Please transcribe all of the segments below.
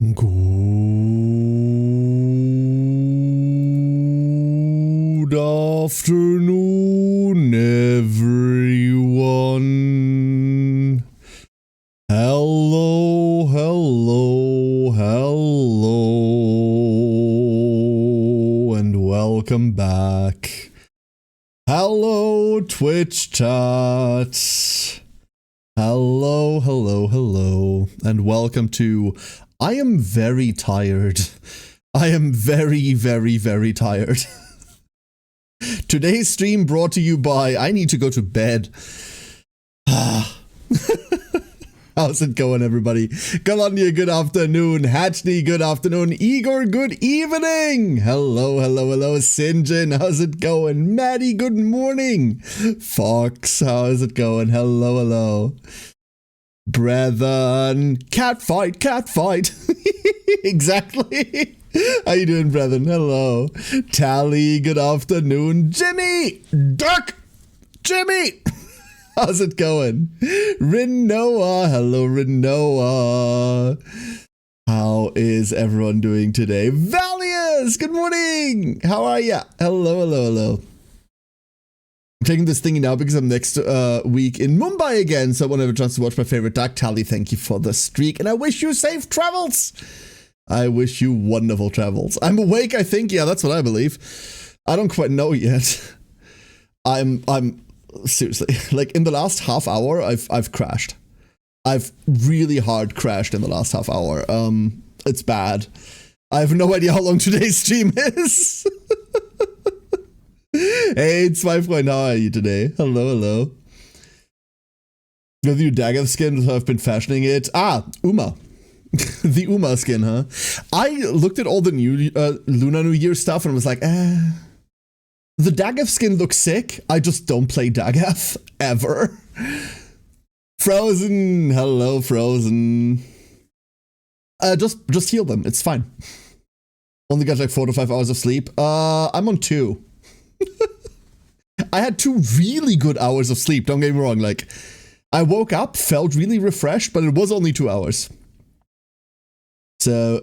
Good afternoon, everyone. Hello, hello, hello, and welcome back. Hello, Twitch chat. Hello, hello, hello, and welcome to I am very tired. I am very, very, very tired. Today's stream brought to you by I need to go to bed. How's it going, everybody? Galonia, good afternoon. Hatchney, good afternoon. Igor, good evening. Hello, hello, hello. Sinjin, how's it going? Maddie, good morning. Fox, how's it going? Hello, hello. Brethren, cat fight. Exactly. How you doing, brethren? Hello. Tally, good afternoon. Jimmy, Duck, Jimmy. How's it going? Rinoa, hello Rinoa. How is everyone doing today? Valius, good morning. How are ya? Hello, hello, hello. I'm taking this thingy now because I'm next week in Mumbai again, so I won't have a chance to watch my favorite duck. Tally, thank you for the streak, and I wish you safe travels. I wish you wonderful travels. I'm awake, I think. Yeah, that's what I believe. I don't quite know yet. I'm seriously, like in the last half hour, I've crashed. I've really hard crashed in the last half hour. It's bad. I have no idea how long today's stream is. Hey, it's my friend. How are you today? Hello, hello. The new dagger skin, so I've been fashioning it. Uma. The Uma skin, huh? I looked at all the new Lunar New Year stuff and was like, The Dagoth skin looks sick. I just don't play Dagoth ever. Frozen. Hello, Frozen. Just heal them. It's fine. Only got like 4 to 5 hours of sleep. I'm on 2. I had 2 really good hours of sleep. Don't get me wrong. Like, I woke up, felt really refreshed, but it was only 2 hours. So,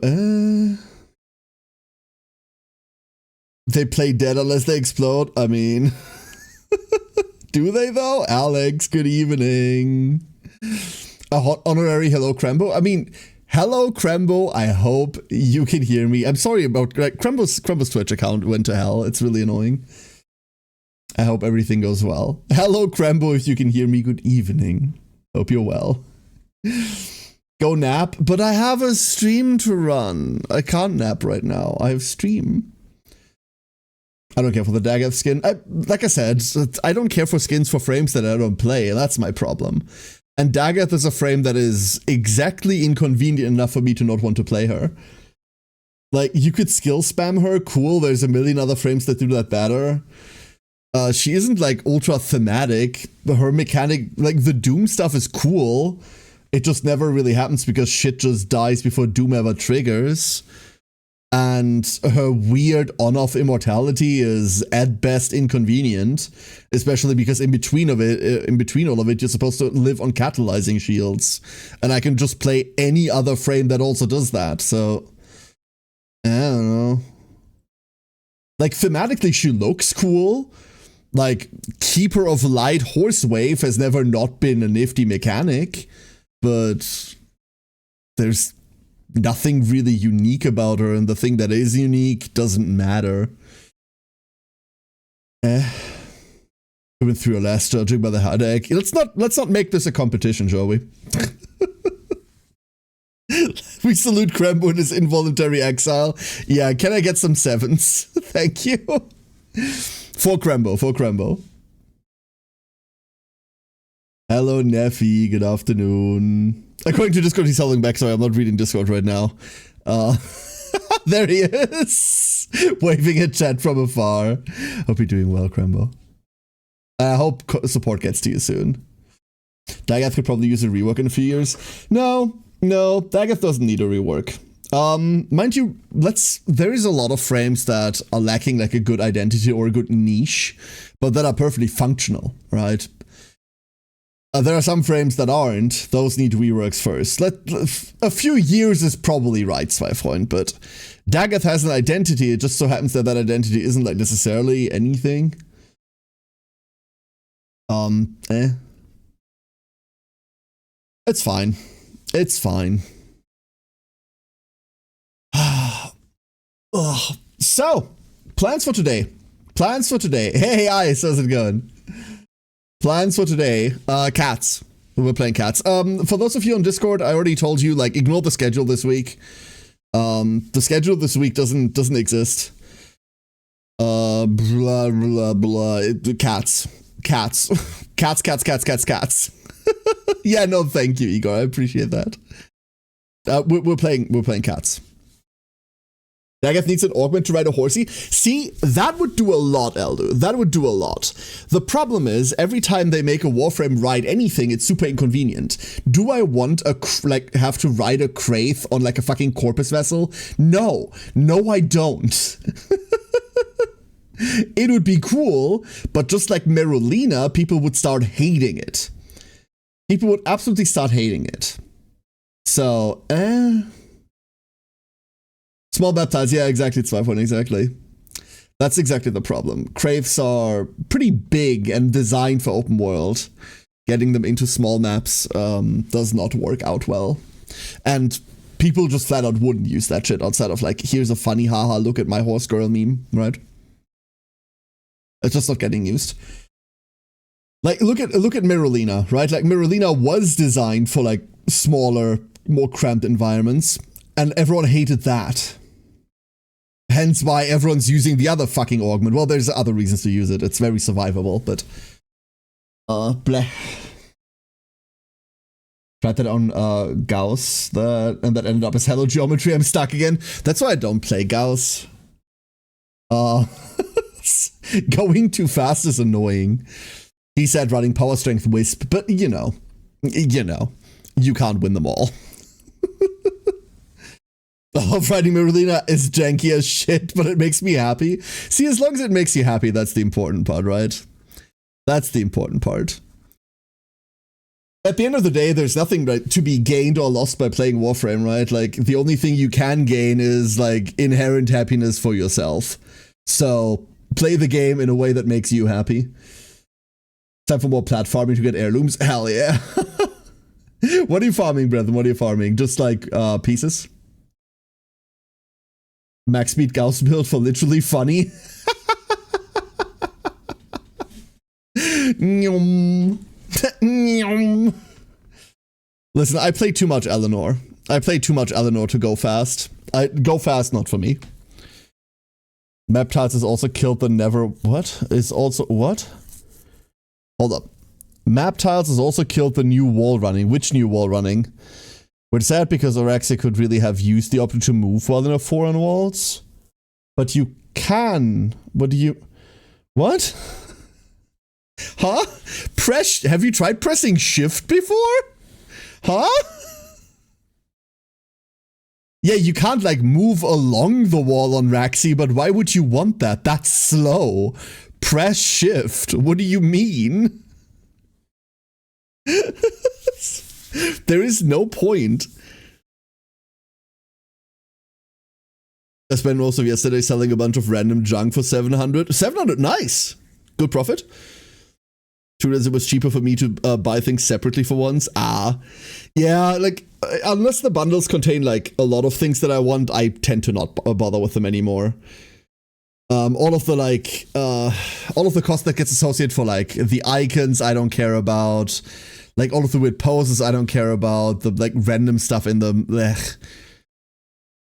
they play dead unless they explode. I mean, do they though? Alex, good evening. A hot honorary hello, Crembo. I mean, hello, Crembo. I hope you can hear me. I'm sorry about Crembo's Twitch account went to hell. It's really annoying. I hope everything goes well. Hello, Crembo. If you can hear me, good evening. Hope you're well. Go nap, but I have a stream to run. I can't nap right now. I have stream. I don't care for the Dagoth skin. Like I said, I don't care for skins for frames that I don't play. That's my problem. And Dagoth is a frame that is exactly inconvenient enough for me to not want to play her. Like, you could skill spam her, cool. There's a million other frames that do that better. She isn't like ultra thematic. Her mechanic, like the Doom stuff is cool. It just never really happens because shit just dies before Doom ever triggers. And her weird on-off immortality is at best inconvenient, especially because in between all of it, you're supposed to live on catalyzing shields, and I can just play any other frame that also does that. So I don't know. Like thematically, she looks cool. Like Keeper of Light Horsewave has never not been a nifty mechanic, but there's nothing really unique about her, and the thing that is unique doesn't matter. We went through a last judging by the headache. Let's not make this a competition, shall we? We salute Crembo in his involuntary exile. Yeah, can I get some 7s? Thank you. For Crembo. Hello, Neffy. Good afternoon. According to Discord, he's holding back. Sorry, I'm not reading Discord right now. There he is. Waving at chat from afar. Hope you're doing well, Crembo. I hope support gets to you soon. Dagoth could probably use a rework in a few years. No. Dagoth doesn't need a rework. Mind you, there is a lot of frames that are lacking like a good identity or a good niche, but that are perfectly functional, right? There are some frames that aren't. Those need reworks first. A few years is probably right, Zweifreund, but Daggett has an identity. It just so happens that that identity isn't like necessarily anything. It's fine. It's fine. So, plans for today. Plans for today. Hey, Ice, how's it going? Plans for today. Cats. We're playing cats. For those of you on Discord, I already told you, like, ignore the schedule this week. The schedule this week doesn't exist. Blah, blah, blah. Cats. Cats. Cats. Yeah, no, thank you, Igor. I appreciate that. We're playing cats. Daggett needs an augment to ride a horsey. See, that would do a lot, Eldu. That would do a lot. The problem is, every time they make a Warframe ride anything, it's super inconvenient. Do I want have to ride a Kraith on like a fucking Corpus vessel? No. No, I don't. It would be cool, but just like Merulina, people would start hating it. People would absolutely start hating it. So, Small baptize, yeah, exactly, Zweifel, exactly. That's exactly the problem. Kraiths are pretty big and designed for open world. Getting them into small maps does not work out well. And people just flat out wouldn't use that shit outside of like, here's a funny haha, look at my horse girl meme, right? It's just not getting used. Like, look at Merulina, right? Like, Merulina was designed for like smaller, more cramped environments, and everyone hated that. Hence why everyone's using the other fucking augment. Well, there's other reasons to use it. It's very survivable, but bleh. Tried that on Gauss, and that ended up as Hello Geometry. I'm stuck again. That's why I don't play Gauss. Going too fast is annoying. He said running power strength wisp, but you know, you can't win them all. Riding Merulina is janky as shit, but it makes me happy. See, as long as it makes you happy, that's the important part, right? That's the important part. At the end of the day, there's nothing to be gained or lost by playing Warframe, right? Like, the only thing you can gain is, like, inherent happiness for yourself. So, play the game in a way that makes you happy. Time for more platforming to get heirlooms? Hell yeah. What are you farming, brethren? What are you farming? Just, like, pieces? Max speed Gauss build for literally funny. Listen, I play too much Eleanor. I play too much Eleanor to go fast. Go fast, not for me. Map tiles has also killed the never... What? Is also... What? Hold up. Map tiles has also killed the new wall running. Which new wall running? We're sad because Oraxia could really have used the option to move while in a 4 on walls. But you can. What do you... What? Huh? Have you tried pressing shift before? Huh? Yeah, you can't like move along the wall on Raxi, but why would you want that? That's slow. Press shift. What do you mean? There is no point. I spent most of yesterday selling a bunch of random junk for 700. 700, nice. Good profit. True as it was cheaper for me to buy things separately for once. Yeah, like, unless the bundles contain, like, a lot of things that I want, I tend to not bother with them anymore. All of the, like, all of the cost that gets associated for, like, the icons, I don't care about. Like, all of the weird poses, I don't care about. The, like, random stuff in them, ugh.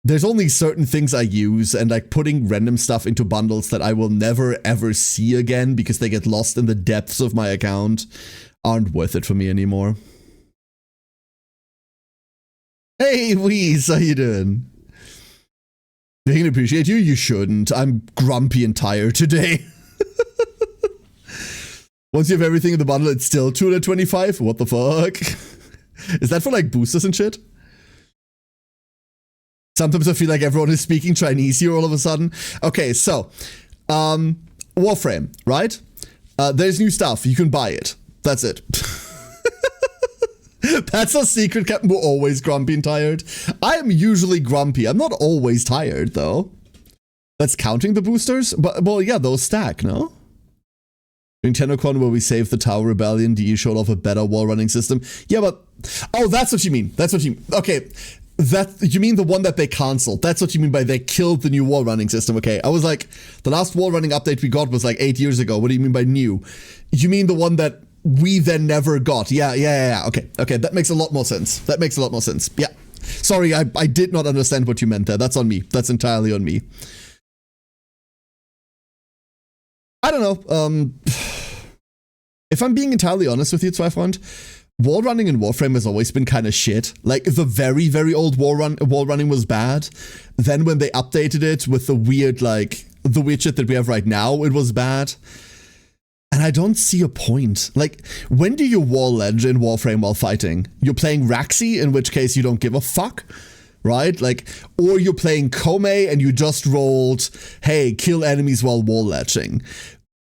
There's only certain things I use, and like putting random stuff into bundles that I will never ever see again because they get lost in the depths of my account aren't worth it for me anymore. Hey, Weez, how you doing? They can appreciate you? You shouldn't. I'm grumpy and tired today. Once you have everything in the bundle, it's still 225? What the fuck? Is that for like boosters and shit? Sometimes I feel like everyone is speaking Chinese here all of a sudden. Okay, so, Warframe, right? There's new stuff. You can buy it. That's it. That's a secret, Captain. We're always grumpy and tired. I am usually grumpy. I'm not always tired, though. That's counting the boosters? But, well, yeah, those stack, no? During TennoCon, where we saved the Tower Rebellion, DE showed off a better wall running system. Yeah, but... Oh, that's what you mean. That's what you mean. Okay. You mean the one that they cancelled. That's what you mean by they killed the new wall running system. Okay, I was like, the last wall running update we got was like 8 years ago. What do you mean by new? You mean the one that we then never got? Yeah. Okay, that makes a lot more sense. Yeah. Sorry, I did not understand what you meant there. That's on me. That's entirely on me. I don't know. If I'm being entirely honest with you, Zweifreund, wall running in Warframe has always been kind of shit. Like, the very, very old wall running was bad. Then when they updated it with the weird shit that we have right now, it was bad. And I don't see a point. Like, when do you wall ledge in Warframe while fighting? You're playing Raxi, in which case you don't give a fuck, right? Like, or you're playing Kome and you just rolled, hey, kill enemies while wall ledging.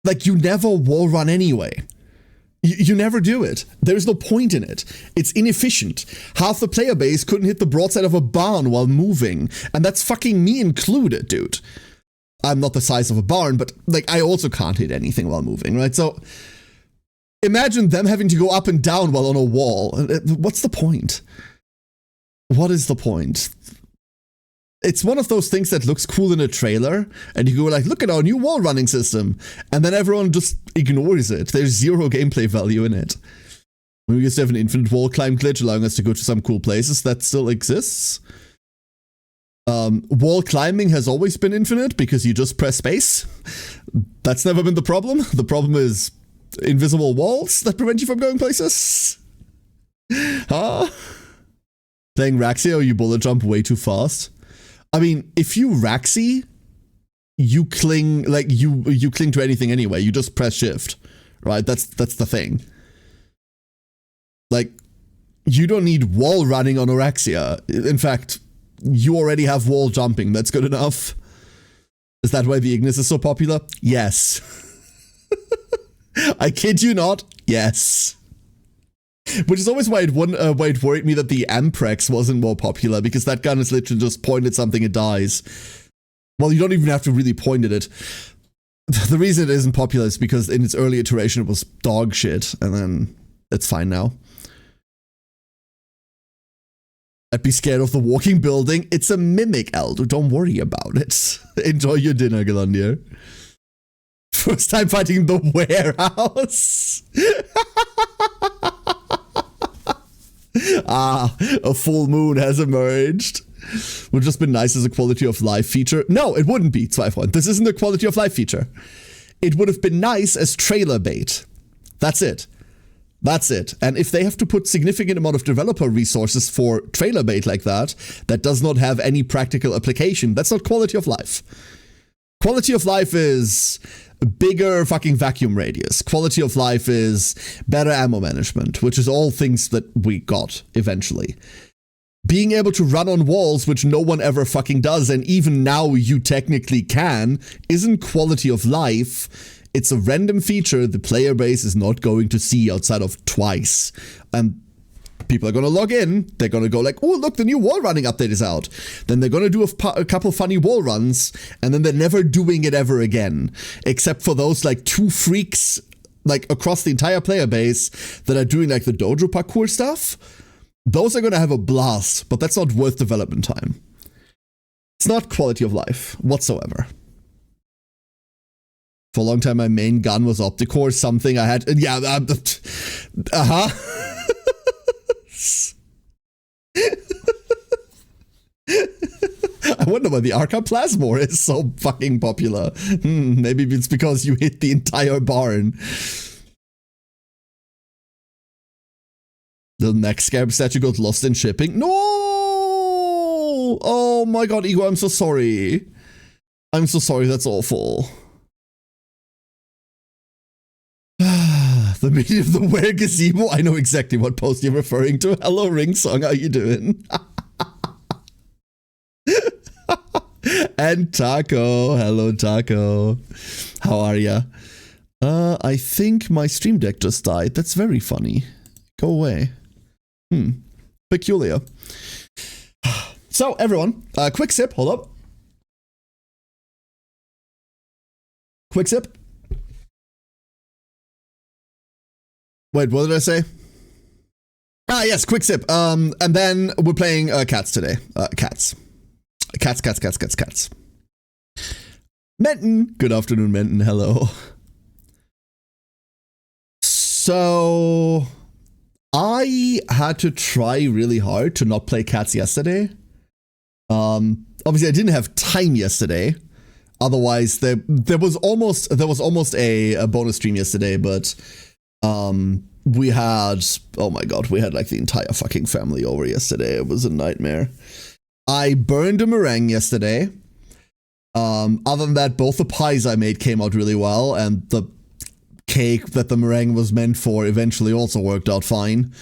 Like, you never wall run anyway. You never do it. There's no point in it. It's inefficient. Half the player base couldn't hit the broadside of a barn while moving. And that's fucking me included, dude. I'm not the size of a barn, but like I also can't hit anything while moving, right? So imagine them having to go up and down while on a wall. What's the point? What is the point? It's one of those things that looks cool in a trailer, and you go like, look at our new wall running system, and then everyone just ignores it. There's zero gameplay value in it. We used to have an infinite wall climb glitch allowing us to go to some cool places. That still exists. Wall climbing has always been infinite because you just press space. That's never been the problem. The problem is invisible walls that prevent you from going places. Huh? Playing Raxia, you bullet jump way too fast. I mean, if you Raxi, you cling, like, you cling to anything anyway. You just press shift, right? That's the thing. Like, you don't need wall running on Oraxia. In fact, you already have wall jumping. That's good enough. Is that why the Ignis is so popular? Yes. I kid you not. Yes. Which is always why it worried me that the Amprex wasn't more popular, because that gun is literally just point at something, it dies. Well, you don't even have to really point at it. The reason it isn't popular is because in its early iteration it was dog shit, and then it's fine now. I'd be scared of the walking building. It's a mimic, Aldo. Don't worry about it. Enjoy your dinner, Galandir. First time fighting the warehouse. Ah, a full moon has emerged. Would just been nice as a quality of life feature. No, it wouldn't be, Zweifreund. This isn't a quality of life feature. It would have been nice as trailer bait. That's it. That's it. And if they have to put significant amount of developer resources for trailer bait like that, that does not have any practical application, that's not quality of life. Quality of life is bigger fucking vacuum radius. Quality of life is better ammo management, which is all things that we got eventually. Being able to run on walls, which no one ever fucking does, and even now you technically can, isn't quality of life. It's a random feature the player base is not going to see outside of twice. And people are going to log in, they're going to go like, oh, look, the new wall running update is out. Then they're going to do a couple funny wall runs, and then they're never doing it ever again. Except for those like 2 freaks like across the entire player base that are doing like the dojo parkour stuff. Those are going to have a blast, but that's not worth development time. It's not quality of life whatsoever. For a long time, my main gun was Opticore, something I had. Yeah, uh-huh. I wonder why the Arca Plasmor is so fucking popular. Maybe it's because you hit the entire barn. The next Scarab statue got lost in shipping. No! Oh my god, Igor, I'm so sorry. I'm so sorry, that's awful. The meaning of the Where Gazebo? I know exactly what post you're referring to. Hello, Ring Song, how you doing? And Taco. Hello, Taco. How are ya? I think my stream deck just died. That's very funny. Go away. Peculiar. So, everyone, quick sip. Hold up. Quick sip. Wait, what did I say? Ah, yes, quick sip. And then we're playing cats today. Cats. Cats. Menton. Good afternoon, Menton. Hello. So, I had to try really hard to not play cats yesterday. Obviously, I didn't have time yesterday. Otherwise, there was almost a bonus stream yesterday, but we had, oh my god, we had like the entire fucking family over yesterday. It was a nightmare. I burned a meringue yesterday. Other than that, both the pies I made came out really well, and the cake that the meringue was meant for eventually also worked out fine.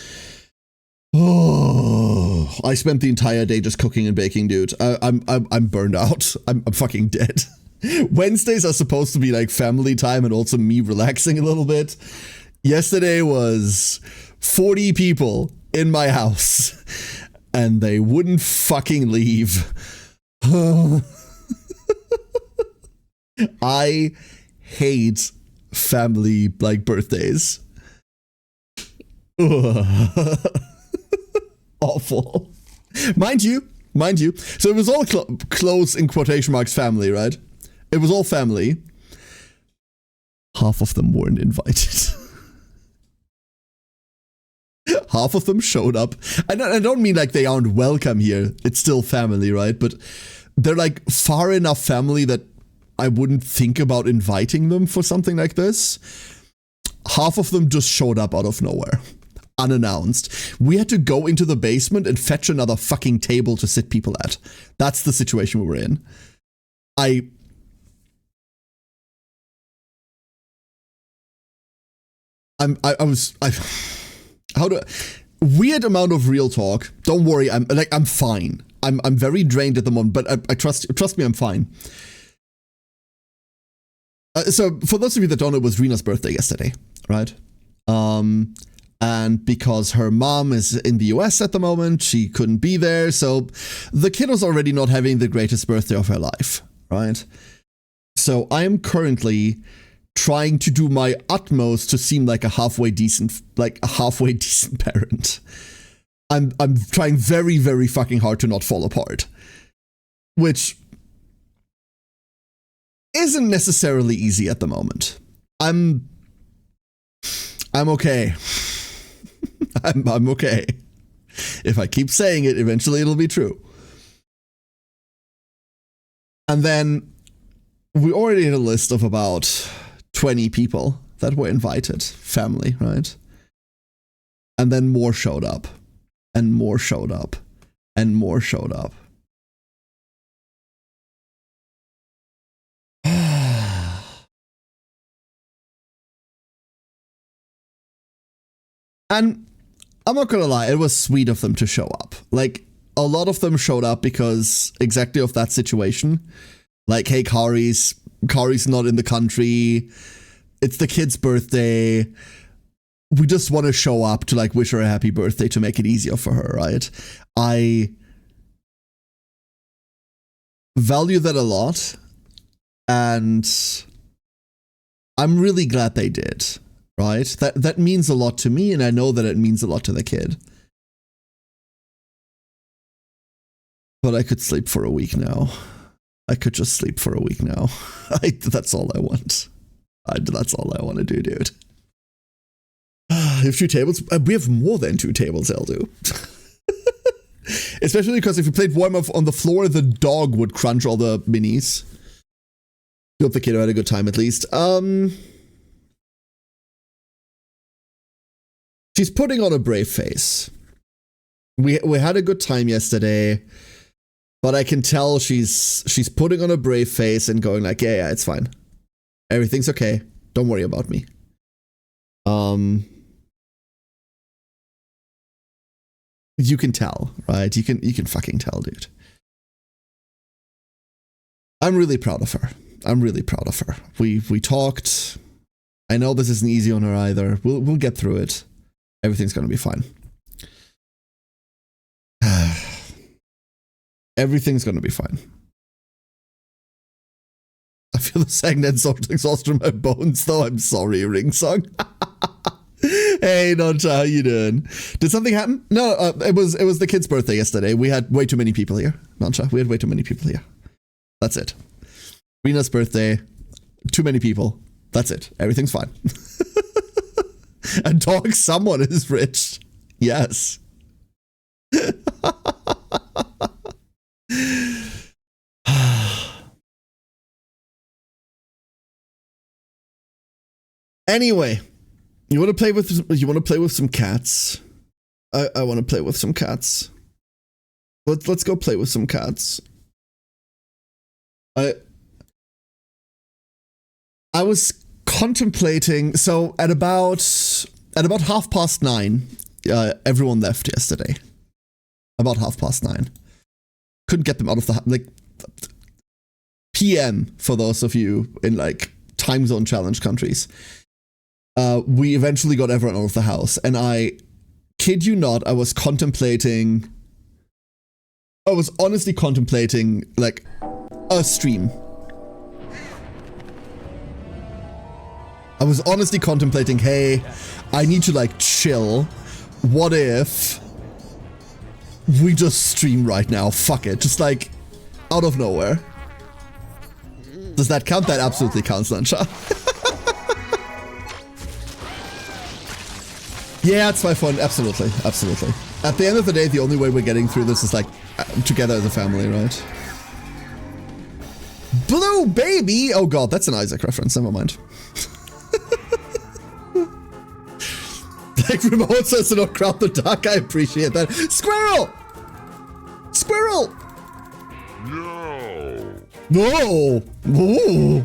Oh, I spent the entire day just cooking and baking, dude. I'm burned out. I'm fucking dead. Wednesdays are supposed to be like family time and also me relaxing a little bit. Yesterday was 40 people in my house, and they wouldn't fucking leave. I hate family like birthdays. Awful. Mind you. So it was all close in quotation marks family, right? It was all family. Half of them weren't invited. Half of them showed up. I don't mean like they aren't welcome here. It's still family, right? But they're like far enough family that I wouldn't think about inviting them for something like this. Half of them just showed up out of nowhere. Unannounced. We had to go into the basement and fetch another fucking table to sit people at. That's the situation we were in. Weird amount of real talk. Don't worry, I'm fine. I'm very drained at the moment, but I trust me, I'm fine. So for those of you that don't know, it was Rena's birthday yesterday, right? And because her mom is in the US at the moment, she couldn't be there, so the kid was already not having the greatest birthday of her life, right? So I am currently trying to do my utmost to seem like a halfway decent parent. I'm trying very, very fucking hard to not fall apart, which isn't necessarily easy at the moment. I'm okay. I'm okay. If I keep saying it, eventually it'll be true. And then we already had a list of about 20 people that were invited, family, right? And then more showed up, and more showed up, and more showed up. And I'm not gonna lie, it was sweet of them to show up. Like, a lot of them showed up because exactly of that situation. Like, hey, Kari's not in the country. It's the kid's birthday. We just want to show up to like wish her a happy birthday to make it easier for her, right? I value that a lot, and I'm really glad they did, right? That means a lot to me, and I know that it means a lot to the kid. But I could sleep for a week now. I could just sleep for a week now. That's all I want. That's all I want to do, dude. We have 2 tables. We have more than 2 tables, Eldu. Especially because if you played warm up on the floor, the dog would crunch all the minis. I hope the kid had a good time at least. She's putting on a brave face. We had a good time yesterday, but I can tell she's putting on a brave face and going like, yeah, it's fine. Everything's okay. Don't worry about me. You can tell, right? You can fucking tell, dude. I'm really proud of her. We talked. I know this isn't easy on her either. We'll get through it. Everything's gonna be fine. Everything's gonna be fine. I feel the second exhaustion in my bones, though. I'm sorry, Ringsong. Hey, Noncha, how you doing? Did something happen? No, it was the kid's birthday yesterday. We had way too many people here, Noncha. We had way too many people here. That's it. Rina's birthday. Too many people. That's it. Everything's fine. And dog, someone is rich. Yes. Anyway, you want to play with some cats? I want to play with some cats. Let's go play with some cats. I was contemplating, so at about 9:30, everyone left yesterday. About 9:30. Couldn't get them out of the like PM for those of you in like time zone challenge countries. We eventually got everyone out of the house, and I kid you not, I was honestly contemplating like a stream. I was honestly contemplating, hey, I need to like chill. What if we just stream right now? Fuck it. Just like out of nowhere. Does that count? That absolutely counts, Lansha. Yeah, it's my fun. Absolutely. Absolutely. At the end of the day, the only way we're getting through this is like together as a family, right? Blue baby! Oh god, that's an Isaac reference. Never mind. Like remote says to not crowd the duck. I appreciate that. Squirrel! Squirrel! No! No! Ooh.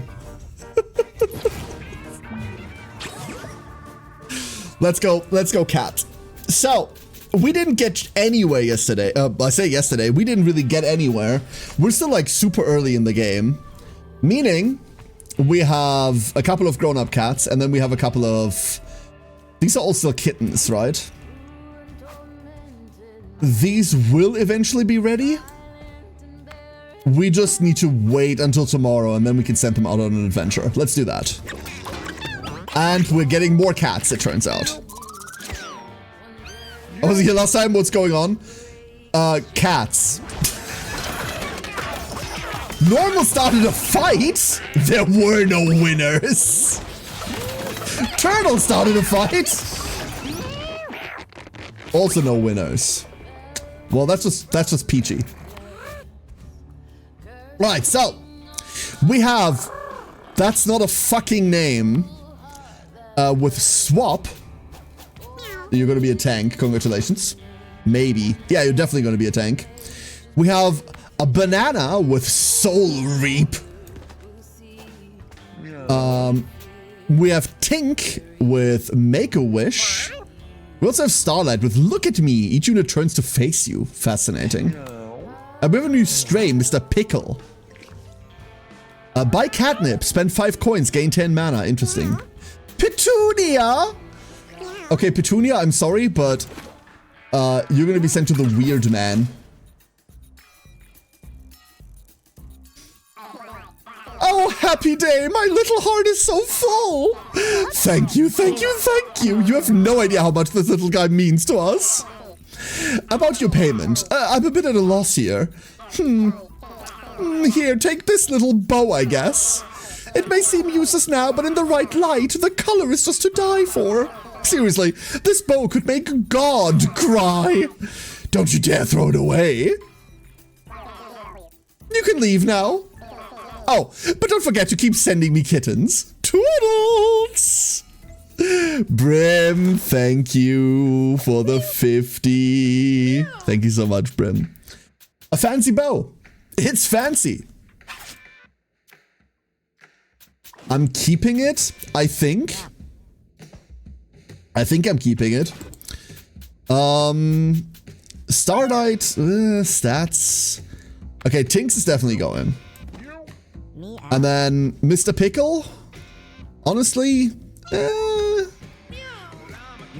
Let's go, cat. So, we didn't get anywhere yesterday. I say yesterday, we didn't really get anywhere. We're still like super early in the game. Meaning, we have a couple of grown-up cats, and then we have a couple of... These are all still kittens, right? These will eventually be ready. We just need to wait until tomorrow, and then we can send them out on an adventure. Let's do that. And we're getting more cats, it turns out. I wasn't here last time. What's going on? Cats. Normal started a fight. There were no winners. Turtle started a fight. Also no winners. Well, that's just peachy. Right, so we have That's Not a Fucking Name with Swap. You're going to be a tank. Congratulations. Maybe. Yeah, you're definitely going to be a tank. We have a Banana with Soul Reap. We have Tink with Make-A-Wish. We also have Starlight with Look at Me. Each unit turns to face you. Fascinating. We have a new stray, Mr. Pickle. Buy Catnip. Spend 5 coins. Gain 10 mana. Interesting. Petunia! Okay, Petunia, I'm sorry, but you're gonna be sent to the weird man. Oh, happy day! My little heart is so full! Thank you, thank you, thank you! You have no idea how much this little guy means to us. About your payment, I'm a bit at a loss here. Here, take this little bow, I guess. It may seem useless now, but in the right light, the color is just to die for. Seriously, this bow could make God cry. Don't you dare throw it away. You can leave now. Oh, but don't forget to keep sending me kittens. Toodles! Brim, thank you for the 50. Thank you so much, Brim. A fancy bow. It's fancy. I'm keeping it, I think. I think I'm keeping it. Starlight, stats. Okay, Tinks is definitely going. And then Mr. Pickle. Honestly,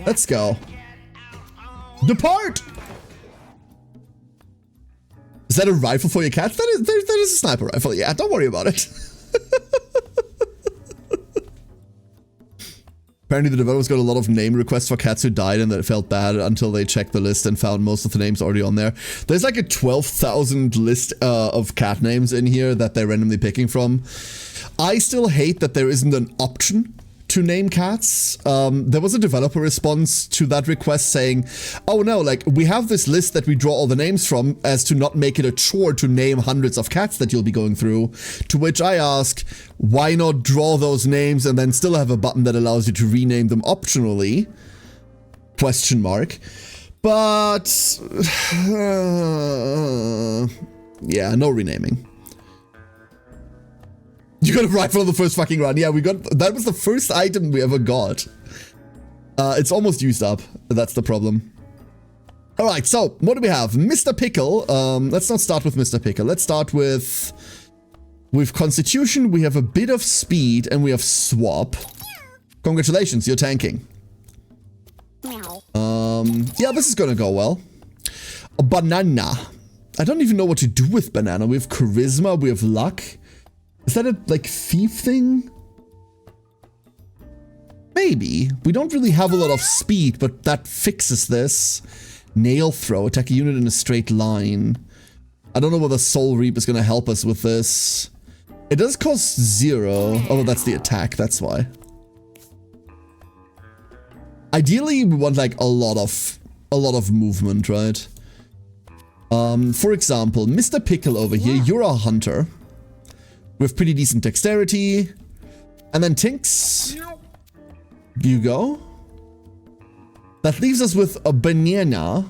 let's go. Depart! Is that a rifle for your cats? That is a sniper rifle. Yeah, don't worry about it. Apparently the developers got a lot of name requests for cats who died and that felt bad until they checked the list and found most of the names already on there. There's like a 12,000 list of cat names in here that they're randomly picking from. I still hate that there isn't an option to name cats. There was a developer response to that request saying, oh no, like we have this list that we draw all the names from as to not make it a chore to name hundreds of cats that you'll be going through. To which I ask, why not draw those names and then still have a button that allows you to rename them optionally? Question mark. But yeah, no renaming. You got a rifle on the first fucking run. Yeah, that was the first item we ever got. It's almost used up. That's the problem. All right, so what do we have? Mr. Pickle. Let's not start with Mr. Pickle. Let's start with Constitution. We have a bit of speed and we have Swap. Congratulations, you're tanking. Yeah, this is gonna go well. A banana. I don't even know what to do with banana. We have charisma, we have luck. Is that a, like, thief thing? Maybe. We don't really have a lot of speed, but that fixes this. Nail throw. Attack a unit in a straight line. I don't know whether Soul Reap is going to help us with this. It does cost 0. Oh, that's the attack. That's why. Ideally, we want, like, a lot of movement, right? For example, Mr. Pickle over here, you're a hunter. With pretty decent dexterity. And then Tinks. You go. That leaves us with a banana,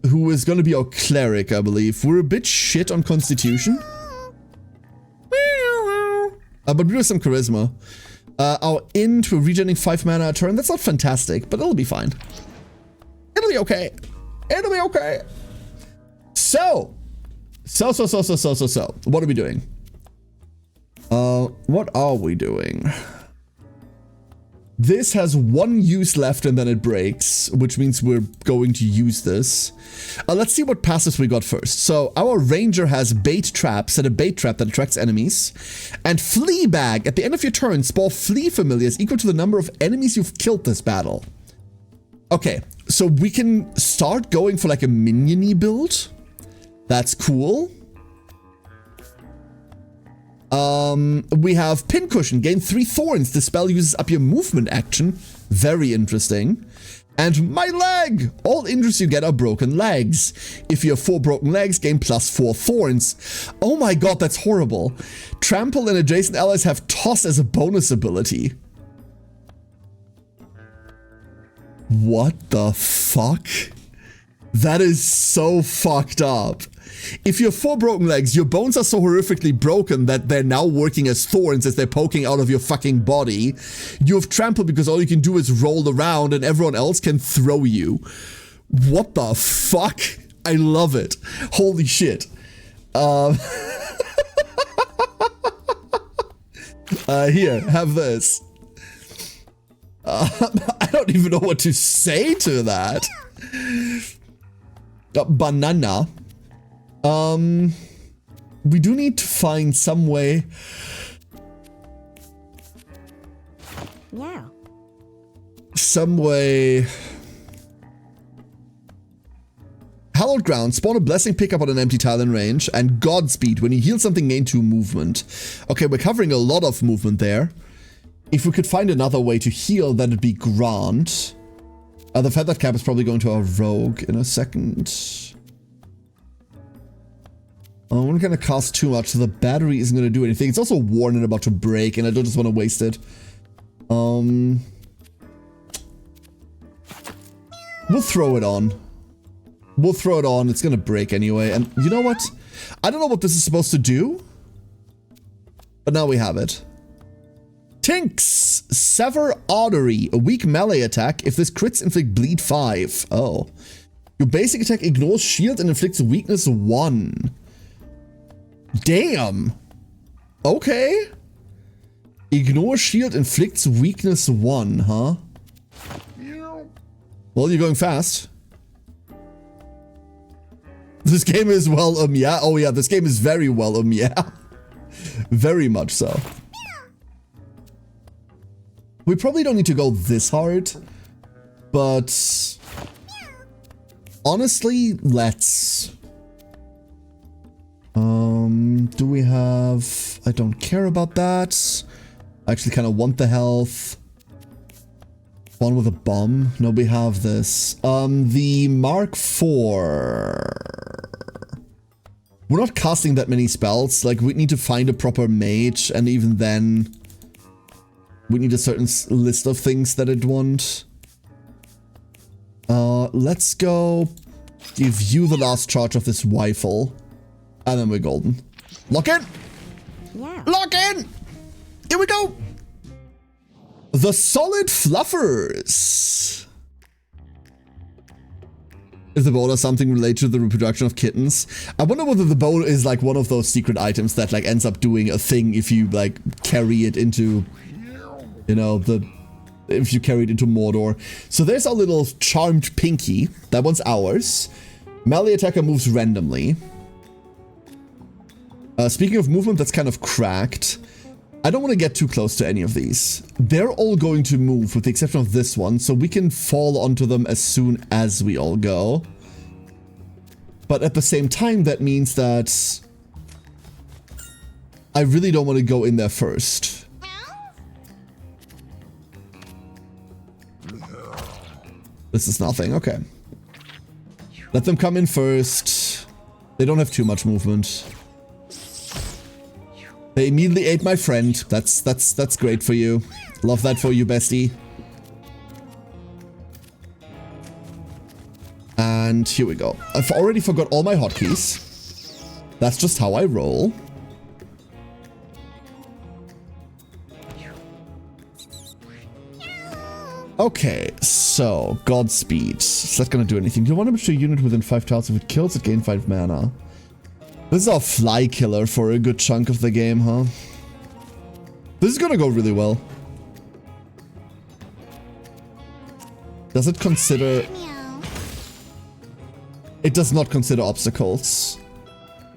who is going to be our cleric, I believe. We're a bit shit on Constitution. But we do have some charisma. Our int, we're regenerating 5 mana a turn. That's not fantastic, but it'll be fine. It'll be okay. It'll be okay. So. What are we doing? What are we doing? This has 1 use left and then it breaks, which means we're going to use this. Let's see what passives we got first. So our ranger has bait trap, set a bait trap that attracts enemies. And flea bag, at the end of your turn, spawn flea familiars equal to the number of enemies you've killed this battle. Okay, so we can start going for like a minion-y build. That's cool. We have Pincushion, gain 3 thorns. The spell uses up your movement action. Very interesting. And my leg! All injuries you get are broken legs. If you have 4 broken legs, gain +4 thorns. Oh my god, that's horrible. Trample and adjacent allies have toss as a bonus ability. What the fuck? That is so fucked up. If you have 4 broken legs, your bones are so horrifically broken that they're now working as thorns as they're poking out of your fucking body. You have trample because all you can do is roll around and everyone else can throw you. What the fuck? I love it. Holy shit. Here, have this. I don't even know what to say to that. Banana. We do need to find some way. Yeah. Some way. Hallowed Ground, spawn a blessing pickup on an empty tile in range, and Godspeed, when you heal something, gain 2 movement. Okay, we're covering a lot of movement there. If we could find another way to heal, that'd be grand. The feathered cap is probably going to our rogue in a second. Oh, we're not going to cast too much, so the battery isn't going to do anything. It's also worn and about to break, and I don't just want to waste it. We'll throw it on. We'll throw it on. It's going to break anyway. And you know what? I don't know what this is supposed to do, but now we have it. Tinks! Sever Artery. A weak melee attack. If this crits, inflict bleed 5. Oh. Your basic attack ignores shield and inflicts weakness 1. Damn. Okay. Ignore shield inflicts weakness 1, huh? Well, you're going fast. This game is well, yeah. Oh yeah, this game is very well, yeah. Very much so. We probably don't need to go this hard, but honestly, let's. Do we have... I don't care about that. I actually kind of want the health. One with a bomb. No, we have this. The Mark IV. We're not casting that many spells. Like, we need to find a proper mage, and even then, we need a certain list of things that I'd want. Let's go give you the last charge of this rifle, and then we're golden. Lock in! Yeah. Lock in! Here we go! The Solid Fluffers. Is the bowl or something related to the reproduction of kittens? I wonder whether the bowl is like one of those secret items that like ends up doing a thing if you like carry it into, you know, if you carry it into Mordor. So there's our little charmed pinky. That one's ours. Melee attacker moves randomly. Speaking of movement, that's kind of cracked. I don't want to get too close to any of these. They're all going to move with the exception of this one, so we can fall onto them as soon as we all go. But at the same time, that means that I really don't want to go in there first. This is nothing, okay. Let them come in first. They don't have too much movement. They immediately ate my friend. That's great for you. Love that for you, bestie. And here we go. I've already forgot all my hotkeys. That's just how I roll. Okay, so Godspeed. Is that gonna do anything? Do you want to push a unit within 5 tiles? If it kills, it gains 5 mana. This is our fly killer for a good chunk of the game, huh? This is gonna go really well. Does it consider... It does not consider obstacles.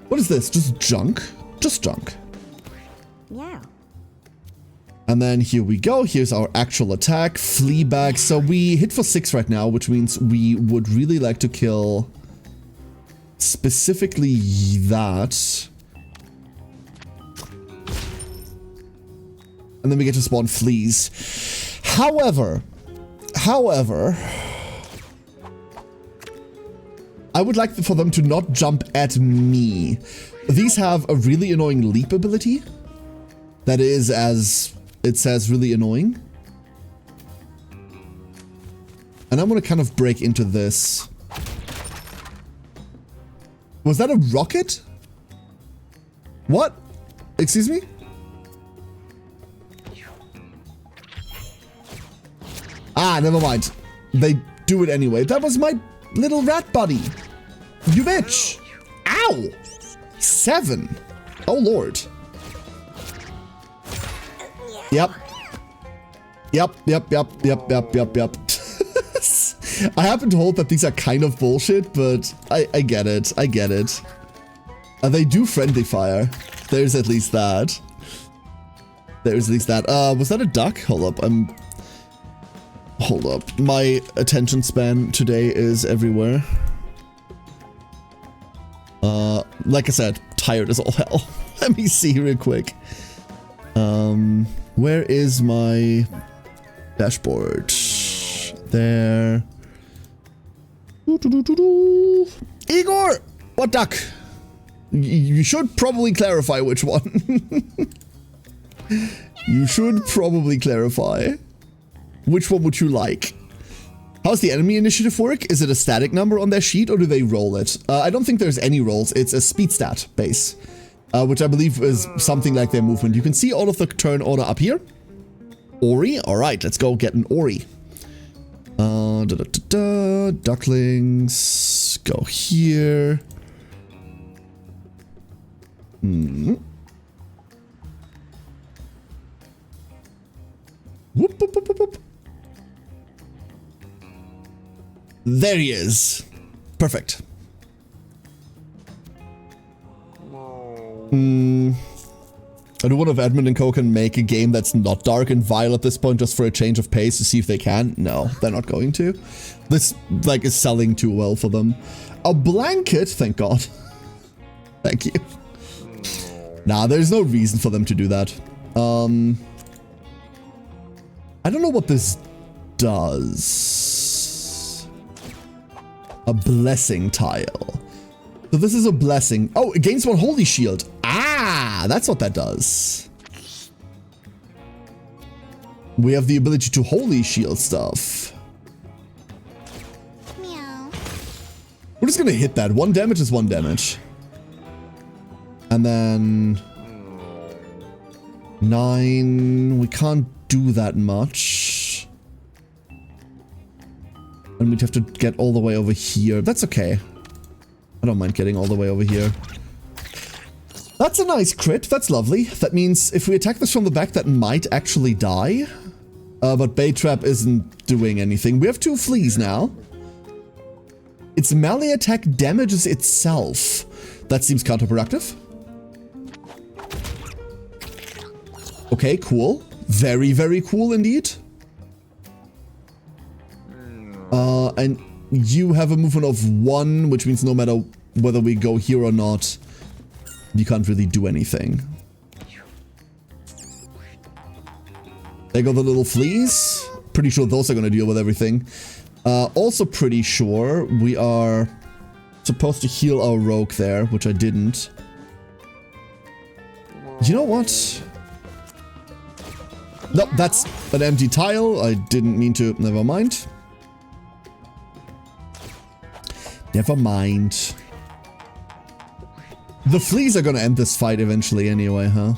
What is this? Just junk? Just junk. Yeah. And then here we go. Here's our actual attack. Fleabag. So we hit for 6 right now, which means we would really like to kill... specifically that. And then we get to spawn fleas. However, I would like for them to not jump at me. These have a really annoying leap ability. That is, as it says, really annoying. And I'm gonna kind of break into this. Was that a rocket? What? Excuse me? Ah, never mind. They do it anyway. That was my little rat buddy. You bitch. Ow. 7. Oh, Lord. Yep. Yep. I happen to hold that these are kind of bullshit, but I get it. I get it. They do friendly fire. There's at least that. There's at least that. Was that a duck? Hold up. Hold up. My attention span today is everywhere. Like I said, tired as all hell. Let me see real quick. Where is my dashboard? There. Igor! What duck? You should probably clarify which one. You should probably clarify. Which one would you like? How's the enemy initiative work? Is it a static number on their sheet or do they roll it? I don't think there's any rolls. It's a speed stat base, which I believe is something like their movement. You can see all of the turn order up here. Ori? Alright, let's go get an Ori. Ducklings. Go here. Whoop, whoop, whoop, whoop, whoop. There he is. Perfect. I do wonder if Edmund and Co can make a game that's not dark and vile at this point just for a change of pace to see if they can. No, they're not going to. This, like, is selling too well for them. A blanket, thank God. Thank you. Nah, there's no reason for them to do that. I don't know what this does. A blessing tile. So this is a blessing. Oh, it gains one holy shield. Ah, that's what that does. We have the ability to holy shield stuff. Meow. We're just gonna hit that. 1 damage is 1 damage. And then 9. We can't do that much. And we'd have to get all the way over here. That's okay. I don't mind getting all the way over here. That's a nice crit. That's lovely. That means if we attack this from the back, that might actually die. But Bait Trap isn't doing anything. We have 2 fleas now. Its melee attack damages itself. That seems counterproductive. Okay, cool. Very, very cool indeed. And you have a movement of 1, which means no matter whether we go here or not, you can't really do anything. There go the little fleas. Pretty sure those are going to deal with everything. Also pretty sure we are supposed to heal our rogue there, which I didn't. You know what? No, that's an empty tile. I didn't mean to. Never mind. Never mind. The fleas are gonna end this fight eventually anyway, huh?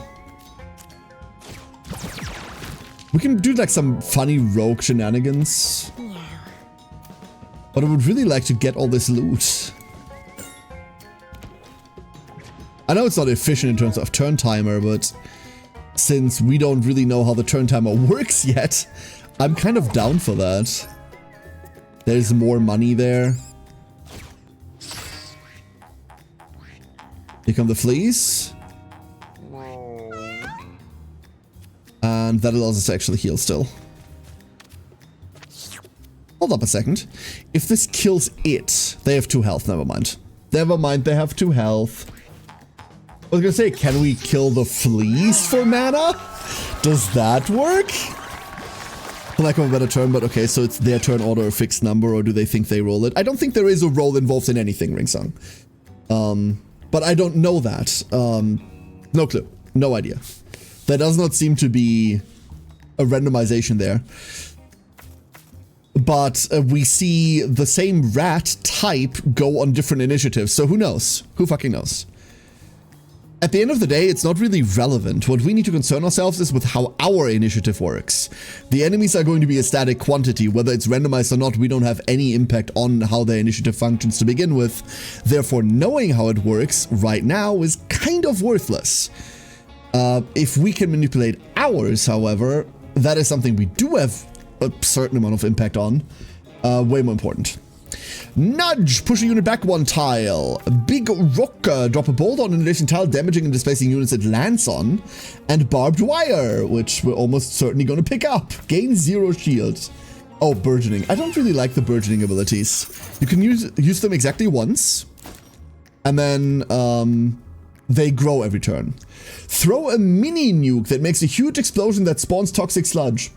We can do like some funny rogue shenanigans. But I would really like to get all this loot. I know it's not efficient in terms of turn timer, but since we don't really know how the turn timer works yet, I'm kind of down for that. There's more money there. Here come the fleas. And that allows us to actually heal still. Hold up a second. If this kills it, they have 2 health. Never mind. Never mind, they have 2 health. I was gonna say, can we kill the fleas for mana? Does that work? For lack of a better term, but okay, so it's their turn order, a fixed number, or do they think they roll it? I don't think there is a roll involved in anything, Ringsong. But I don't know that. No clue. No idea. There does not seem to be a randomization there. But we see the same rat type go on different initiatives, so who knows? Who fucking knows? At the end of the day, it's not really relevant. What we need to concern ourselves is with how our initiative works. The enemies are going to be a static quantity. Whether it's randomized or not, we don't have any impact on how their initiative functions to begin with. Therefore, knowing how it works right now is kind of worthless. If we can manipulate ours, however, that is something we do have a certain amount of impact on. Way more important. Nudge, push a unit back 1 tile. Big Rocker, drop a bolt on an adjacent tile, damaging and displacing units it lands on. And Barbed Wire, which we're almost certainly going to pick up. Gain 0 shield. Oh, Burgeoning. I don't really like the Burgeoning abilities. You can use them exactly once. And then they grow every turn. Throw a mini nuke that makes a huge explosion that spawns toxic sludge.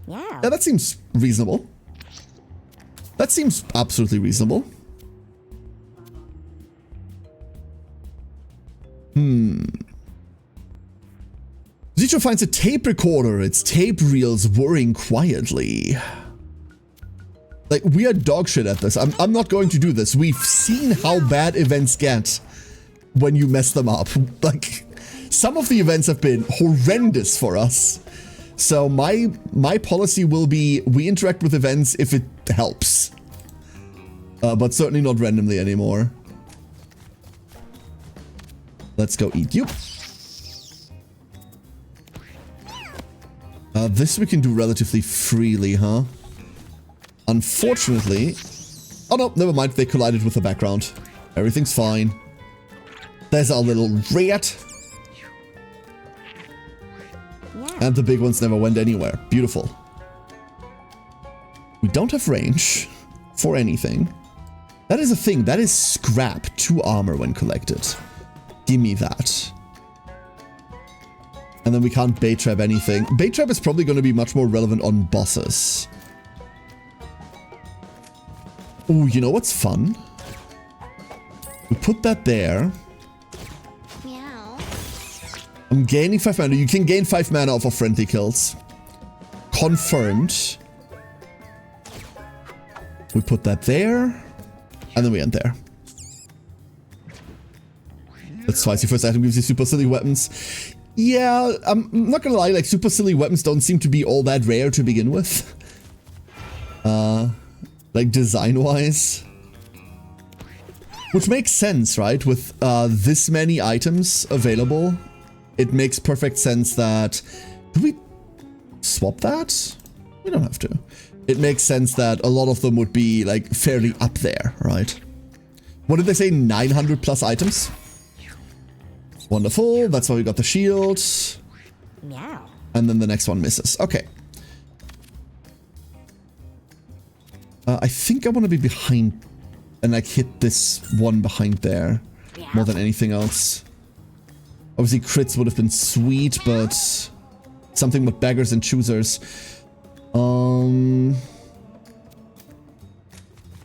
Yeah, that seems reasonable. That seems absolutely reasonable. Zicho finds a tape recorder. Its tape reels whirring quietly. Like, we are dog shit at this. I'm not going to do this. We've seen how bad events get when you mess them up. Like, some of the events have been horrendous for us. So my policy will be, we interact with events if it helps. But certainly not randomly anymore. Let's go eat you. This we can do relatively freely, huh? Unfortunately... Oh no, never mind. They collided with the background. Everything's fine. There's our little rat. Yeah. And the big ones never went anywhere. Beautiful. We don't have range for anything. That is a thing. That is scrap. 2 armor when collected. Give me that. And then we can't bait trap anything. Bait trap is probably going to be much more relevant on bosses. Ooh, you know what's fun? We put that there. Meow. I'm gaining 5 mana. You can gain 5 mana off of friendly kills. Confirmed. We put that there. And then we end there. That's twice. Your first item gives you super silly weapons. Yeah, I'm not gonna lie, like, super silly weapons don't seem to be all that rare to begin with. Like, design-wise. Which makes sense, right? With this many items available, it makes perfect sense that... Do we swap that? We don't have to. It makes sense that a lot of them would be, like, fairly up there, right? What did they say? 900 plus items? Wonderful. That's why we got the shield. Meow. And then the next one misses. Okay. I think I want to be behind and, like, hit this one behind there more than anything else. Obviously, crits would have been sweet, but something with beggars and choosers. I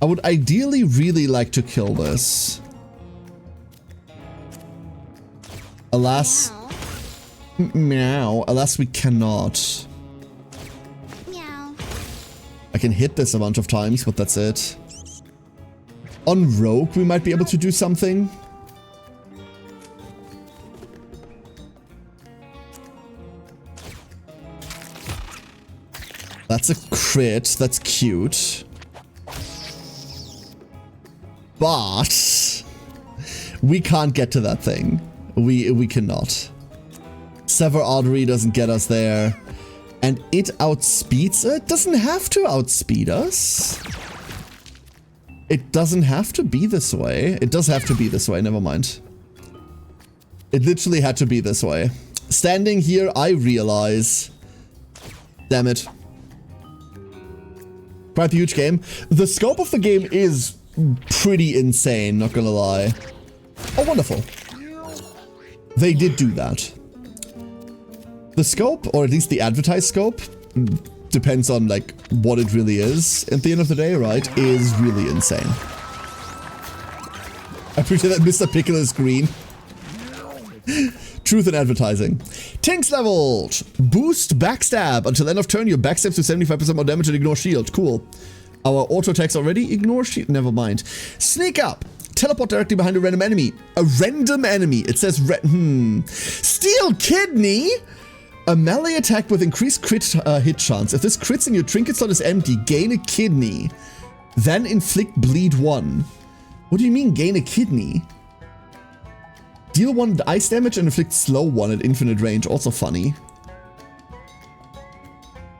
would ideally really like to kill this. Alas, meow. Alas, we cannot. Meow. I can hit this a bunch of times, but that's it. On Rogue, we might be able to do something. That's a crit. That's cute. But we can't get to that thing. We cannot. Sever Artery doesn't get us there. And it outspeeds... It doesn't have to outspeed us. It doesn't have to be this way. It does have to be this way, never mind. It literally had to be this way. Standing here, I realize... Damn it. Quite a huge game. The scope of the game is pretty insane, not gonna lie. Oh, wonderful. They did do that. The scope, or at least the advertised scope, depends on, like, what it really is at the end of the day, right, is really insane. I appreciate that Mr. Pickle is green. Truth in advertising. Tinks leveled! Boost backstab. Until end of turn, your backstabs to 75% more damage and ignore shield. Cool. Our auto attacks already ignore shield. Never mind. Sneak up. Teleport directly behind a random enemy. A random enemy. It says Steel Kidney! A melee attack with increased crit hit chance. If this crits and your trinket slot is empty, gain a kidney. Then inflict bleed 1. What do you mean gain a kidney? Deal 1 ice damage and inflict slow 1 at infinite range. Also funny.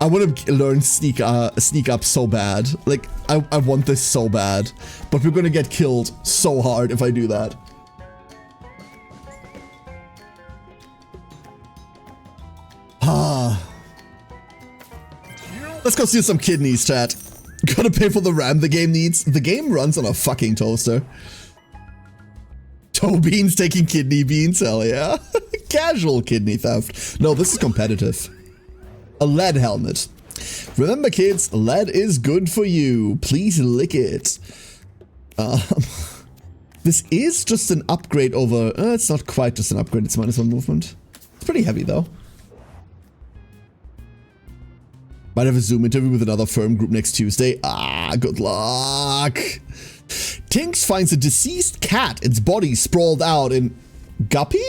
I want to learn sneak up so bad. Like, I want this so bad. But we're gonna get killed so hard if I do that. Ah. Let's go steal some kidneys, chat. Gotta pay for the RAM the game needs. The game runs on a fucking toaster. Toe beans taking kidney beans, hell yeah. Casual kidney theft. No, this is competitive. A lead helmet. Remember kids, lead is good for you. Please lick it. This is just an upgrade over... it's not quite just an upgrade, it's -1 movement. It's pretty heavy though. Might have a Zoom interview with another firm group next Tuesday. Ah, good luck. Tinks finds a deceased cat, its body sprawled out in... Guppy?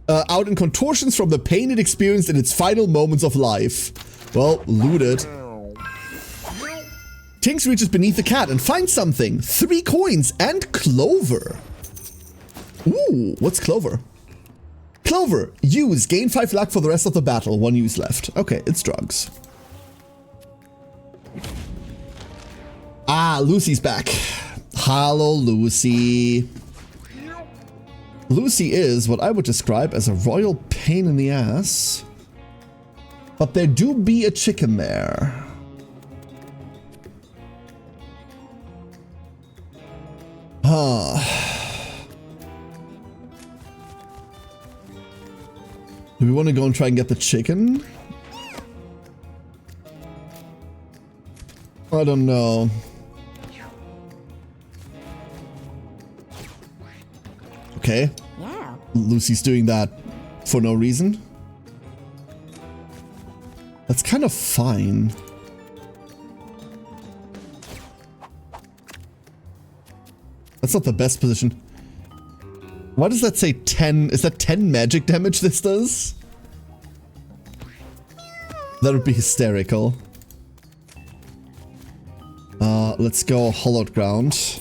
Out in contortions from the pain it experienced in its final moments of life. Well, loot it. Tinks reaches beneath the cat and finds something. 3 coins and clover. Ooh, what's clover? Clover. Use. Gain 5 luck for the rest of the battle. 1 use left. Okay, it's drugs. Ah, Lucy's back. Hello, Lucy. Lucy is what I would describe as a royal pain in the ass. But there do be a chicken there. Huh. Do we want to go and try and get the chicken? I don't know. Okay. Yeah. Lucy's doing that for no reason. That's kind of fine. That's not the best position. Why does that say 10? Is that 10 magic damage this does? That would be hysterical. Let's go hollowed ground.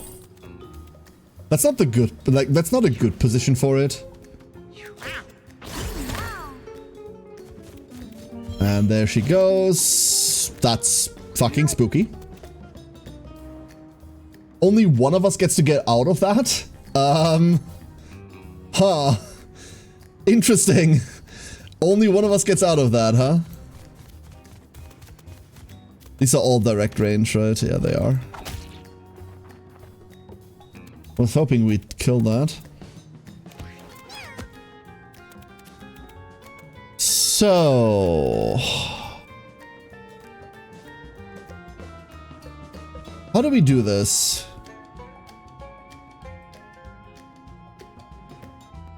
That's not the good, like, that's not a good position for it. And there she goes. That's fucking spooky. Only one of us gets to get out of that? Huh. Interesting. Only one of us gets out of that, huh? These are all direct range, right? Yeah, they are. I was hoping we'd kill that. So... how do we do this?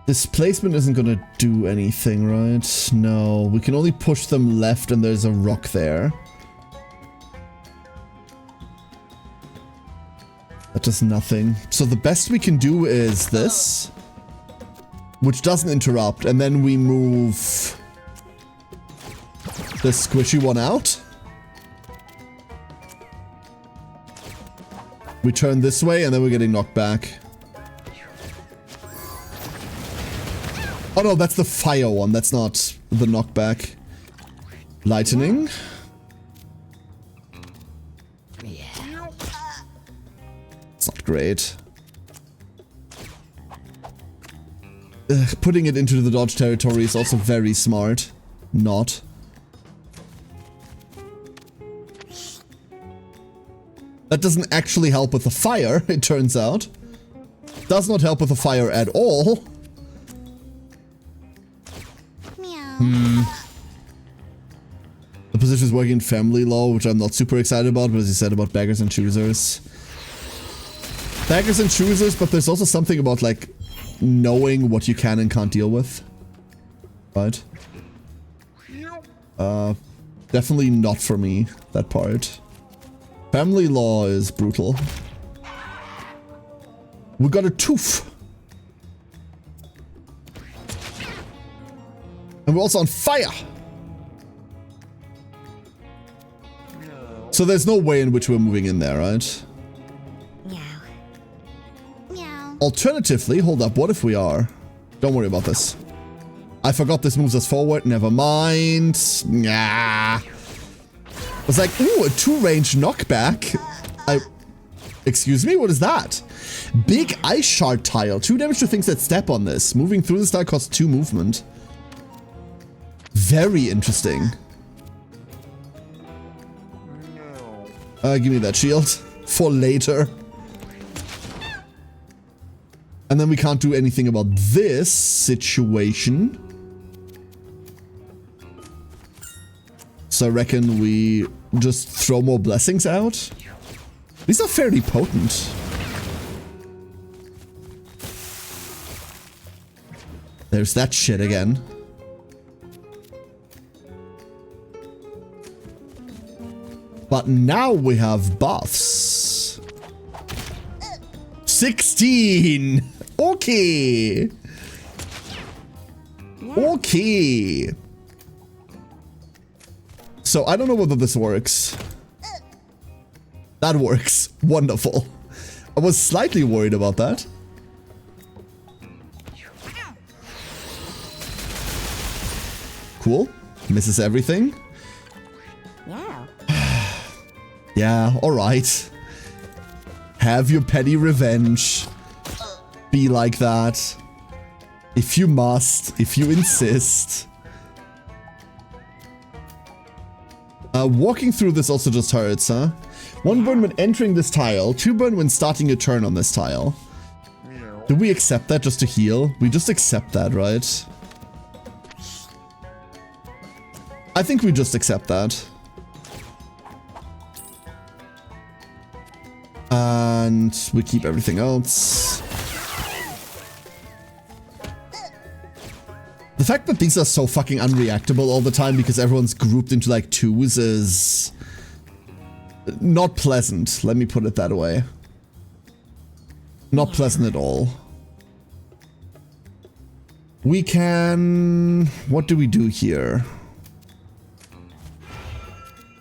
Displacement isn't gonna do anything, right? No, we can only push them left and there's a rock there. That does nothing. So the best we can do is this, which doesn't interrupt, and then we move the squishy one out. We turn this way and then we're getting knocked back. Oh no, that's the fire one. That's not the knockback. Lightning. It's not great. Putting it into the dodge territory is also very smart. Not. That doesn't actually help with the fire, it turns out. Does not help with the fire at all. Meow. The position is working in family law, which I'm not super excited about, but as you said about beggars and choosers. Beggars and choosers, but there's also something about, like, knowing what you can and can't deal with. Right? Definitely not for me, that part. Family law is brutal. We got a tooth. And we're also on fire. So there's no way in which we're moving in there, right? Meow. Meow. Alternatively, hold up, what if we are? Don't worry about this. I forgot this moves us forward, never mind. Nah. I was like, ooh, a 2-range knockback. Excuse me, what is that? Big ice shard tile. 2 damage to things that step on this. Moving through this tile costs 2 movement. Very interesting. Give me that shield. For later. And then we can't do anything about this situation. So I reckon we just throw more blessings out. These are fairly potent. There's that shit again. But now we have buffs. 16! Okay! Okay! So I don't know whether this works. That works. Wonderful. I was slightly worried about that. Cool. Misses everything. Yeah. Yeah, alright. Have your petty revenge. Be like that. If you must. If you insist. Walking through this also just hurts, huh? 1 burn when entering this tile. 2 burn when starting a turn on this tile. Do we accept that just to heal? We just accept that, right? I think we just accept that. And we keep everything else. The fact that these are so fucking unreactable all the time because everyone's grouped into like 2s is not pleasant. Let me put it that way. Not pleasant at all. We can... What do we do here?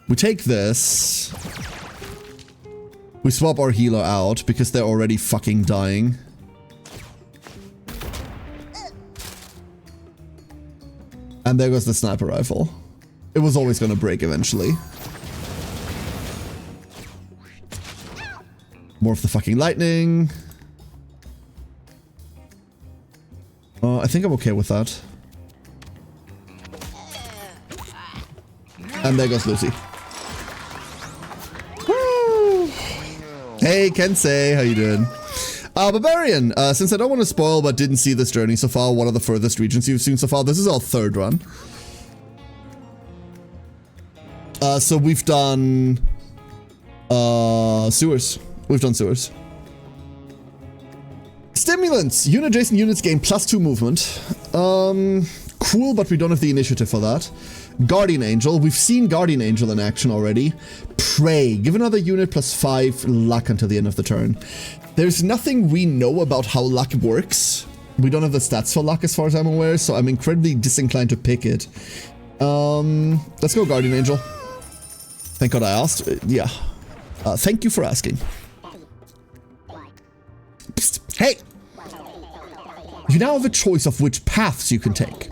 We take this. We swap our healer out because they're already fucking dying. And there goes the sniper rifle. It was always gonna break eventually. More of the fucking lightning. I think I'm okay with that. And there goes Lucy. Woo! Hey, Kensei, how you doing? Barbarian, since I don't want to spoil but didn't see this journey so far, what are the furthest regions you've seen so far? This is our 3rd run. So we've done sewers. We've done sewers. Stimulants. Unit-adjacent units gain +2 movement. Cool, but we don't have the initiative for that. Guardian Angel. We've seen Guardian Angel in action already. Pray. Give another unit +5 luck until the end of the turn. There's nothing we know about how luck works. We don't have the stats for luck as far as I'm aware, so I'm incredibly disinclined to pick it. Let's go Guardian Angel. Thank God I asked. Yeah. Thank you for asking. Psst. Hey! You now have a choice of which paths you can take.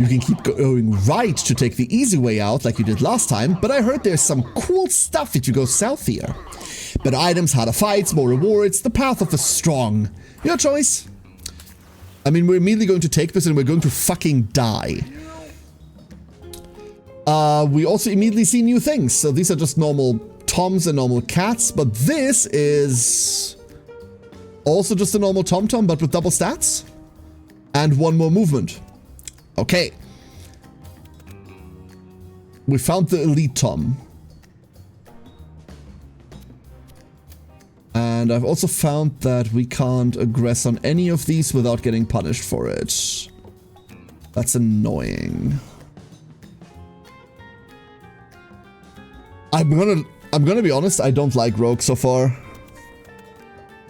You can keep going right to take the easy way out like you did last time, but I heard there's some cool stuff if you go south here. Better items, harder fights, more rewards, the path of the strong. Your choice. I mean, we're immediately going to take this and we're going to fucking die. We also immediately see new things. So these are just normal toms and normal cats, but this is also just a normal tom-tom, but with double stats. And 1 more movement. Okay. We found the elite tom. And I've also found that we can't aggress on any of these without getting punished for it. That's annoying. I'm gonna be honest, I don't like Rogue so far.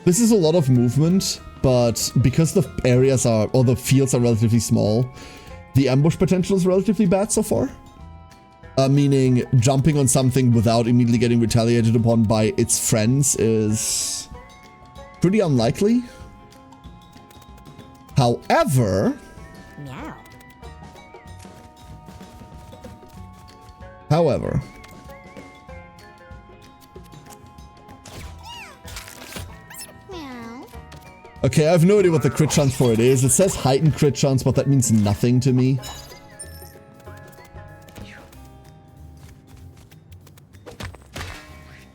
This is a lot of movement, but because the areas are, or the fields are relatively small, the ambush potential is relatively bad so far. Meaning jumping on something without immediately getting retaliated upon by its friends is pretty unlikely. However... Meow. However... Meow. Okay, I have no idea what the crit chance for it is. It says heightened crit chance, but that means nothing to me.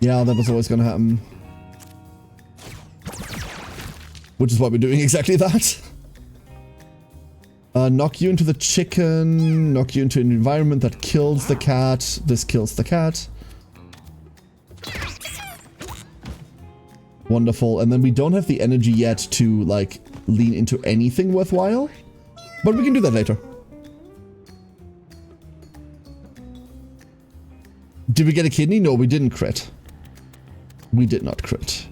Yeah, that was always gonna happen. Which is why we're doing exactly that. Knock you into the chicken, knock you into an environment that kills the cat. This kills the cat. Wonderful. And then we don't have the energy yet to, like, lean into anything worthwhile. But we can do that later. Did we get a kidney? No, we didn't crit. We did not crit.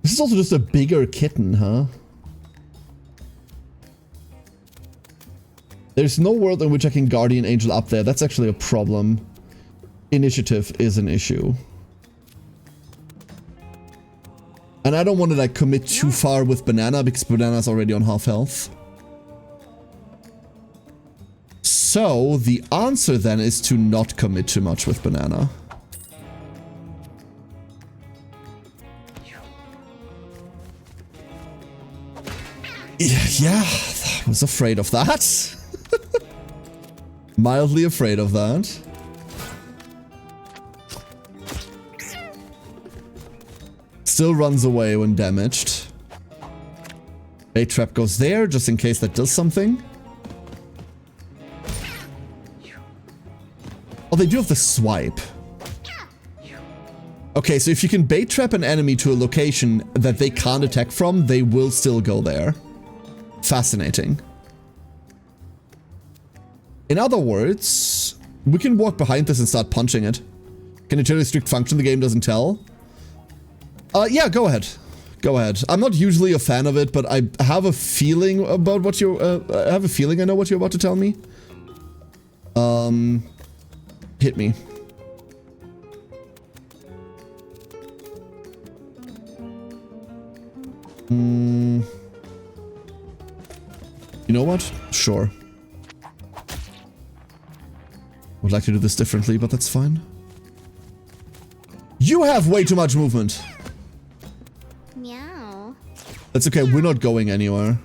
This is also just a bigger kitten, huh? There's no world in which I can Guardian Angel up there. That's actually a problem. Initiative is an issue. And I don't want to like commit too far with Banana because Banana's already on half health. So the answer then is to not commit too much with Banana. Yeah, I was afraid of that. Mildly afraid of that. Still runs away when damaged. Bait trap goes there, just in case that does something. Oh, they do have the swipe. Okay, so if you can bait trap an enemy to a location that they can't attack from, they will still go there. Fascinating. In other words, we can walk behind this and start punching it. Can it tell a strict function the game doesn't tell? Yeah, go ahead. Go ahead. I'm not usually a fan of it, but I have a feeling about what you're... I have a feeling I know what you're about to tell me. Hit me. You know what? Sure. Would like to do this differently, but that's fine. You have way too much movement. Meow. That's okay, we're not going anywhere.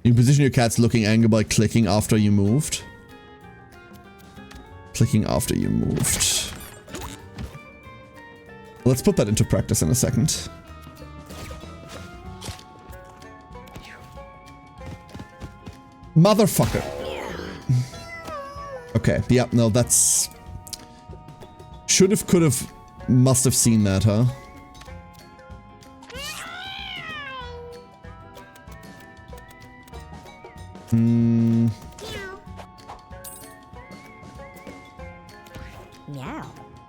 You can position your cat's looking angle by clicking after you moved. Clicking after you moved. Let's put that into practice in a second. Motherfucker. Okay, yeah, no, that's... Should've, could've, must've seen that, huh? Meow.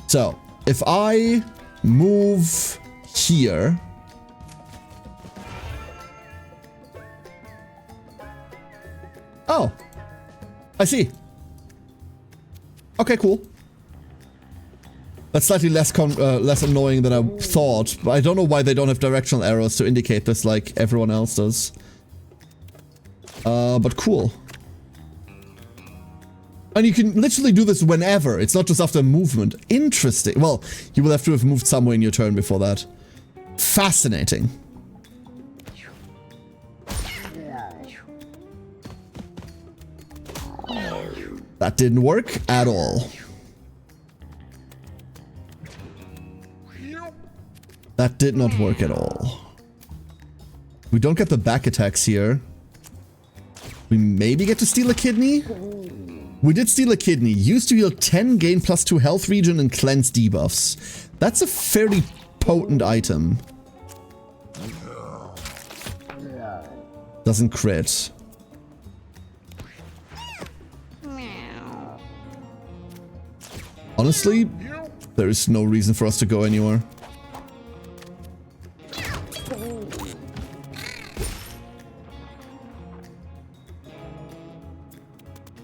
So, if I move here... Oh, I see. Okay, cool. That's slightly less annoying than I thought, but I don't know why they don't have directional arrows to indicate this like everyone else does. But cool. And you can literally do this whenever, it's not just after movement. Interesting. Well, you will have to have moved somewhere in your turn before that. Fascinating. That didn't work at all. That did not work at all. We don't get the back attacks here. We maybe get to steal a kidney? We did steal a kidney. Used to heal 10, gain +2 health regen, and cleanse debuffs. That's a fairly potent item. Doesn't crit. Honestly, there is no reason for us to go anywhere.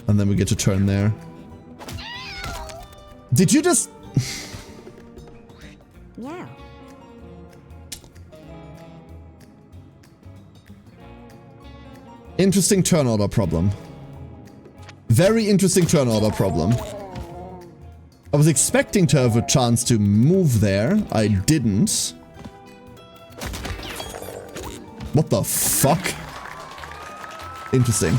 And then we get to turn there. Did you just... Meow. Interesting turn order problem. Very interesting turn order problem. I was expecting to have a chance to move there. I didn't. What the fuck? Interesting.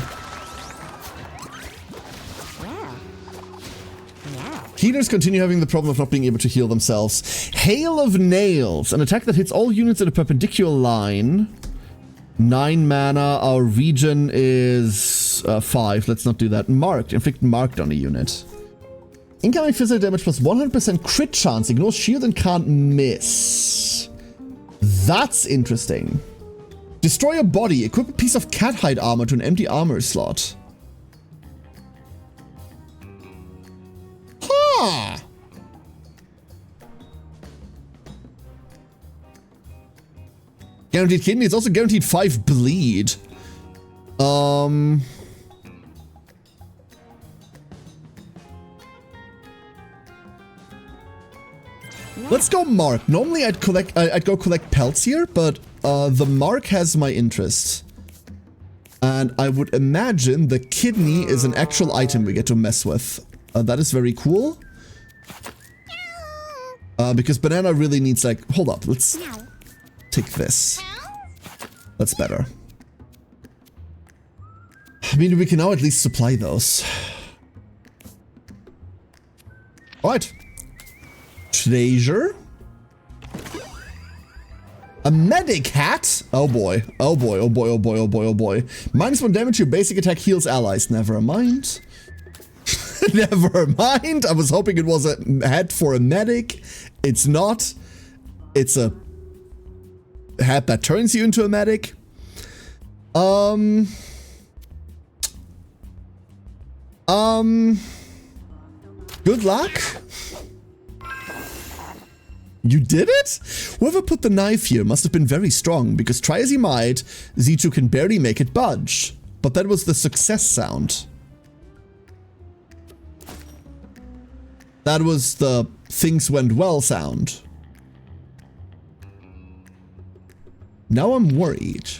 Healers continue having the problem of not being able to heal themselves. Hail of Nails. An attack that hits all units in a perpendicular line. 9 mana. Our regen is 5. Let's not do that. Marked. Inflict marked on a unit. Incoming physical damage plus 100% crit chance. Ignores shield and can't miss. That's interesting. Destroy a body. Equip a piece of cat hide armor to an empty armor slot. Huh. Guaranteed kidney. It's also guaranteed 5 bleed. Let's go mark. Normally I'd go collect pelts here, but the mark has my interest. And I would imagine the kidney is an actual item we get to mess with. That is very cool. Because banana really needs like, hold up, let's take this. That's better. I mean, we can now at least supply those. Alright. Treasure. A medic hat? Oh boy. Oh boy, oh boy, oh boy, oh boy, oh boy. -1 damage, your basic attack heals allies. Never mind. Never mind. I was hoping it was a hat for a medic. It's not. It's a hat that turns you into a medic. Good luck. You did it? Whoever put the knife here must have been very strong, because try as he might, Z2 can barely make it budge. But that was the success sound. That was the things went well sound. Now I'm worried.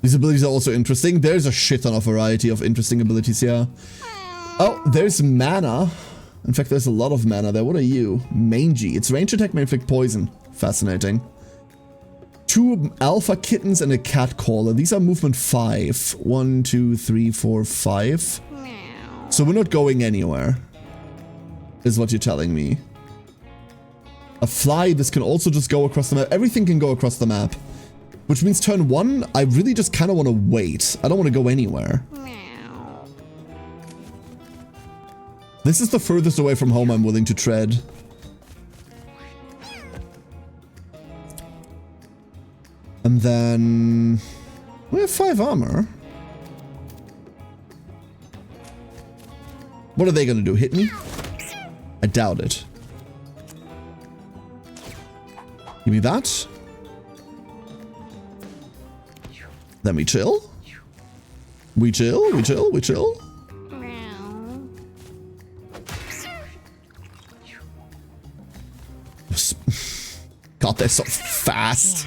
These abilities are also interesting. There's a shit ton of variety of interesting abilities here. Oh, there's mana. In fact, there's a lot of mana there. What are you? Mangy. Its range attack may inflict poison. Fascinating. 2 alpha kittens and a cat caller. These are movement 5. 1, 2, 3, 4, 5. So we're not going anywhere, is what you're telling me. A fly, this can also just go across the map. Everything can go across the map. Which means turn 1, I really just kind of want to wait. I don't want to go anywhere. This is the furthest away from home I'm willing to tread. And then... we have 5 armor. What are they gonna do? Hit me? I doubt it. Give me that. Then we chill. We chill, we chill, we chill. God, they're so fast.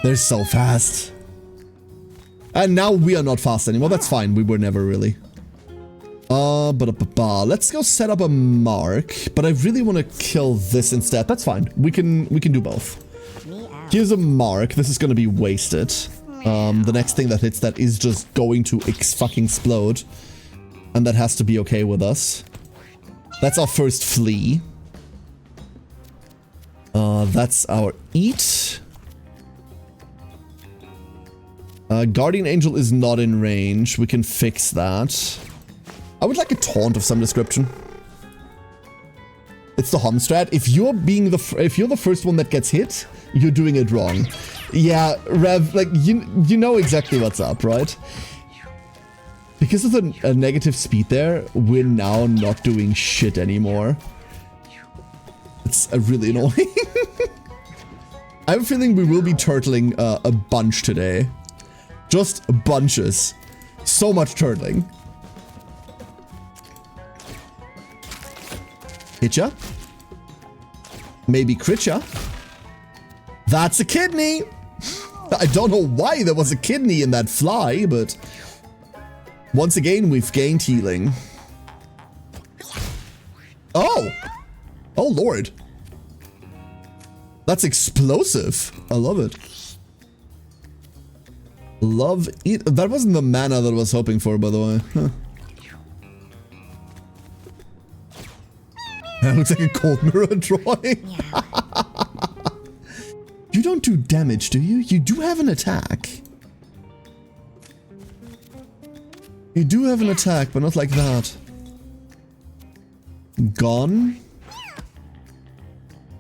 They're so fast. And now we are not fast anymore. That's fine. We were never really. Let's go set up a mark. But I really want to kill this instead. That's fine. We can do both. Here's a mark. This is going to be wasted. The next thing that hits that is just going to fucking explode. And that has to be okay with us. That's our first flea. That's our eat. Guardian Angel is not in range. We can fix that. I would like a taunt of some description. It's the hom strat. If you're the first one that gets hit, you're doing it wrong. Yeah, Rev, like you know exactly what's up, right? Because of the negative speed there, we're now not doing shit anymore. It's really annoying. I have a feeling we will be turtling a bunch today. Just bunches. So much turtling. Hit ya? Maybe crit ya? That's a kidney! I don't know why there was a kidney in that fly, but... once again, we've gained healing. Oh! Oh lord. That's explosive. I love it. Love it. That wasn't the mana that I was hoping for, by the way. Huh. That looks like a cold mirror drawing. You don't do damage, do you? You do have an attack. You do have an attack, but not like that. Gone.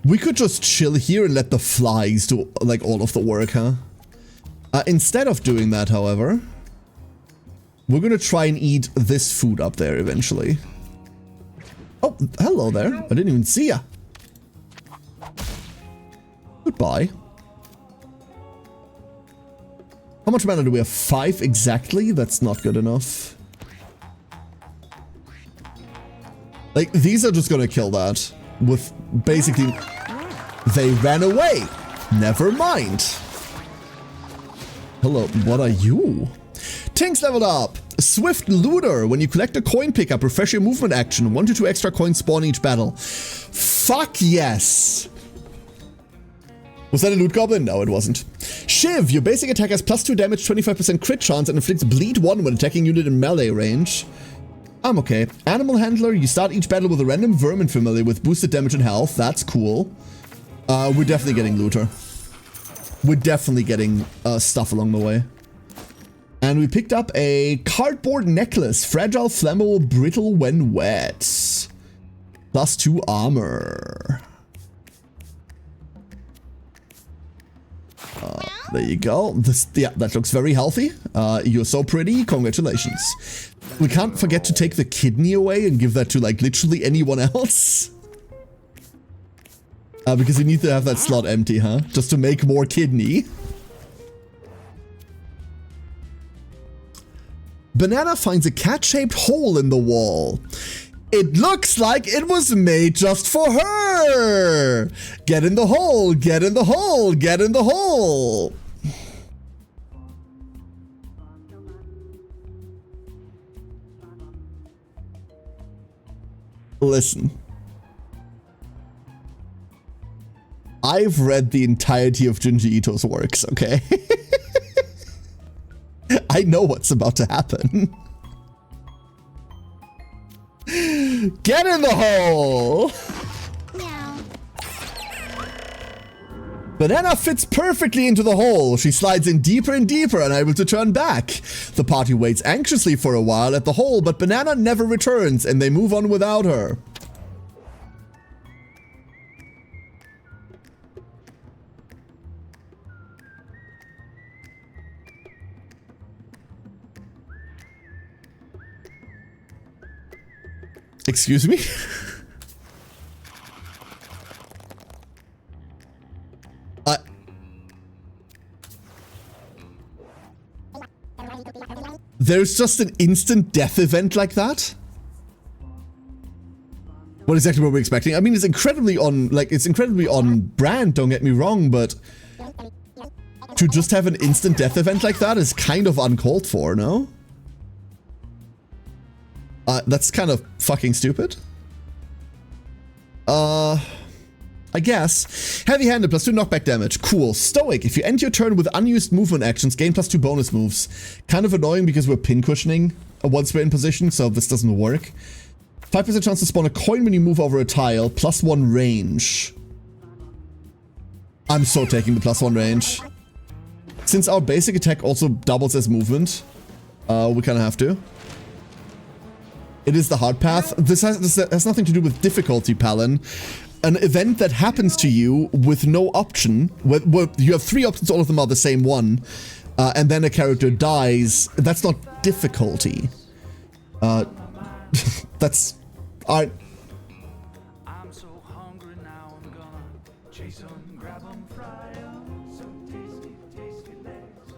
We could just chill here and let the flies do, like, all of the work, huh? Instead of doing that, however, we're gonna try and eat this food up there eventually. Oh, hello there. I didn't even see ya. Goodbye. How much mana do we have? 5 exactly? That's not good enough. Like, these are just gonna kill that. With basically... they ran away. Never mind. Hello, what are you? Tink's leveled up. Swift Looter. When you collect a coin pickup, refresh your movement action. 1 to 2 extra coins spawn each battle. Fuck yes. Was that a loot goblin? No, it wasn't. Shiv. Your basic attack has +2 damage, 25% crit chance, and inflicts bleed 1 when attacking unit in melee range. I'm okay. Animal Handler. You start each battle with a random vermin familiar with boosted damage and health. That's cool. We're definitely getting Looter. We're definitely getting stuff along the way. And we picked up a cardboard necklace. Fragile, flammable, brittle when wet. +2 armor. There you go. Yeah, that looks very healthy. You're so pretty. Congratulations. We can't forget to take the kidney away and give that to, like, literally anyone else. Because you need to have that slot empty, huh? Just to make more kidney. Banana finds a cat-shaped hole in the wall. It looks like it was made just for her! Get in the hole, get in the hole, get in the hole! Listen. I've read the entirety of Junji Ito's works, okay? I know what's about to happen. Get in the hole! Meow. Banana fits perfectly into the hole. She slides in deeper and deeper, unable to turn back. The party waits anxiously for a while at the hole, but Banana never returns, and they move on without her. Excuse me? There's just an instant death event like that? What exactly were we expecting? I mean, it's incredibly on brand, don't get me wrong, but to just have an instant death event like that is kind of uncalled for, no? That's kind of fucking stupid. I guess. Heavy-handed, +2 knockback damage. Cool. Stoic. If you end your turn with unused movement actions, gain +2 bonus moves. Kind of annoying because we're pin cushioning once we're in position, so this doesn't work. 5% chance to spawn a coin when you move over a tile. +1 range. I'm so taking the +1 range. Since our basic attack also doubles as movement, we kind of have to. It is the hard path. This has nothing to do with difficulty, Palin. An event that happens to you with no option, where you have 3 options, all of them are the same one, and then a character dies, that's not difficulty. That's... I'm so hungry now, I'm gonna chase 'em, grab 'em, fry 'em. So tasty, tasty legs.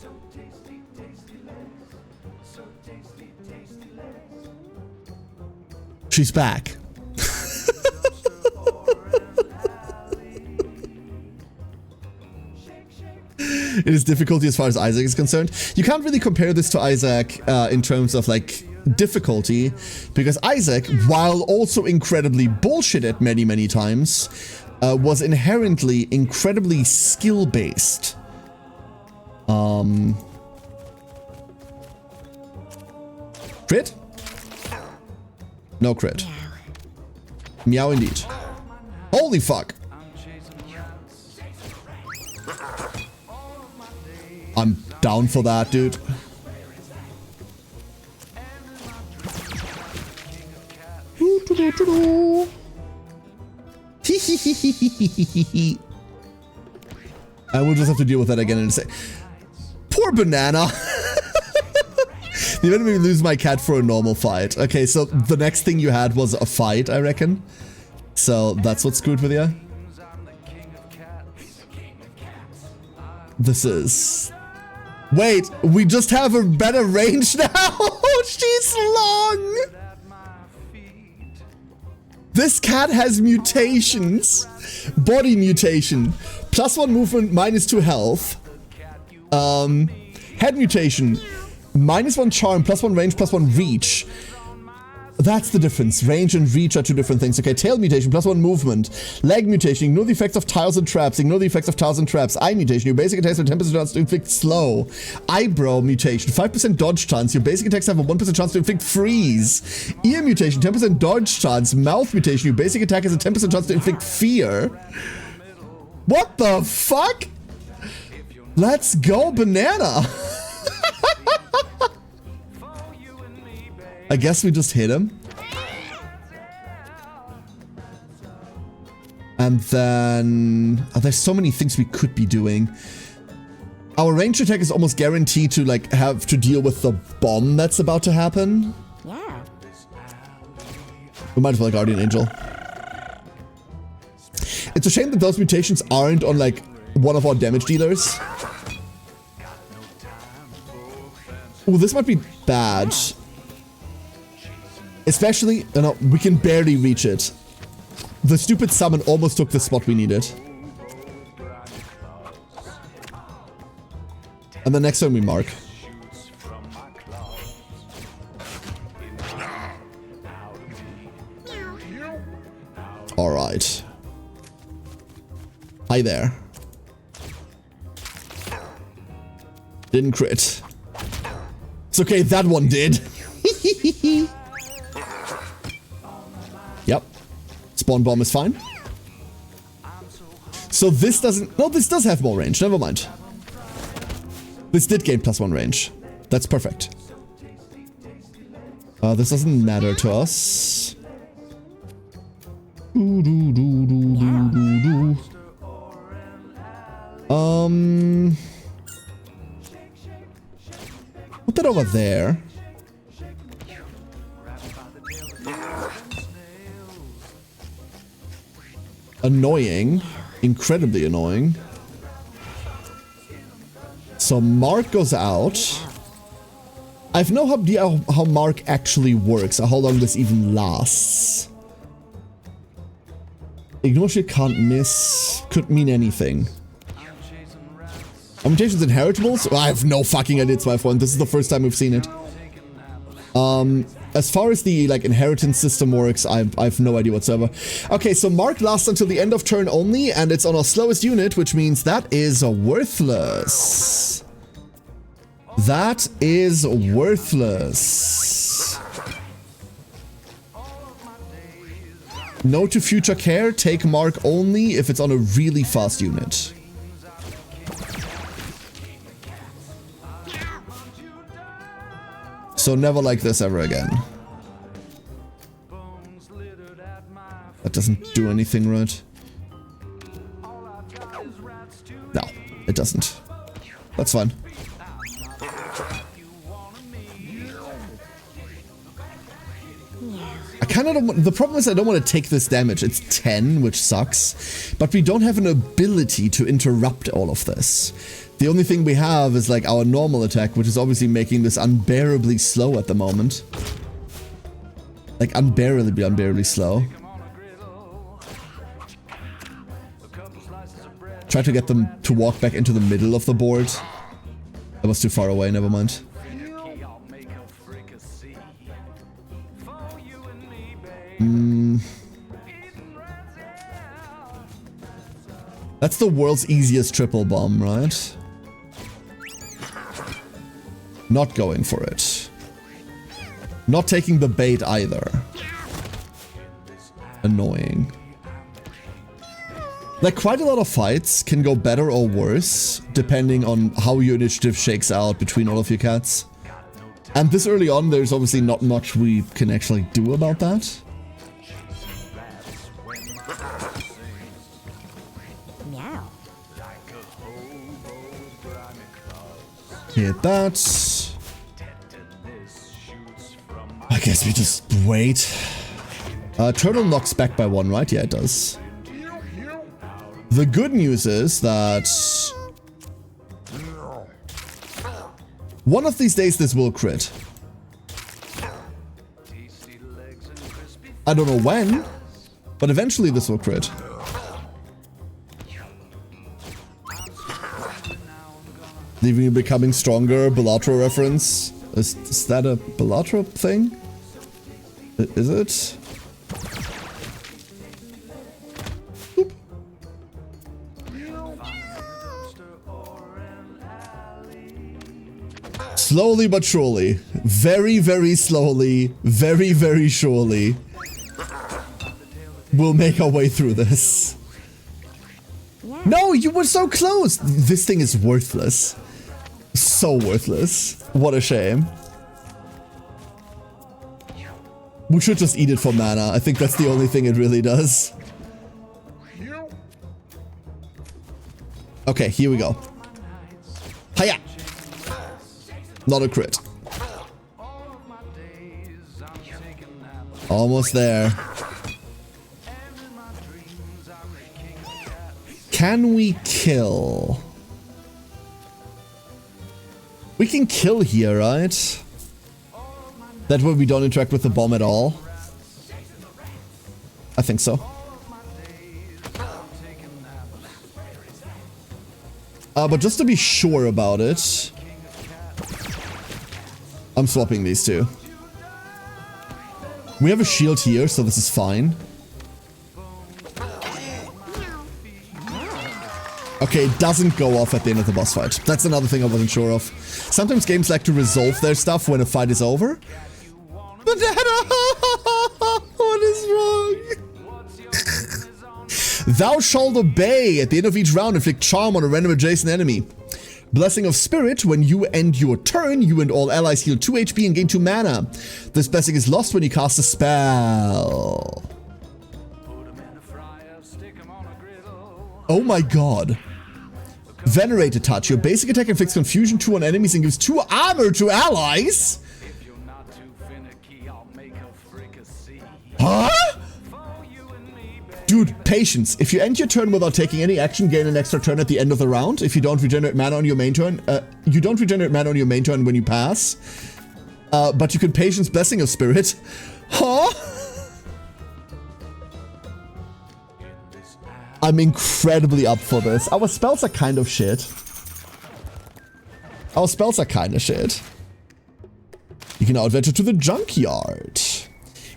So tasty, tasty legs. So tasty, tasty legs. She's back. It is difficulty as far as Isaac is concerned. You can't really compare this to Isaac in terms of like difficulty, because Isaac, while also incredibly bullshitted many times, was inherently incredibly skill-based. Crit? No crit. Meow indeed. Holy fuck! I'm down for that, dude. I will just have to deal with that again in a sec. Poor Banana. You made me lose my cat for a normal fight. Okay, so the next thing you had was a fight, I reckon. So that's what screwed with you. This is... Wait, we just have a better range now? She's long! This cat has mutations. Body mutation. +1 movement, -2 health. Head mutation. -1 charm, +1 range, +1 reach. That's the difference. Range and reach are two different things. Okay, tail mutation, +1 movement. Leg mutation, ignore the effects of tiles and traps. Ignore the effects of tiles and traps. Eye mutation, your basic attacks have a 10% chance to inflict slow. Eyebrow mutation, 5% dodge chance. Your basic attacks have a 1% chance to inflict freeze. Ear mutation, 10% dodge chance. Mouth mutation, your basic attack has a 10% chance to inflict fear. What the fuck? Let's go banana. I guess we just hit him. And then... Oh, there's so many things we could be doing. Our ranged attack is almost guaranteed to, like, have to deal with the bomb that's about to happen. Yeah. We might as well Guardian Angel. It's a shame that those mutations aren't on, like, one of our damage dealers. Ooh, this might be bad. Especially, no, we can barely reach it. The stupid summon almost took the spot we needed. And the next one we mark. Alright. Hi there. Didn't crit. It's okay, that one did. Yep. Spawn bomb is fine. So this doesn't... No, this does have more range. Never mind. This did gain +1 range. That's perfect. This doesn't matter to us. Put that over there. Annoying. Incredibly annoying. So Mark goes out. I have no idea how Mark actually works, or how long this even lasts. Ignore shit, can't miss. Could mean anything. Are mutations inheritables? Well, I have no fucking idea, it's my phone. This is the first time we've seen it. As far as the, like, inheritance system works, I've no idea whatsoever. Okay, so Mark lasts until the end of turn only, and it's on our slowest unit, which means that is worthless. That is worthless. No to future care, take Mark only if it's on a really fast unit. So never like this ever again. That doesn't do anything right. No, it doesn't. That's fine. I kind of don't want... The problem is I don't want to take this damage. It's 10, which sucks. But we don't have an ability to interrupt all of this. The only thing we have is, like, our normal attack, which is obviously making this unbearably slow at the moment. Like, unbearably slow. Try to get them to walk back into the middle of the board. That was too far away, never mind. That's the world's easiest triple bomb, right? Not going for it. Not taking the bait either. Annoying. Like, quite a lot of fights can go better or worse, depending on how your initiative shakes out between all of your cats. And this early on, there's obviously not much we can actually do about that. Hit that. I guess we just wait. Turtle knocks back by 1, right? Yeah, it does. The good news is that one of these days this will crit. I don't know when, but eventually this will crit. Leaving you becoming stronger, Bellatrix reference. Is that a Bellatrop thing? Is it? Oop. Slowly but surely. Very, very slowly. Very, very surely. We'll make our way through this. No, you were so close! This thing is worthless. So worthless. What a shame. We should just eat it for mana. I think that's the only thing it really does. Okay, here we go. Hiya! Not a crit. Almost there. Can we kill? We can kill here, right? That way we don't interact with the bomb at all. I think so. But just to be sure about it, I'm swapping these two. We have a shield here, so this is fine. Okay, it doesn't go off at the end of the boss fight. That's another thing I wasn't sure of. Sometimes games like to resolve their stuff when a fight is over. But what is wrong? Thou shalt obey. At the end of each round, inflict charm on a random adjacent enemy. Blessing of Spirit. When you end your turn, you and all allies heal 2 HP and gain 2 mana. This blessing is lost when you cast a spell. Oh my god. Venerated Touch. Your basic attack inflicts confusion 2 on enemies and gives 2 armor to allies? Huh? Dude, patience. If you end your turn without taking any action, gain an extra turn at the end of the round. If you don't regenerate mana on your main turn, you don't regenerate mana on your main turn when you pass. But you can Patience Blessing of Spirit. Huh? I'm incredibly up for this. Our spells are kind of shit. Our spells are kind of shit. You can now adventure to the junkyard.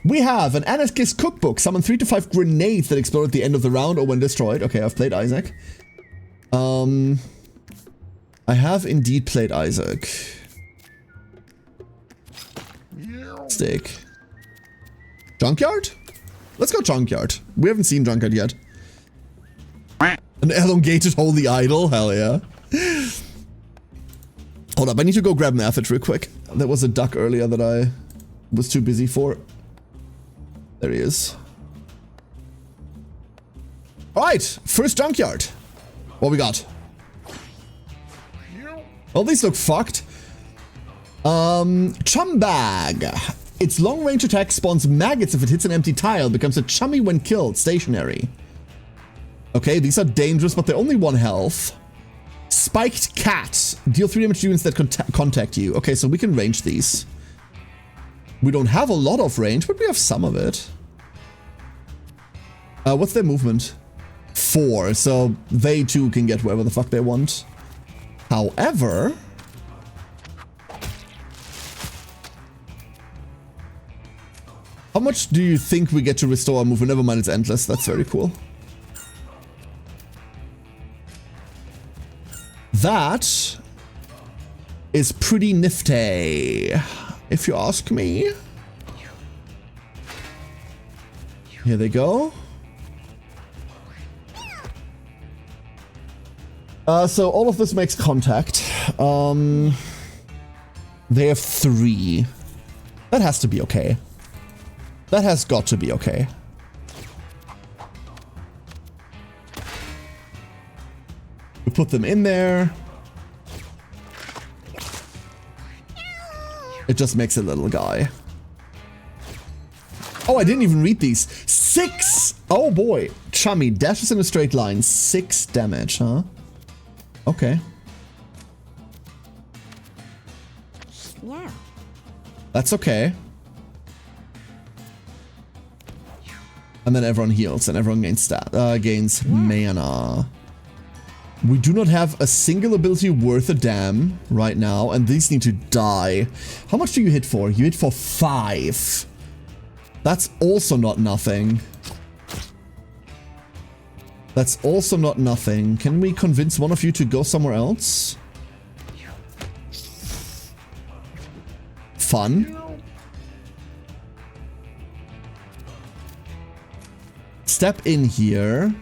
We have an anarchist cookbook. Summon 3 to 5 grenades that explode at the end of the round or when destroyed. Okay, I've played Isaac. I have indeed played Isaac. Stick. Junkyard? Let's go junkyard. We haven't seen junkyard yet. An elongated holy idol? Hell yeah. Hold up, I need to go grab an aphid real quick. There was a duck earlier that I was too busy for. There he is. Alright, first junkyard. What we got? Well, these look fucked. Chum bag. Its long range attack spawns maggots if it hits an empty tile, becomes a chummy when killed, stationary. Okay, these are dangerous, but they're only 1 health. Spiked cat. Deal 3 damage to units that contact you. Okay, so we can range these. We don't have a lot of range, but we have some of it. What's their movement? 4, so they too can get wherever the fuck they want. However... how much do you think we get to restore our movement? Never mind, it's endless. That's very cool. That is pretty nifty, if you ask me. Here they go. So all of this makes contact. They have 3. That has to be okay. That has got to be okay. We put them in there. It just makes a little guy. Oh, I didn't even read these. 6! Oh boy. Chummy. Dashes in a straight line. 6 damage, huh? Okay. Yeah. That's okay. And then everyone heals and everyone gains mana. We do not have a single ability worth a damn right now, and these need to die. How much do you hit for? You hit for 5. That's also not nothing. That's also not nothing. Can we convince one of you to go somewhere else? Fun. Step in here.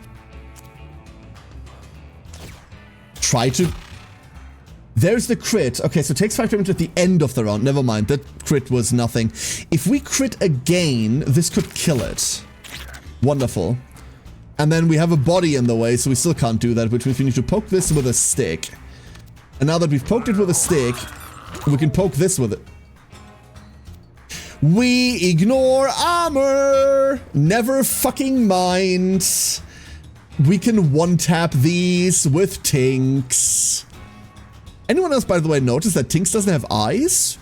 Try to... There's the crit. Okay, so it takes 5 damage at the end of the round. Never mind, that crit was nothing. If we crit again, this could kill it. Wonderful. And then we have a body in the way, so we still can't do that, which means we need to poke this with a stick. And now that we've poked it with a stick, we can poke this with it. We ignore armor! Never fucking mind. We can one-tap these with Tinks. Anyone else, by the way, notice that Tinks doesn't have eyes?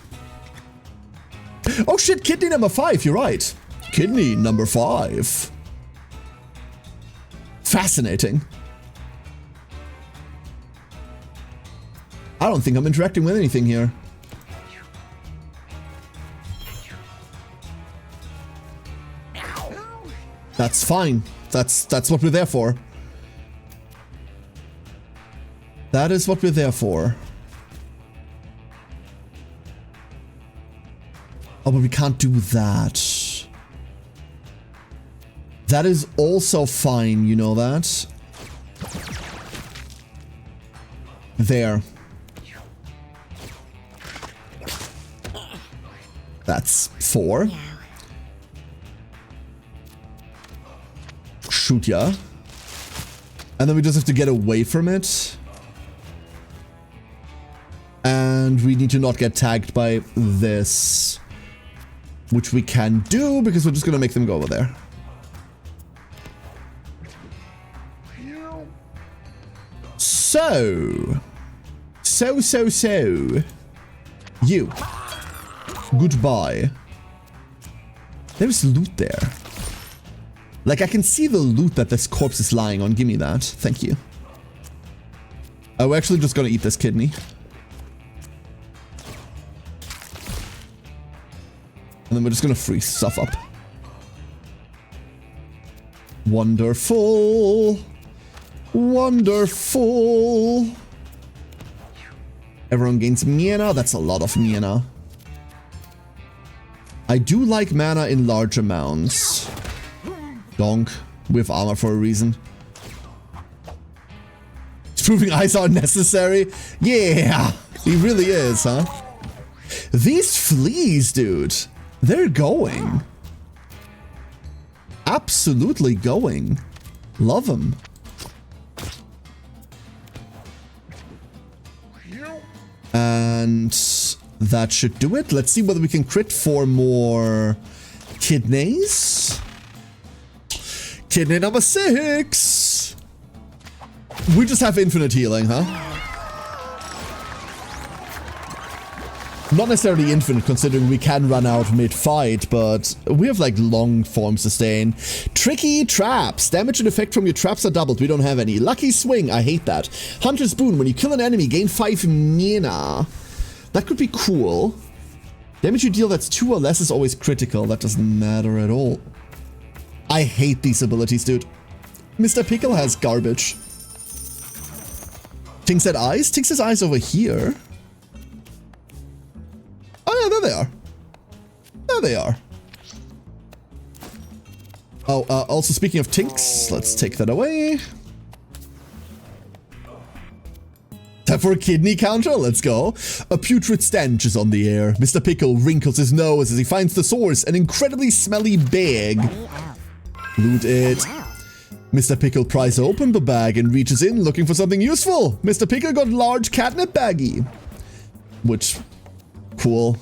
Oh shit, kidney number 5, you're right. Kidney number 5. Fascinating. I don't think I'm interacting with anything here. That's fine. That's what we're there for. That is what we're there for. Oh, but we can't do that. That is also fine, you know that? There. That's 4. Shoot ya. And then we just have to get away from it. And we need to not get tagged by this. Which we can do, because we're just gonna make them go over there. So. You. Goodbye. There's loot there. Like, I can see the loot that this corpse is lying on. Give me that. Thank you. Oh, we're actually just gonna eat this kidney. And then we're just gonna freeze stuff up. Wonderful. Wonderful. Everyone gains mana. That's a lot of mana. I do like mana in large amounts. Donk. We have armor for a reason. Proving eyes are necessary? Yeah! He really is, huh? These fleas, dude. They're going. Absolutely going. Love them. And that should do it. Let's see whether we can crit for more kidneys. Kidney number 6. We just have infinite healing, huh? Not necessarily infinite, considering we can run out mid-fight, but we have, like, long form sustain. Tricky traps. Damage and effect from your traps are doubled. We don't have any. Lucky swing. I hate that. Hunter's boon. When you kill an enemy, gain 5 mana. That could be cool. Damage you deal that's 2 or less is always critical. That doesn't matter at all. I hate these abilities, dude. Mr. Pickle has garbage. Tinks had eyes? Tinks has eyes over here. Oh yeah, there they are. There they are. Oh, also speaking of Tinks, let's take that away. Time for a kidney counter, let's go. A putrid stench is on the air. Mr. Pickle wrinkles his nose as he finds the source, an incredibly smelly bag. Loot it. Mr. Pickle pries open the bag and reaches in looking for something useful. Mr. Pickle got large catnip baggie. Which, cool.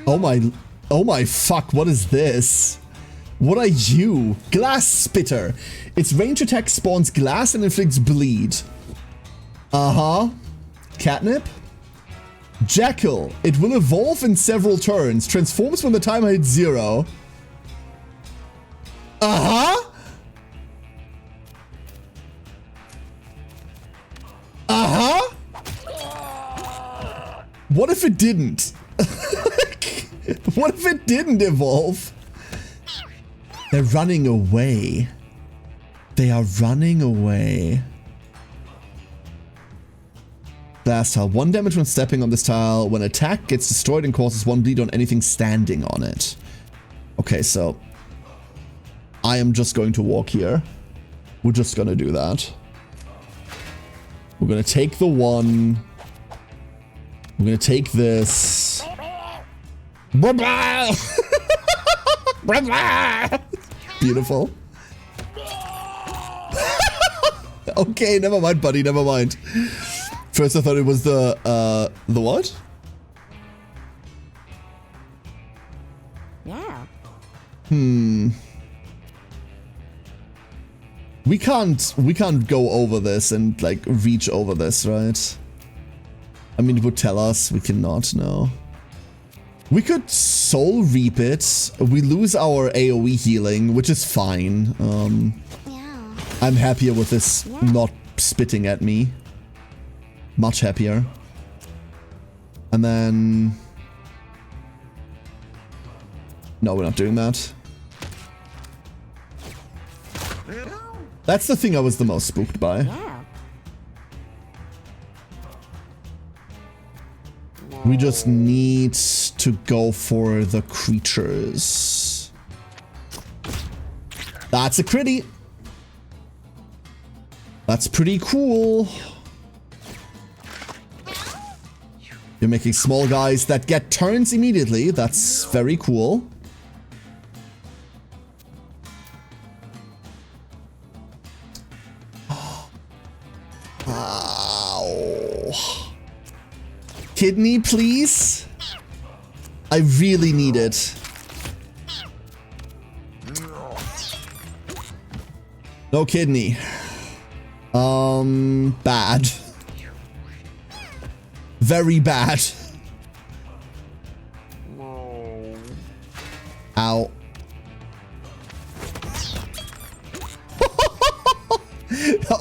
Oh my fuck, what is this? What are you? Glass Spitter. Its range attack spawns glass and inflicts bleed. Uh-huh. Catnip? Jackal. It will evolve in several turns. Transforms when the timer hits 0. Uh-huh. What if it didn't? What if it didn't evolve? They're running away. They are running away. Blast tile. 1 damage when stepping on this tile. When attack gets destroyed and causes 1 bleed on anything standing on it. Okay, so I am just going to walk here. We're just gonna do that. We're gonna take the 1. We're gonna take this. Beautiful. Okay, never mind, buddy, never mind. First I thought it was the what? Yeah. We can't go over this and like reach over this, right? I mean, it would tell us we cannot, no. We could soul reap it. We lose our AoE healing, which is fine. Yeah. I'm happier with this not spitting at me. Much happier. And then... No, we're not doing that. That's the thing I was the most spooked by. Yeah. We just need to go for the creatures. That's a critty. That's pretty cool. You're making small guys that get turns immediately. That's very cool. Ow. Kidney, please. I really need it. No kidney. Bad. Very bad. Ow.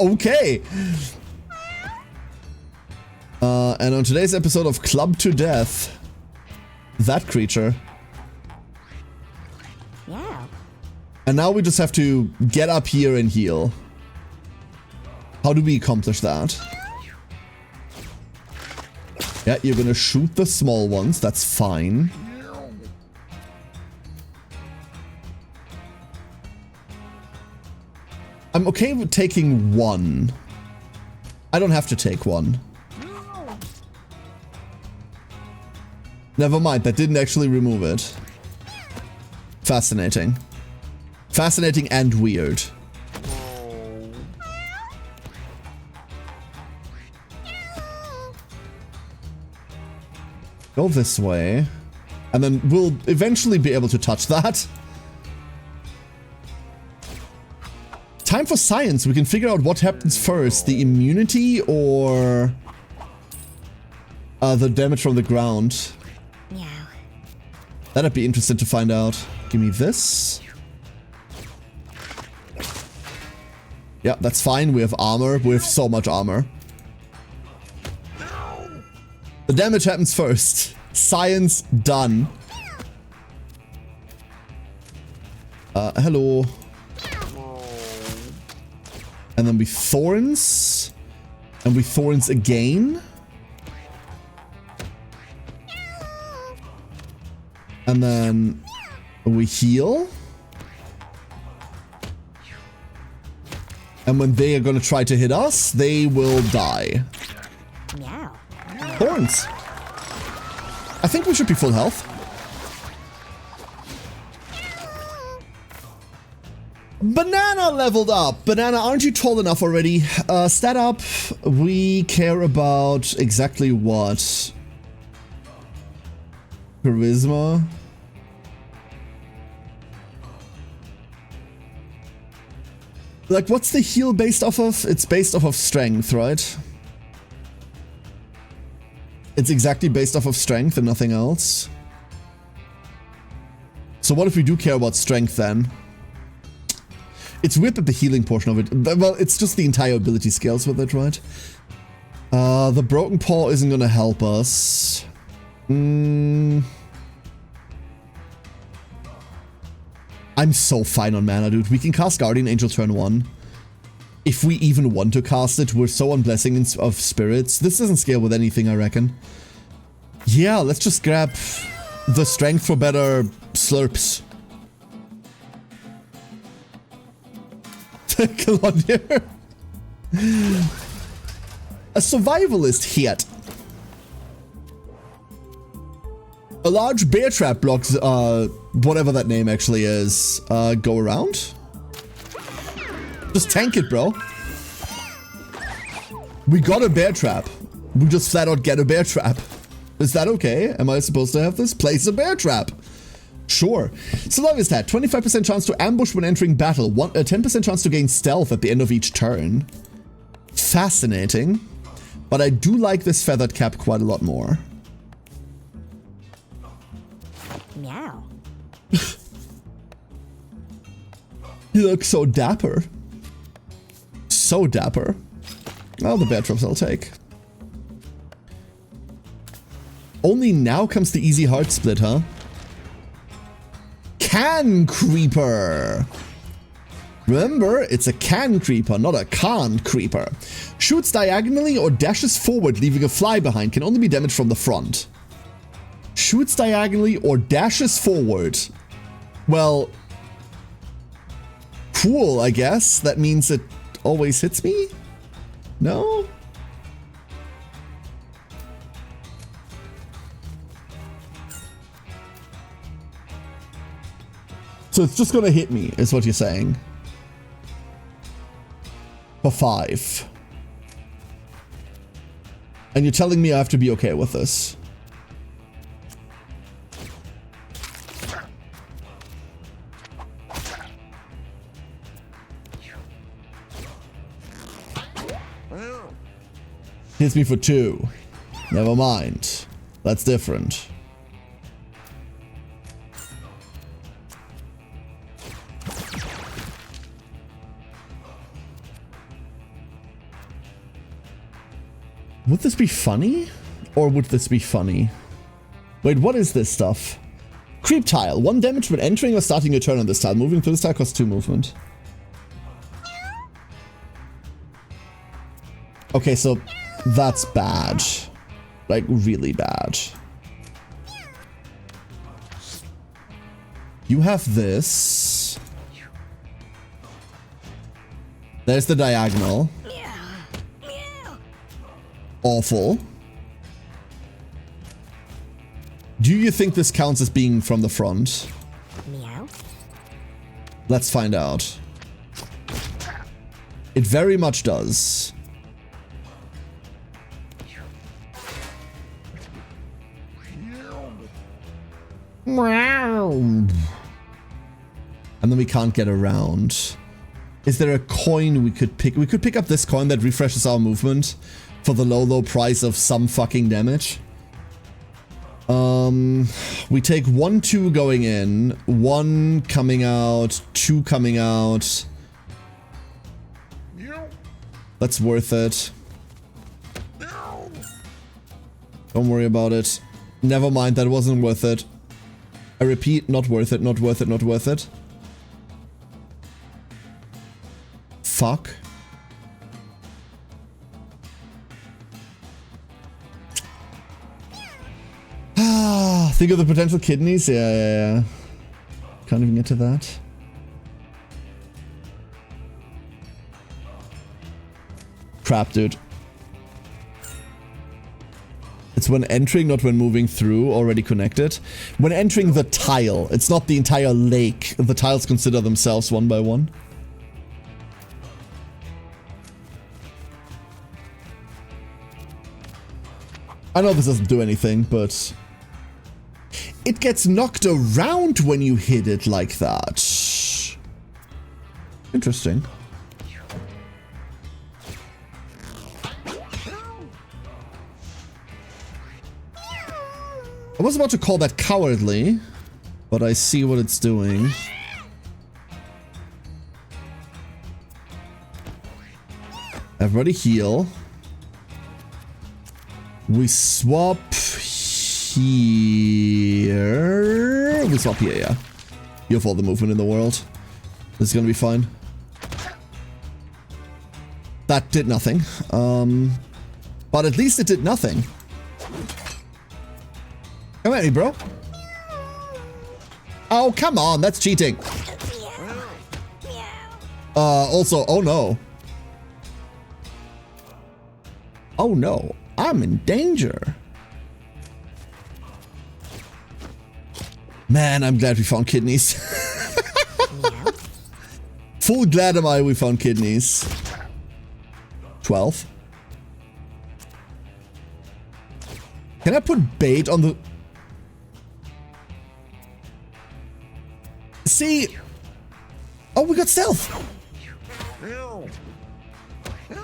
Okay. And on today's episode of Club to Death, that creature. Yeah. And now we just have to get up here and heal. How do we accomplish that? Yeah, you're gonna shoot the small ones, that's fine. I'm okay with taking 1. I don't have to take 1. Never mind, that didn't actually remove it. Fascinating. Fascinating and weird. Go this way. And then we'll eventually be able to touch that. Time for science. We can figure out what happens first. The immunity or... the damage from the ground. Yeah. That'd be interesting to find out. Give me this. Yeah, that's fine. We have armor. We have so much armor. The damage happens first. Science done. Hello. And then we thorns. And we thorns again. And then we heal. And when they are gonna try to hit us, they will die. Yeah. Thorns. I think we should be full health. Banana leveled up. Banana, aren't you tall enough already? Stat up. We care about exactly what? Charisma. Like, what's the heal based off of? It's based off of strength, right? It's exactly based off of strength and nothing else. So what if we do care about strength then? It's weird that the healing portion of it... Well, it's just the entire ability scales with it, right? The Broken Paw isn't gonna help us. I'm so fine on mana, dude. We can cast Guardian Angel turn 1. If we even want to cast it, we're so on Blessing of Spirits. This doesn't scale with anything, I reckon. Yeah, let's just grab the strength for better slurps. Colonier. A survivalist hit. A large bear trap blocks, whatever that name actually is, go around? Just tank it, bro. We got a bear trap. We just flat out get a bear trap. Is that okay? Am I supposed to have this? Place a bear trap. Sure. So long as that, 25% chance to ambush when entering battle, 10% chance to gain stealth at the end of each turn. Fascinating. But I do like this feathered cap quite a lot more. Meow. You look so dapper. So dapper. Oh, the bear traps I'll take. Only now comes the easy heart split, huh? Can Creeper! Remember, it's a can creeper, not a can't creeper. Shoots diagonally or dashes forward, leaving a fly behind. Can only be damaged from the front. Shoots diagonally or dashes forward. Well, cool, I guess. That means it always hits me? No? So it's just gonna hit me, is what you're saying. For 5. And you're telling me I have to be okay with this. Hits me for 2. Never mind. That's different. Would this be funny? Or would this be funny? Wait, what is this stuff? Creep tile. 1 damage when entering or starting your turn on this tile. Moving through this tile costs 2 movement. Okay, so that's bad. Like, really bad. You have this. There's the diagonal. Awful. Do you think this counts as being from the front? Meow. Let's find out. It very much does. Meow. And then we can't get around. Is there a coin we could pick? We could pick up this coin that refreshes our movement for the low price of some fucking damage. We take 1, 2 going in, 1 coming out, 2 coming out. That's worth it. Don't worry about it. Never mind, that wasn't worth it. I repeat, not worth it, not worth it, not worth it. Fuck. Think of the potential kidneys? Yeah. Can't even get to that. Crap, dude. It's when entering, not when moving through, already connected. When entering the tile, it's not the entire lake. The tiles consider themselves one by one. I know this doesn't do anything, but it gets knocked around when you hit it like that. Interesting. I was about to call that cowardly, but I see what it's doing. Everybody heal. We swap here. We swap here, yeah. You have all the movement in the world. This is gonna be fine. That did nothing. But at least it did nothing. Come at me, bro. Oh, come on, that's cheating. Also, oh no. Oh no, I'm in danger. Man, I'm glad we found kidneys. Full glad am I we found kidneys. 12. Can I put bait on the... See? Oh, we got stealth.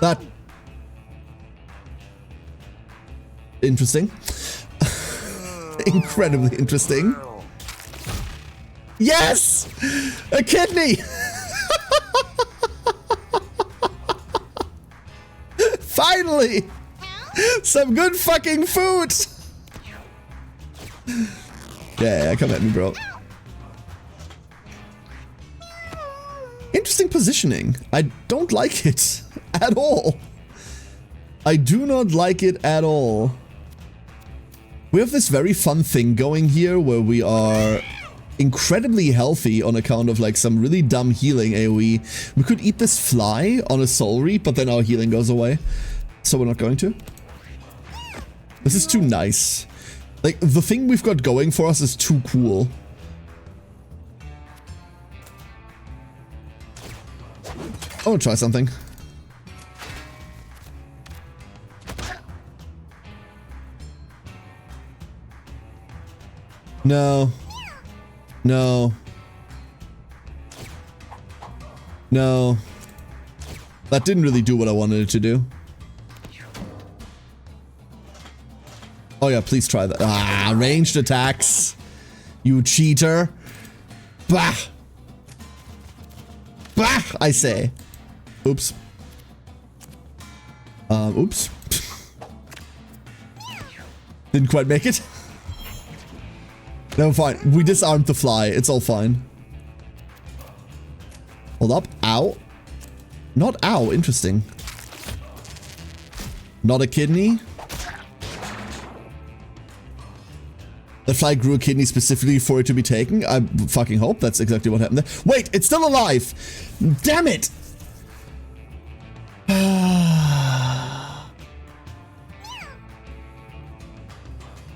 That... Interesting. Incredibly interesting. Yes! A kidney! Finally! Some good fucking food! Yeah, come at me, bro. Interesting positioning. I don't like it at all. I do not like it at all. We have this very fun thing going here where we are incredibly healthy on account of like some really dumb healing AoE. We could eat this fly on a soul reap, but then our healing goes away. So we're not going to. This is too nice. Like, the thing we've got going for us is too cool. I want to try something. No. No. No. That didn't really do what I wanted it to do. Oh yeah, please try that. Ah, ranged attacks. You cheater. Bah. Bah, I say. Oops. Oops. Didn't quite make it. No, fine. We disarmed the fly. It's all fine. Hold up. Ow. Not ow. Interesting. Not a kidney. The fly grew a kidney specifically for it to be taken. I fucking hope that's exactly what happened there. Wait, it's still alive! Damn it!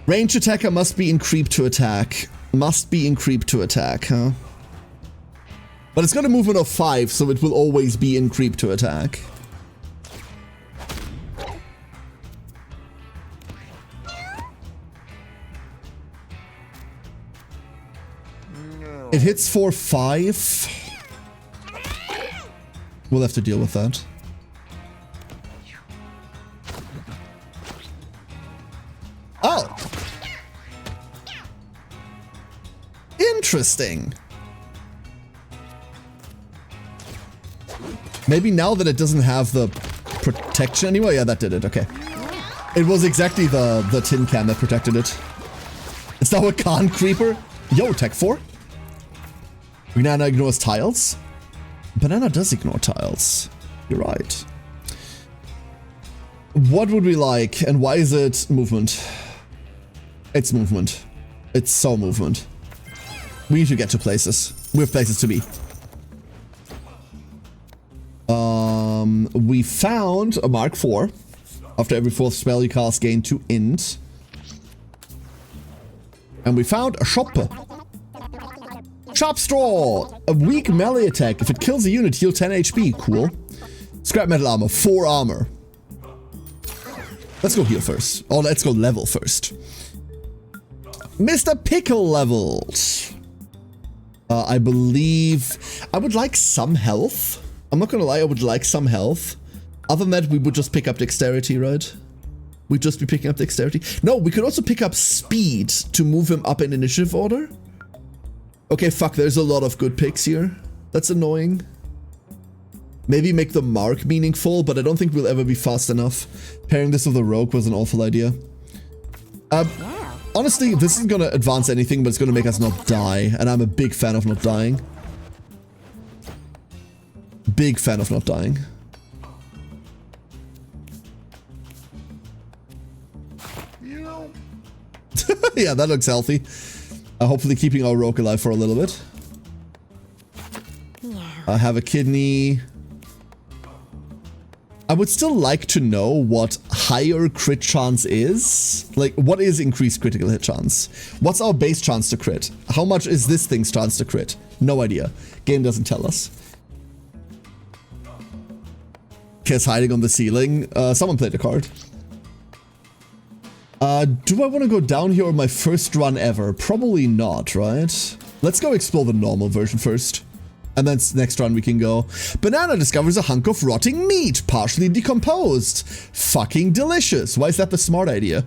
Range attacker must be in creep to attack. Must be in creep to attack, huh? But it's got a movement of 5, so it will always be in creep to attack. It hits for 5. We'll have to deal with that. Oh! Interesting. Maybe now that it doesn't have the protection anymore. Yeah, that did it. Okay. It was exactly the tin can that protected it. It's now a Khan creeper. Yo, tech 4. Banana ignores tiles. Banana does ignore tiles. You're right. What would we like, and why is it movement? It's movement. It's so movement. We need to get to places. We have places to be. We found a Mark 4. After every 4th spell you cast, gain 2 int. And we found a shopper. Sharp Straw! A weak melee attack. If it kills a unit, heal 10 HP. Cool. Scrap metal armor. 4 armor. Let's go heal first. Oh, let's go level first. Mr. Pickle leveled. I believe... I would like some health. I'm not gonna lie, I would like some health. Other than that, we would just pick up dexterity, right? We'd just be picking up dexterity. No, we could also pick up speed to move him up in initiative order. Okay, fuck, there's a lot of good picks here. That's annoying. Maybe make the mark meaningful, but I don't think we'll ever be fast enough. Pairing this with a rogue was an awful idea. Honestly, this isn't gonna advance anything, but it's gonna make us not die. And I'm a big fan of not dying. Big fan of not dying. Yeah, that looks healthy. Hopefully keeping our rogue alive for a little bit. I have a kidney. I would still like to know what higher crit chance is. Like, what is increased critical hit chance? What's our base chance to crit? How much is this thing's chance to crit? No idea. Game doesn't tell us. Kiss hiding on the ceiling. Someone played a card. Do I want to go down here on my first run ever? Probably not, right? Let's go explore the normal version first. And then next run we can go. Banana discovers a hunk of rotting meat, partially decomposed. Fucking delicious. Why is that the smart idea?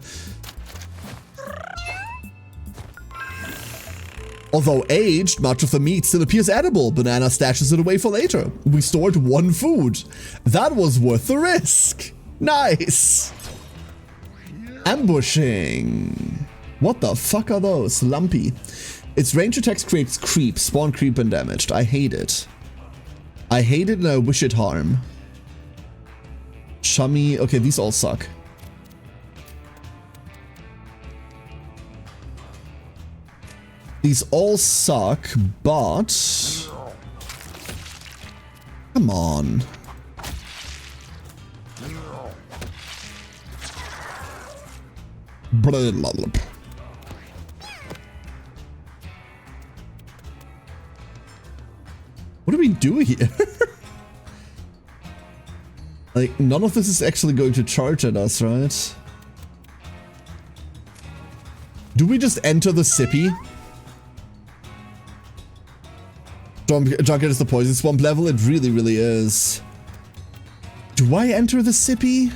Although aged, much of the meat still appears edible. Banana stashes it away for later. We stored one food. That was worth the risk. Nice. Ambushing. What the fuck are those? Lumpy. Its range attacks creates creep, spawn creep and damaged. I hate it. I hate it and I wish it harm. Chummy. Okay, these all suck. These all suck, but... Come on. Blah, blah, blah. What do we do here? Like, none of this is actually going to charge at us, right? Do we just enter the sippy? Junket is the poison swamp level? It really, really is. Do I enter the sippy?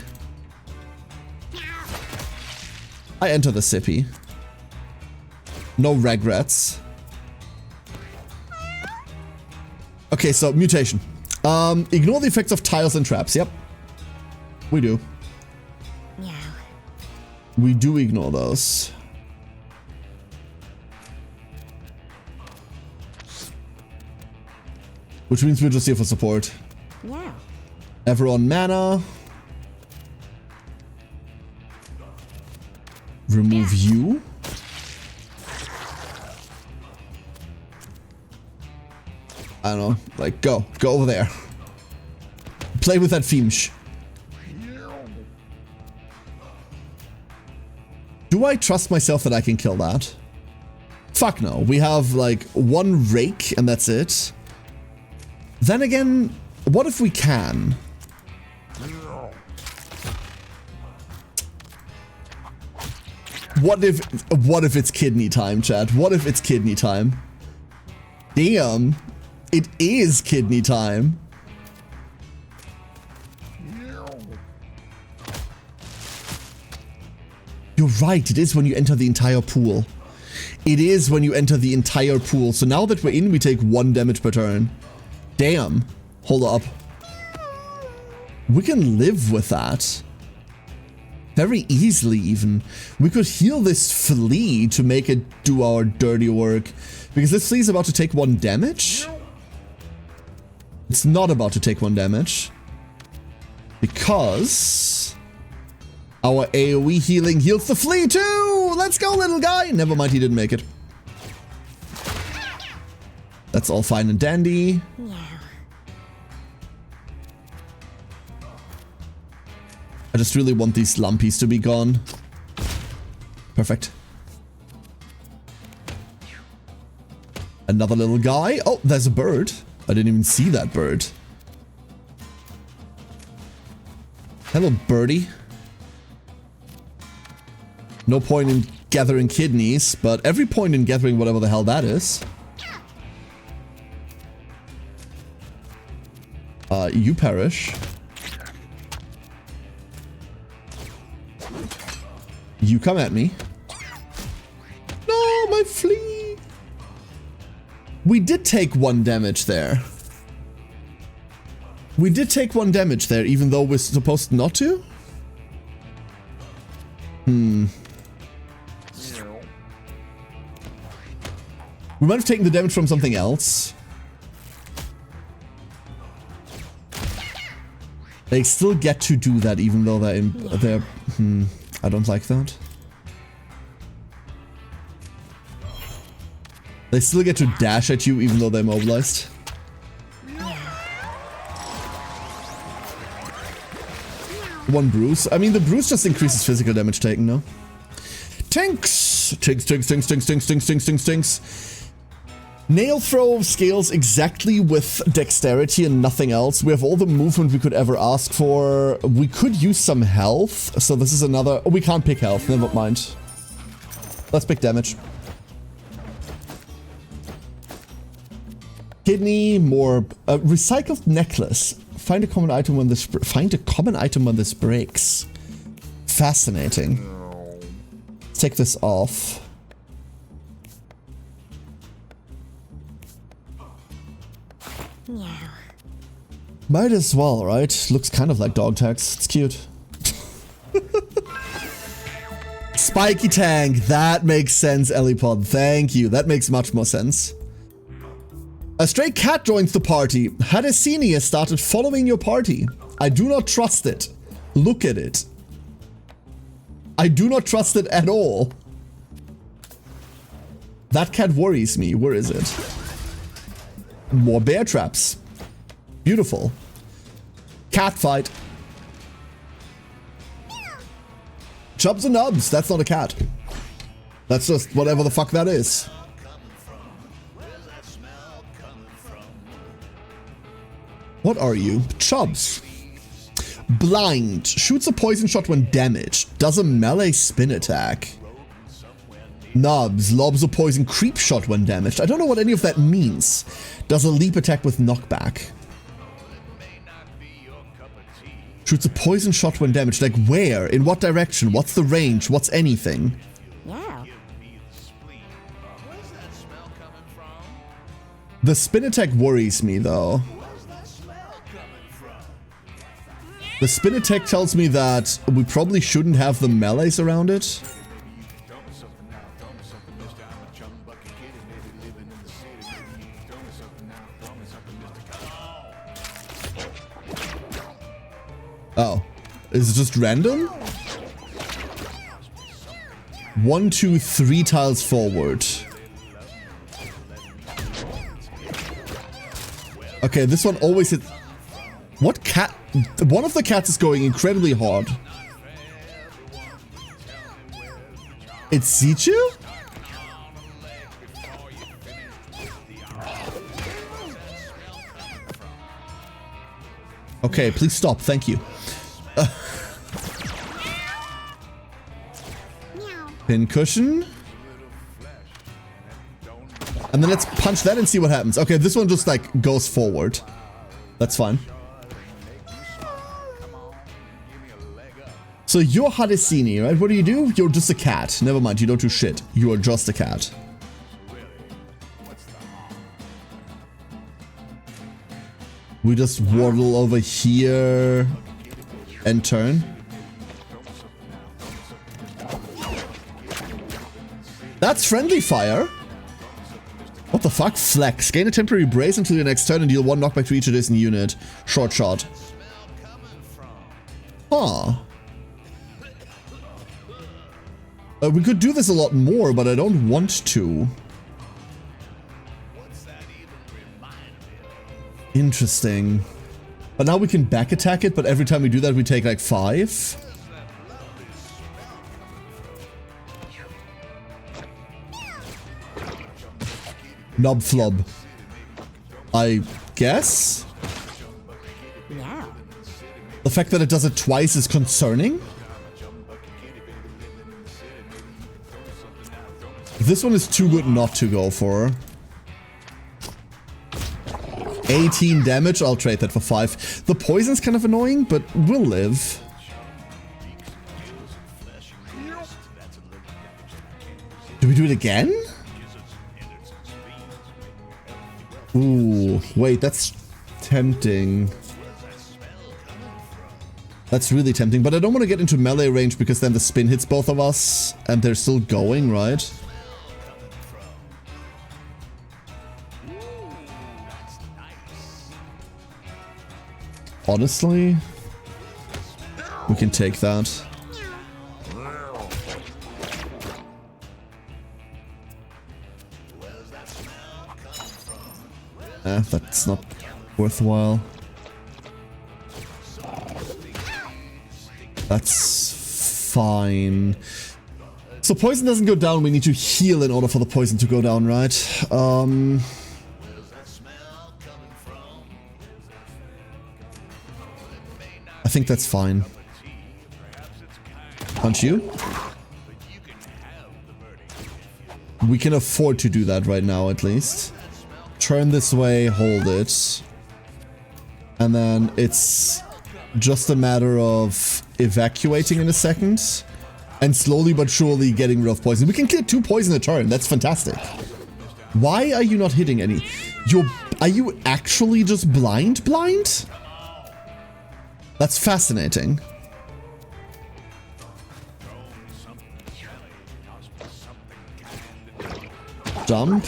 I enter the sippy. No regrets. Okay, so mutation. Ignore the effects of tiles and traps. Yep. We do. Meow. We do ignore those. Which means we're just here for support. Meow. Everyone mana. Remove you. I don't know, like, go over there. Play with that Fiemsch. Do I trust myself that I can kill that? Fuck no. We have, like, one rake and that's it. Then again, what if we can? What if it's kidney time, chat? What if it's kidney time? Damn. It is kidney time. You're right, it is when you enter the entire pool. It is when you enter the entire pool. So now that we're in, we take 1 damage per turn. Damn. Hold up. We can live with that. Very easily, even. We could heal this flea to make it do our dirty work. Because this flea is about to take 1 damage. It's not about to take 1 damage. Because our AoE healing heals the flea too! Let's go, little guy! Never mind, he didn't make it. That's all fine and dandy. Meow. I just really want these lumpies to be gone. Perfect. Another little guy. Oh, there's a bird. I didn't even see that bird. Hello, birdie. No point in gathering kidneys, but every point in gathering whatever the hell that is. You perish. You come at me. No, my flea. We did take 1 damage there. We did take 1 damage there, even though we're supposed not to? We might have taken the damage from something else. They still get to do that even though they're I don't like that. They still get to dash at you even though they're mobilized. One bruise. I mean, the bruise just increases physical damage taken, no? Tinks! Tinks, tinks, tinks, tinks, tinks, tinks, tinks, tinks, tinks. Nail throw scales exactly with dexterity and nothing else. We have all the movement we could ever ask for. We could use some health. So this is another... Oh, we can't pick health. Never mind. Let's pick damage. Kidney, more... recycled necklace. Find a common item when this... Find a common item when this breaks. Fascinating. Let's take this off. Meow. Might as well, right? Looks kind of like dog tags. It's cute. Spiky tank. That makes sense, Ellipod. Thank you. That makes much more sense. A stray cat joins the party. Hadesini has started following your party. I do not trust it. Look at it. I do not trust it at all. That cat worries me. Where is it? More bear traps. Beautiful. Cat fight. Chubs and nubs. That's not a cat. That's just whatever the fuck that is. What are you? Chubs. Blind. Shoots a poison shot when damaged. Does a melee spin attack. Nubs. Lobs a poison creep shot when damaged. I don't know what any of that means. Does a leap attack with knockback. Shoots a poison shot when damaged. Like where? In what direction? What's the range? What's anything? Yeah. The spin attack worries me though. The spin attack tells me that we probably shouldn't have the melees around it. Oh. Is it just random? 1, 2, 3 tiles forward. Okay, this one always hits... What cat? One of the cats is going incredibly hard. It's Zichu? Okay, please stop. Thank you. Pin cushion. And then let's punch that and see what happens. Okay, this one just like goes forward. That's fine. So you're Hadesini, right? What do? You're just a cat. Never mind, you don't do shit. You are just a cat. We just waddle over here and turn. That's friendly fire. What the fuck? Flex. Gain a temporary brace until your next turn and deal 1 knockback to each adjacent unit. Short shot. Huh. We could do this a lot more, but I don't want to. Interesting. But now we can back attack it, but every time we do that we take like 5. Nub flub. I guess? Yeah. The fact that it does it twice is concerning. This one is too good not to go for. 18 damage, I'll trade that for 5. The poison's kind of annoying, but we'll live. Do we do it again? Ooh, wait, that's tempting. That's really tempting, but I don't want to get into melee range because then the spin hits both of us and they're still going, right? Honestly, we can take that. That's not worthwhile. That's fine. So poison doesn't go down, we need to heal in order for the poison to go down, right? I think that's fine. Aren't you? We can afford to do that right now, at least. Turn this way, hold it. And then it's just a matter of evacuating in a second. And slowly but surely getting rid of poison. We can clear 2 poison a turn. That's fantastic. Why are you not hitting any? Are you actually just blind? That's fascinating. Jump.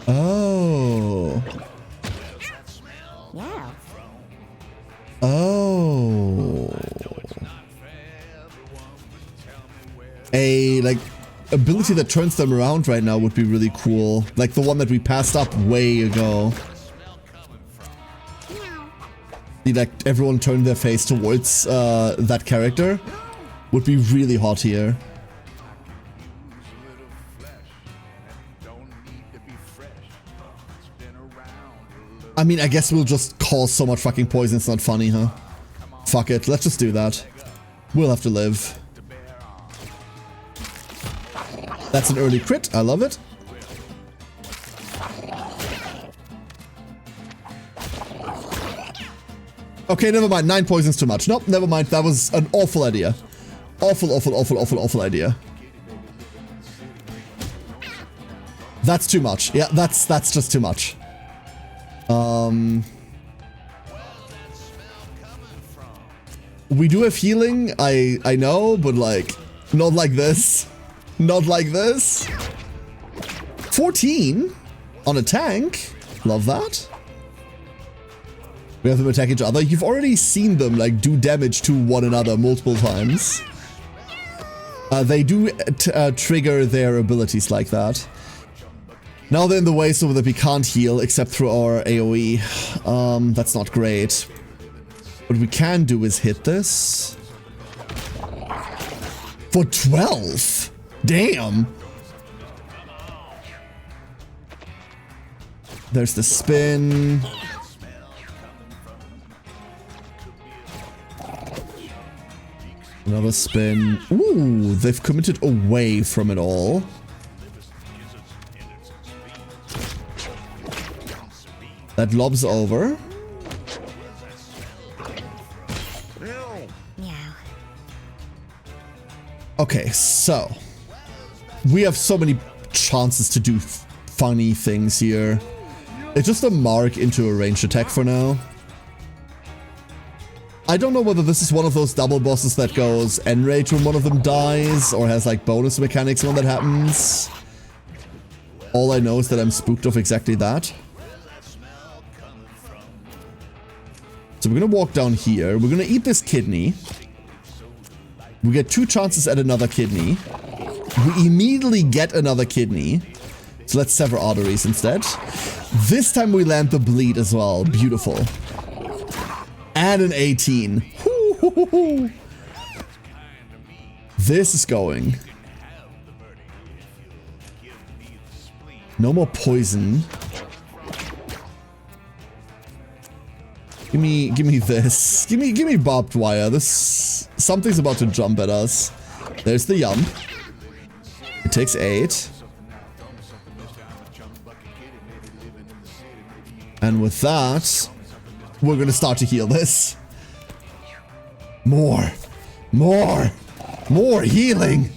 Oh. Yeah. Oh. A, like, ability that turns them around right now would be really cool. Like the one that we passed up way ago. See, like, everyone turned their face towards that character. Would be really hot here. I mean, I guess we'll just cause so much fucking poison, it's not funny, huh? Fuck it, let's just do that. We'll have to live. That's an early crit, I love it. Okay, never mind, 9 poison's too much. Nope, never mind, that was an awful idea. Awful idea. That's too much. Yeah, that's just too much. We do have healing, I know, but like, not like this. Not like this. 14 on a tank. Love that. We have them attack each other. You've already seen them like do damage to one another multiple times. They do trigger their abilities like that. Now they're in the way so that we can't heal except through our AoE. That's not great. What we can do is hit this. For 12? Damn! There's the spin. Another spin. Ooh, they've committed away from it all. That lobs over. Okay, so we have so many chances to do funny things here. It's just a mark into a ranged attack for now. I don't know whether this is one of those double bosses that goes enrage when one of them dies, or has like bonus mechanics when that happens. All I know is that I'm spooked of exactly that. So we're gonna walk down here. We're gonna eat this kidney. We get 2 chances at another kidney. We immediately get another kidney. So let's sever arteries instead. This time we land the bleed as well. Beautiful. And an 18. This is going. No more poison. Give me this. Give me barbed wire. Something's about to jump at us. There's the yum. It takes 8. And with that, we're gonna start to heal this. More healing.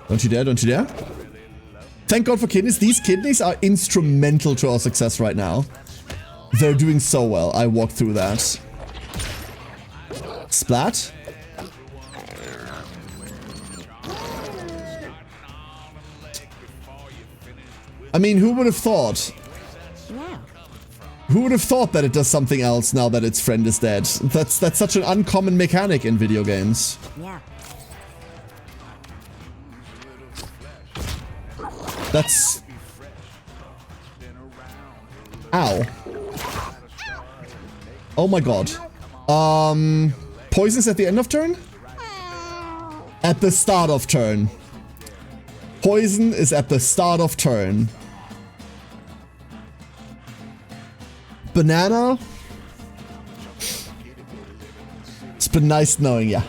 Don't you dare, don't you dare. Thank God for kidneys. These kidneys are instrumental to our success right now. They're doing so well. I walked through that. Splat. I mean, who would have thought? Yeah. Who would have thought that it does something else now that its friend is dead? That's such an uncommon mechanic in video games. Yeah. That's... Ow. Oh my god. Poison's at the end of turn? At the start of turn. Poison is at the start of turn. Banana? It's been nice knowing ya.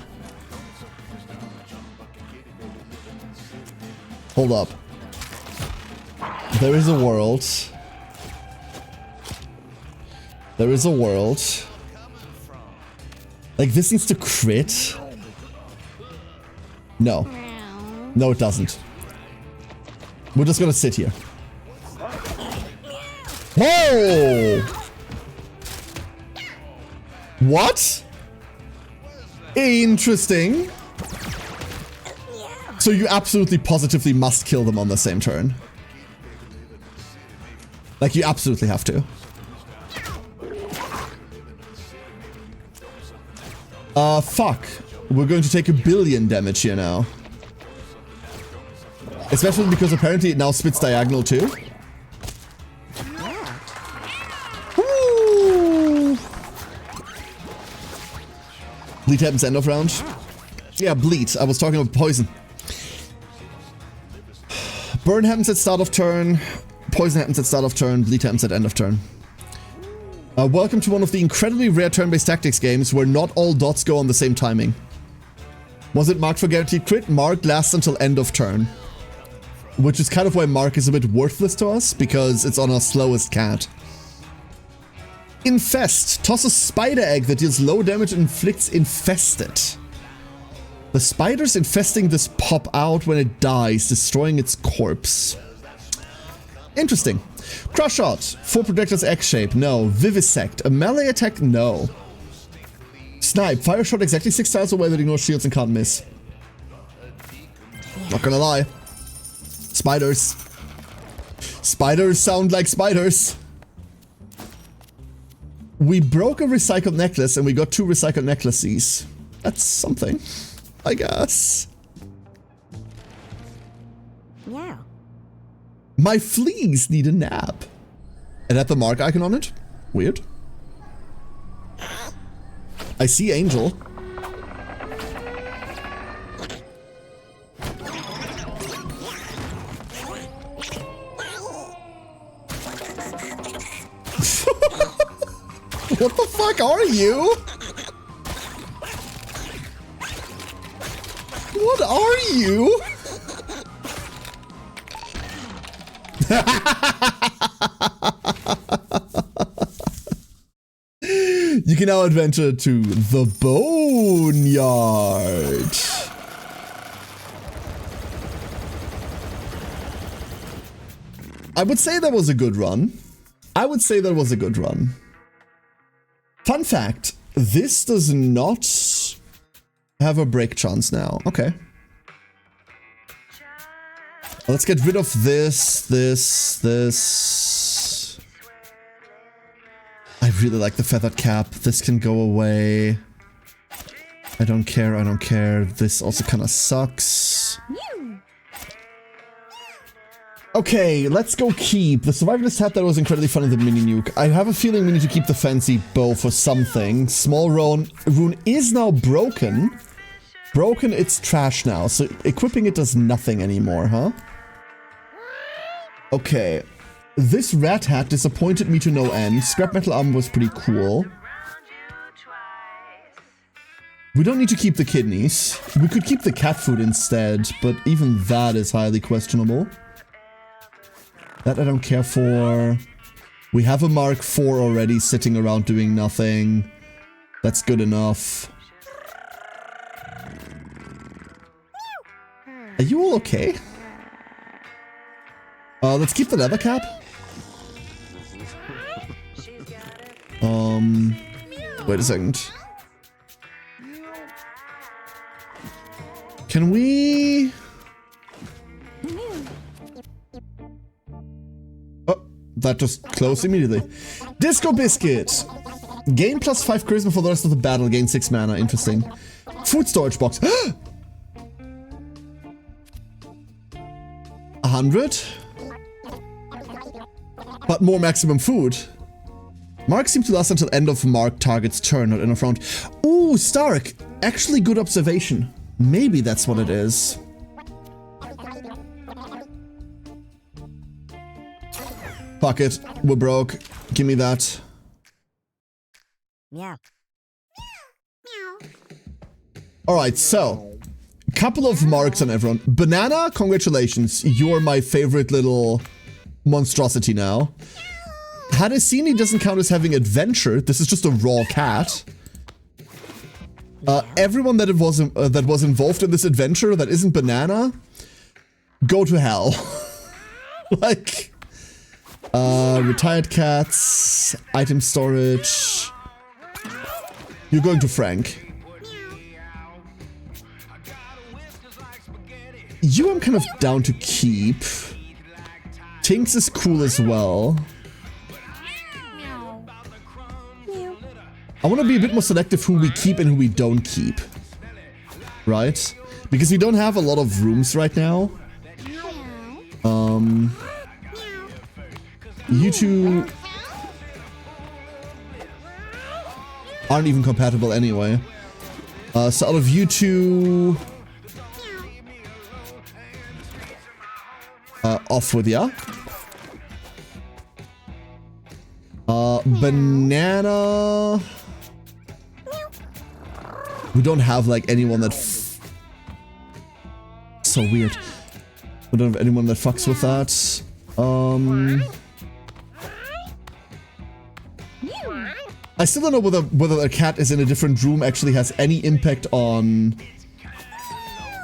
Hold up. There is a world. There is a world. Like, this needs to crit. No. No, it doesn't. We're just gonna sit here. Whoa! What? Interesting. So you absolutely positively must kill them on the same turn. Like, you absolutely have to. Fuck. We're going to take 1 billion damage here now. Especially because apparently it now spits diagonal too. Woo! Bleed happens end of round. Yeah, bleed. I was talking about poison. Burn happens at start of turn. Poison happens at start of turn. Bleed happens at end of turn. Welcome to one of the incredibly rare turn-based tactics games where not all dots go on the same timing. Was it marked for guaranteed crit? Mark lasts until end of turn. Which is kind of why Mark is a bit worthless to us, because it's on our slowest cat. Infest. Toss a spider egg that deals low damage and inflicts infested. The spiders infesting this pop out when it dies, destroying its corpse. Interesting. Crush Shot. 4 projectiles X shape. No. Vivisect. A melee attack. No. Snipe. Fire shot exactly 6 tiles away that ignores shields and can't miss. Not gonna lie. Spiders. Spiders sound like spiders. We broke a recycled necklace and we got 2 recycled necklaces. That's something, I guess. Yeah. My fleas need a nap. It had the mark icon on it? Weird. I see Angel. What the fuck are you? What are you? You can now adventure to the Boneyard. I would say that was a good run. I would say that was a good run. Fun fact, this does not have a break chance now. Okay. Let's get rid of this. I really like the feathered cap. This can go away. I don't care, I don't care. This also kind of sucks. Okay, let's go keep. The survivalist hat that was incredibly fun in the mini nuke. I have a feeling we need to keep the fancy bow for something. Small rune is now broken. Broken, it's trash now. So equipping it does nothing anymore, huh? Okay. This rat hat disappointed me to no end. Scrap metal armor was pretty cool. We don't need to keep the kidneys. We could keep the cat food instead, but even that is highly questionable. That I don't care for. We have a Mark IV already sitting around doing nothing. That's good enough. Are you all okay? Let's keep the leather cap. Wait a second. Can we... Oh, that just closed immediately. Disco Biscuit. Gain plus 5 charisma for the rest of the battle. Gain 6 mana. Interesting. Food storage box. 100? But more maximum food. Mark seems to last until end of mark target's turn, not end of round. Ooh, Stark. Actually good observation. Maybe that's what it is. Fuck it. We're broke. Give me that. Meow. Alright, so. Couple of marks on everyone. Banana, congratulations. You're my favorite little monstrosity now. Hadesini doesn't count as having adventure. This is just a raw cat. Everyone that was involved in this adventure that isn't Banana, go to hell. Like... retired cats, item storage. You're going to Frank. You I'm kind of down to keep. Tinks is cool as well. I want to be a bit more selective who we keep and who we don't keep. Right? Because we don't have a lot of rooms right now. You two aren't even compatible anyway. So out of you two, off with ya. Banana. We don't have like anyone that. So weird. We don't have anyone that fucks with that. I still don't know whether a cat is in a different room actually has any impact on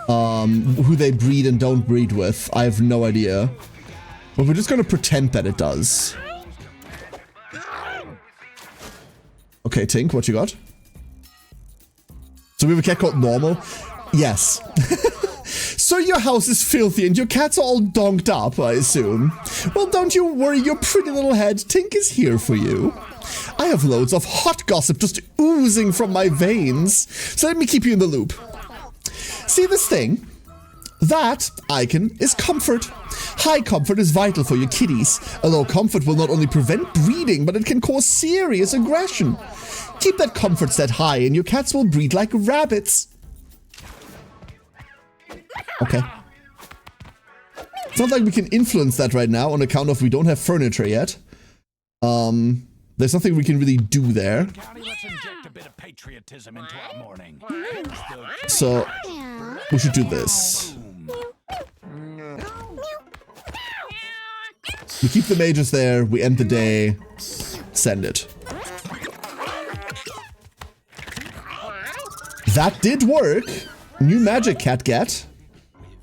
who they breed and don't breed with. I have no idea. But we're just gonna pretend that it does. Okay, Tink, what you got? So we have a cat called Normal? Yes. So your house is filthy and your cats are all donked up, I assume. Well, don't you worry your pretty little head. Tink is here for you. I have loads of hot gossip just oozing from my veins, so let me keep you in the loop. See this thing? That icon is comfort. High comfort is vital for your kitties. A low comfort will not only prevent breeding, but it can cause serious aggression. Keep that comfort set high and your cats will breed like rabbits. Okay. It's not like we can influence that right now on account of we don't have furniture yet. There's nothing we can really do there. So, we should do this. We keep the mages there, we end the day, send it. That did work. New magic cat get.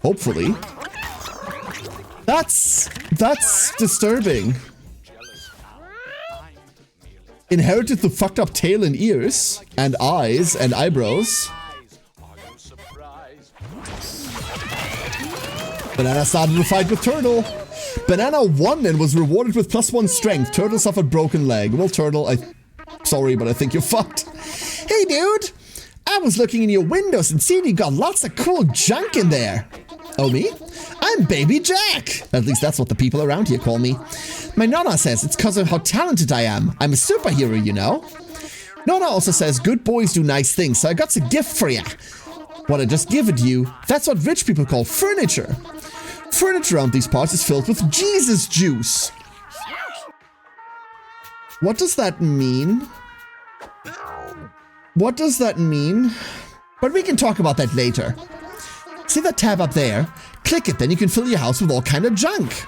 Hopefully. That's disturbing. Inherited the fucked up tail and ears, and eyes, and eyebrows. Banana started a fight with Turtle. Banana won and was rewarded with +1 strength. Turtle suffered broken leg. Well, Turtle, sorry, but I think you're fucked. Hey, dude! I was looking in your windows and seeing you got lots of cool junk in there. Oh, me? I'm Baby Jack! At least that's what the people around here call me. My Nonna says it's because of how talented I am. I'm a superhero, you know? Nonna also says good boys do nice things, so I got a gift for ya. What I just given you, that's what rich people call furniture. Furniture around these parts is filled with Jesus juice. What does that mean? What does that mean? But we can talk about that later. See that tab up there? Click it, then you can fill your house with all kind of junk.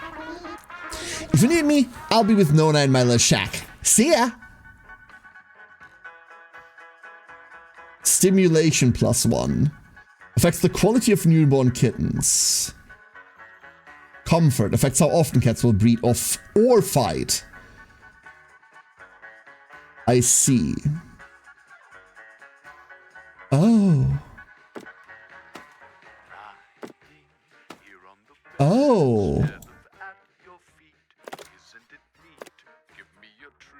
If you need me, I'll be with Nona in my little shack. See ya! Stimulation +1. Affects the quality of newborn kittens. Comfort. Affects how often cats will breed off or fight. I see. Oh. Oh.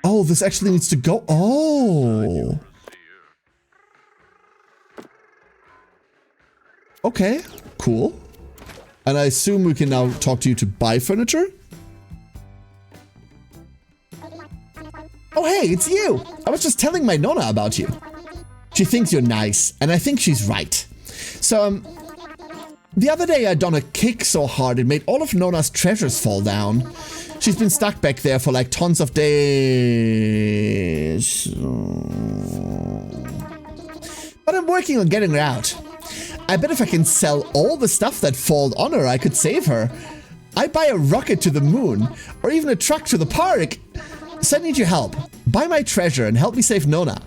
Oh, this actually needs to go. Oh. Okay, cool. And I assume we can now talk to you to buy furniture? Oh, hey, it's you. I was just telling my Nona about you. She thinks you're nice, and I think she's right. So, the other day I'd done a kick so hard it made all of Nona's treasures fall down. She's been stuck back there for like tons of days. But I'm working on getting her out. I bet if I can sell all the stuff that fall on her, I could save her. I'd buy a rocket to the moon, or even a truck to the park. So I need your help. Buy my treasure and help me save Nona.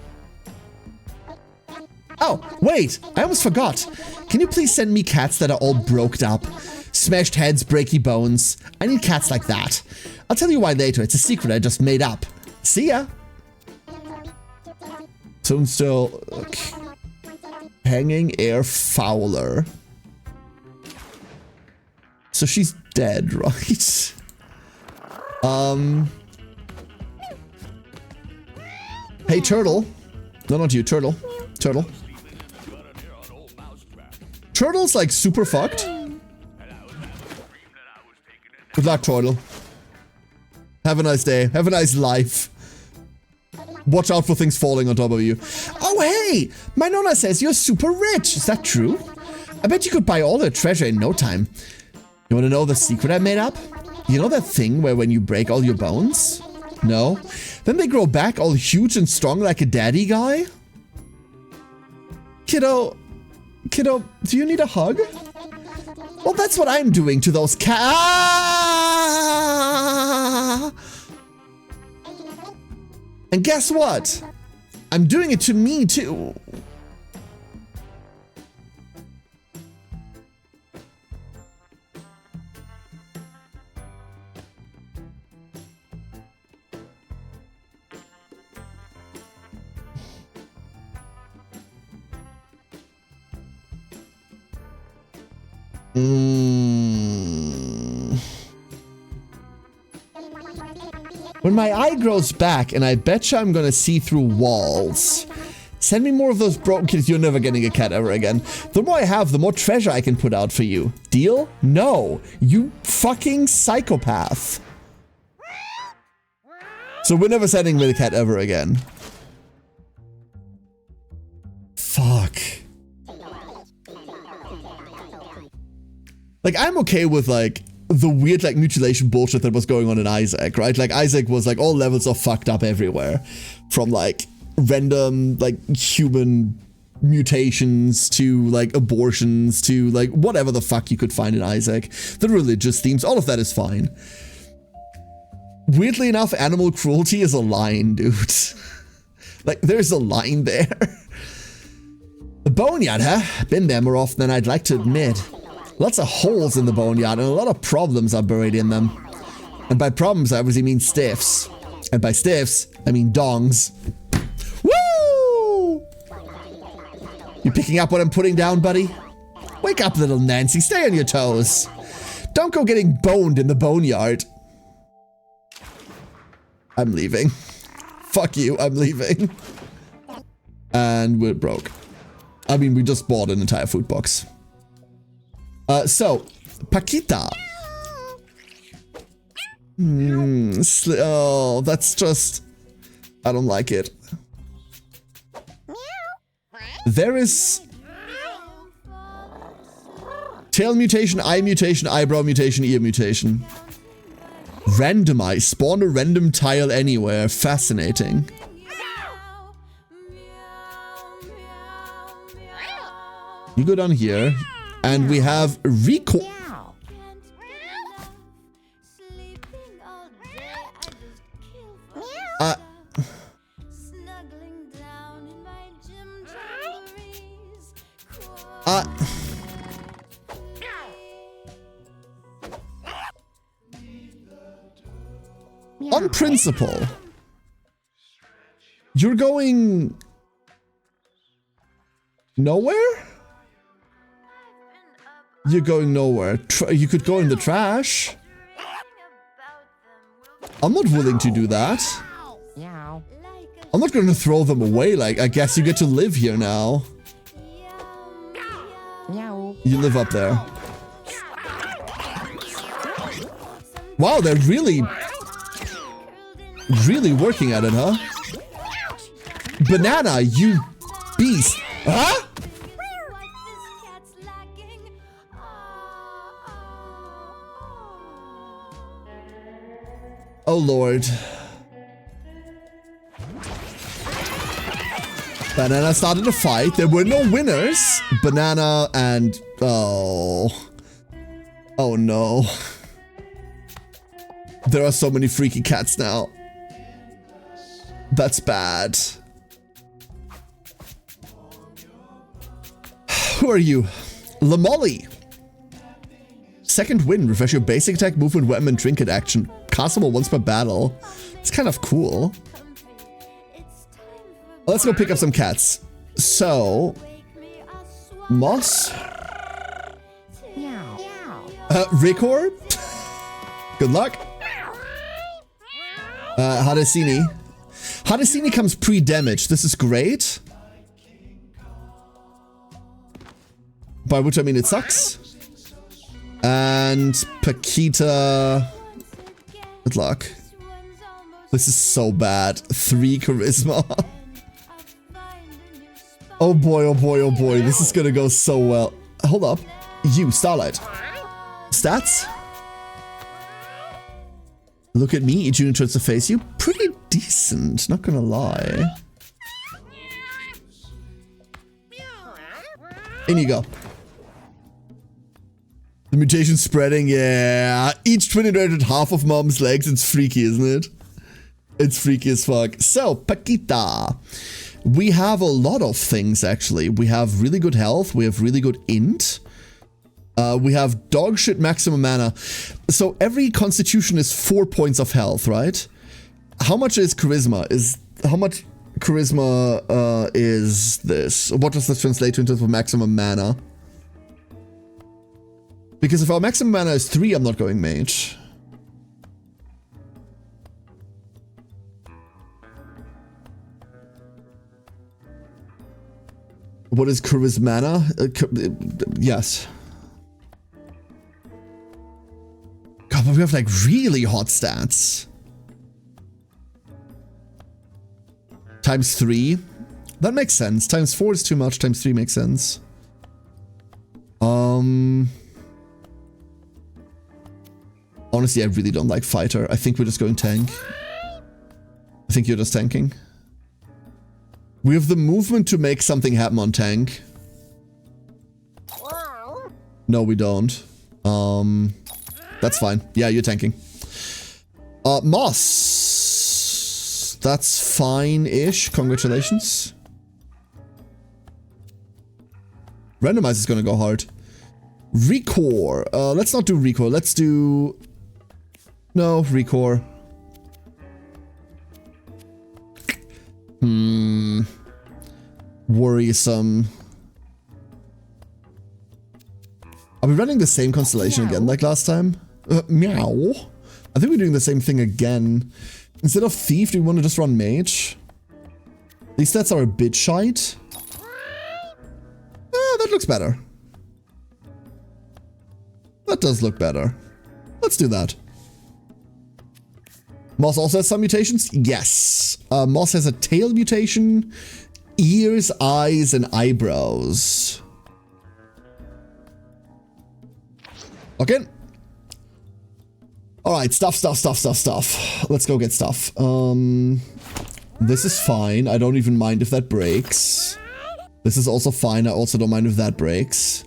Oh, wait, I almost forgot. Can you please send me cats that are all broked up? Smashed heads, breaky bones. I need cats like that. I'll tell you why later. It's a secret I just made up. See ya. Tombstone. Okay. Hanging air fowler. So she's dead, right? Hey, turtle. No, not you, turtle. Turtle. Turtle's like super fucked. Good luck, turtle. Have a nice day. Have a nice life. Watch out for things falling on top of you. Oh, hey! My Nona says you're super rich. Is that true? I bet you could buy all her treasure in no time. You want to know the secret I made up? You know that thing where when you break all your bones? No? Then they grow back all huge and strong like a daddy guy? Kiddo, do you need a hug? Well, that's what I'm doing to those cats. And guess what? I'm doing it to me too. When my eye grows back, and I betcha I'm gonna see through walls. Send me more of those broken kids. You're never getting a cat ever again. The more I have, the more treasure I can put out for you. Deal? No. You fucking psychopath. So we're never sending me the cat ever again. Fuck. Like, I'm okay with, like, the weird, like, mutilation bullshit that was going on in Isaac, right? Like, Isaac was, like, all levels of fucked up everywhere. From, like, random, like, human mutations to, like, abortions to, like, whatever the fuck you could find in Isaac. The religious themes, all of that is fine. Weirdly enough, animal cruelty is a line, dude. Like, there's a line there. The boneyard, huh? Been there more often than I'd like to admit. Lots of holes in the boneyard and a lot of problems are buried in them. And by problems, I obviously mean stiffs. And by stiffs, I mean dongs. Woo! You picking up what I'm putting down, buddy? Wake up, little Nancy. Stay on your toes. Don't go getting boned in the boneyard. I'm leaving. Fuck you, I'm leaving. And we're broke. I mean, we just bought an entire food box. So, Paquita. Oh, that's just... I don't like it. There is... Tail mutation, eye mutation, eyebrow mutation, ear mutation. Randomize. Spawn a random tile anywhere. Fascinating. You go down here. And we have Rico. On principle, you're going nowhere? You're going nowhere. You could go in the trash. I'm not willing to do that. I'm not gonna throw them away. Like, I guess you get to live here now. Meow. You live up there. Wow, they're really working at it, huh? Banana, you beast. Huh? Oh, Lord. Banana started a fight. There were no winners. Banana and... Oh. Oh, no. There are so many freaky cats now. That's bad. Who are you? Lamolly. Second win. Refresh your basic attack, movement, weapon, and trinket action. Castable once per battle. It's kind of cool. Let's go pick up some cats. So, Moss. Ricor. Good luck. Hadesini. Hadesini comes pre-damage. This is great. By which I mean it sucks. And Paquita. Good luck. This is so bad. 3 charisma. Oh boy, oh boy, oh boy. This is gonna go so well. Hold up. You, Starlight. Stats? Look at me, each unit tries to face you. Pretty decent, not gonna lie. In you go. The mutation spreading, yeah. Each twin inherited half of mom's legs. It's freaky, isn't it? It's freaky as fuck. So, Paquita. We have a lot of things, actually. We have really good health. We have really good int. We have dog shit maximum mana. So every constitution is 4 points of health, right? How much is charisma? How much charisma is this? What does this translate to in terms of maximum mana? Because if our maximum mana is 3, I'm not going mage. What is charisma? Yes. God, but we have like really hot stats. Times 3. That makes sense. Times 4 is too much. Times 3 makes sense. Honestly, I really don't like fighter. I think we're just going tank. I think you're just tanking. We have the movement to make something happen on tank. No, we don't. That's fine. Yeah, you're tanking. Moss. That's fine-ish. Congratulations. Randomize is gonna go hard. Recore. Let's not do Recore. Let's do... No, Recore. Worrisome. Are we running the same constellation again like last time? Meow. I think we're doing the same thing again. Instead of Thief, do we want to just run Mage? These stats are a bit shite. That looks better. That does look better. Let's do that. Moss also has some mutations? Yes. Moss has a tail mutation, ears, eyes, and eyebrows. Okay. Alright, stuff. Let's go get stuff. This is fine. I don't even mind if that breaks. This is also fine. I also don't mind if that breaks.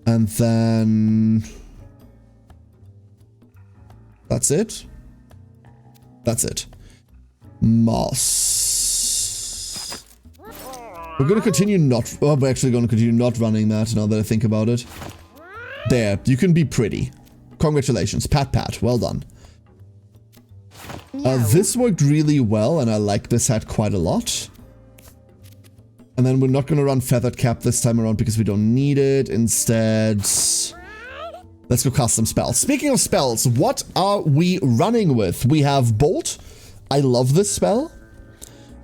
And then... That's it? That's it. Moss. We're gonna continue not... Oh, we're actually gonna continue not running that now that I think about it. There, you can be pretty. Congratulations. Pat. Well done. This worked really well, and I like this hat quite a lot. And then we're not gonna run Feathered Cap this time around because we don't need it. Instead... Let's go cast some spells. Speaking of spells, what are we running with? We have Bolt, I love this spell.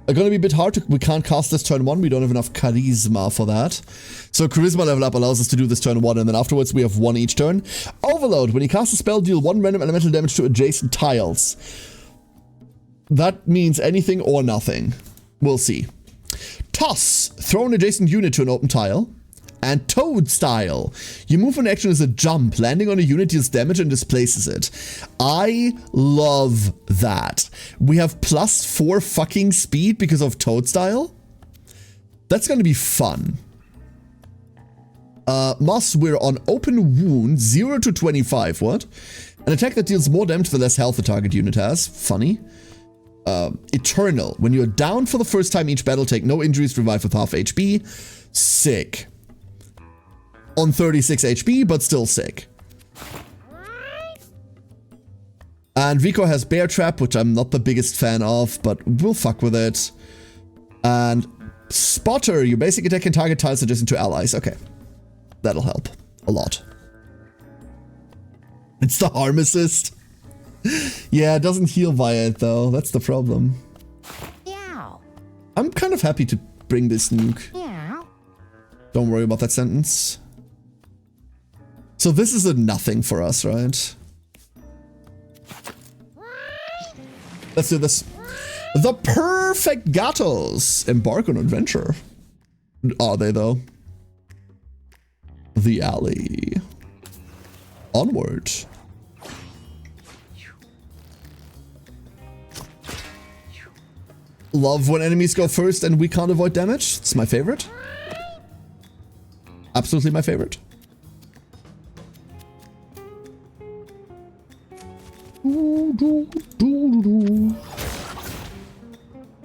It's gonna be a bit hard to, we can't cast this turn 1, we don't have enough charisma for that. So charisma level up allows us to do this turn 1, and then afterwards we have 1 each turn. Overload, when you cast a spell, deal 1 random elemental damage to adjacent tiles. That means anything or nothing. We'll see. Toss, throw an adjacent unit to an open tile. And Toadstyle. You move an action as a jump, landing on a unit deals damage and displaces it. I love that. We have +4 fucking speed because of Toadstyle. That's gonna be fun. Moss, we're on open wound, 0 to 25. What? An attack that deals more damage the less health the target unit has. Funny. Eternal. When you're down for the first time each battle, take no injuries, revive with half HP. Sick. On 36 HP, but still sick. And Vico has Bear Trap, which I'm not the biggest fan of, but we'll fuck with it. And Spotter, your basic attack can target tiles adjacent to allies. Okay. That'll help a lot. It's the harm assist. Yeah, it doesn't heal via it though. That's the problem. Yeah. I'm kind of happy to bring this nuke. Yeah. Don't worry about that sentence. So this is a nothing for us, right? Let's do this. The Perfect Gatos embark on adventure. Are they though? The alley. Onward. Love when enemies go first and we can't avoid damage. It's my favorite. Absolutely my favorite.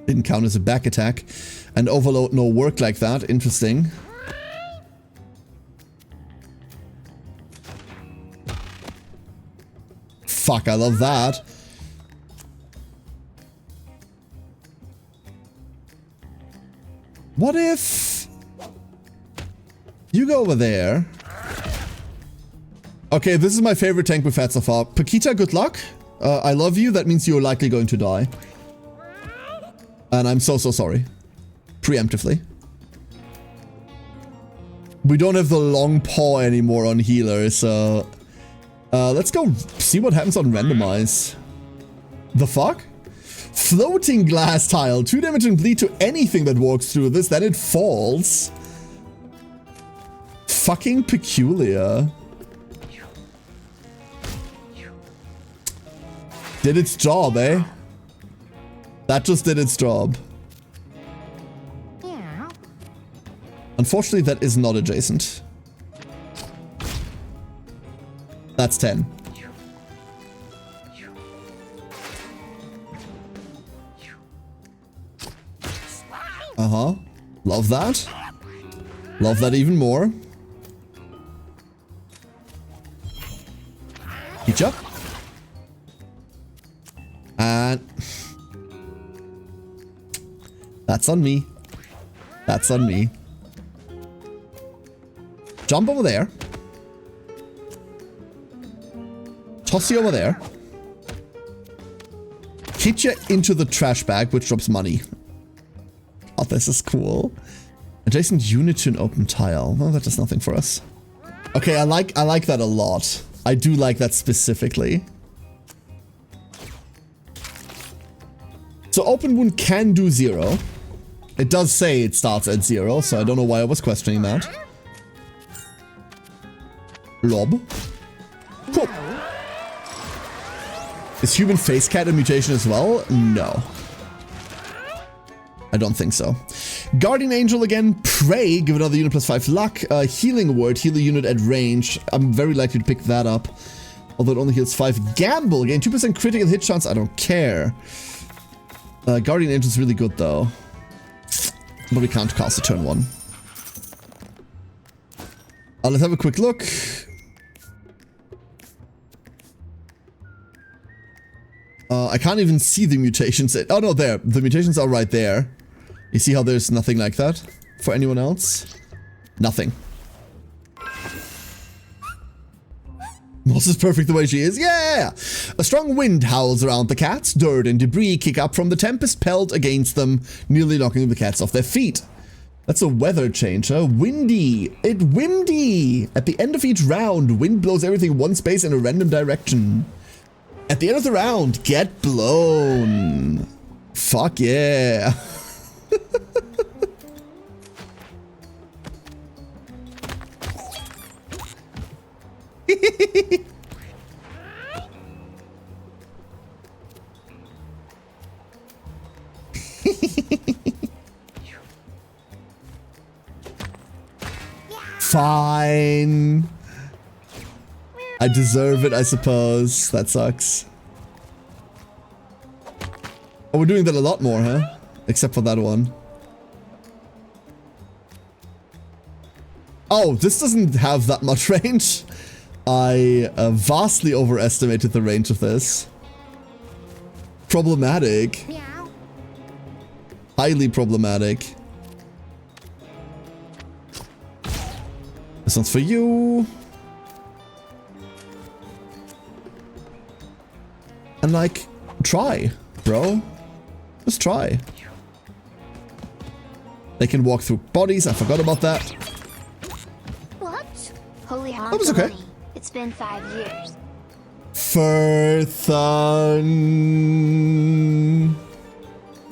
Didn't count as a back attack. And overload no work like that. Interesting. Fuck, I love that. What if you go over there? Okay, this is my favorite tank we've had so far. Paquita, good luck. I love you. That means you're likely going to die. And I'm so sorry. Preemptively. We don't have the long paw anymore on healer, so... let's go see what happens on randomize. The fuck? Floating glass tile. 2 damage and bleed to anything that walks through this. Then it falls. Fucking peculiar. Did its job, eh? That just did its job. Yeah. Unfortunately, that is not adjacent. That's 10. Uh-huh. Love that. Love that even more. Each up. And... that's on me. That's on me. Jump over there. Toss you over there. Hit you into the trash bag, which drops money. Oh, this is cool. Adjacent unit to an open tile. No, that does nothing for us. Okay, I like that a lot. I do like that specifically. So open wound can do 0. It does say it starts at 0, so I don't know why I was questioning that. Lob. Cool. Is human face cat a mutation as well? No. I don't think so. Guardian Angel again. Pray. Give another unit +5 luck. Healing word. Heal a unit at range. I'm very likely to pick that up. Although it only heals 5. Gamble. Gain 2% critical hit chance. I don't care. Guardian Angel is really good though. But we can't cast a turn 1. Let's have a quick look. I can't even see the mutations. Oh no, there. The mutations are right there. You see how there's nothing like that for anyone else? Nothing. boss is perfect the way she is. Yeah! A strong wind howls around the cats. Dirt and debris kick up from the tempest pelt against them, nearly knocking the cats off their feet. That's a weather change, huh? Windy. Windy. At the end of each round, wind blows everything one space in a random direction. At the end of the round, get blown. Fuck yeah. Fine. I deserve it, I suppose. That sucks. Oh, we're doing that a lot more, huh? Except for that one. Oh, this doesn't have that much range. I vastly overestimated the range of this. Problematic. Meow. Highly problematic. This one's for you. And like, try, bro. Just try. They can walk through bodies. I forgot about that. What? Holy hell. That was okay. It's been 5 years.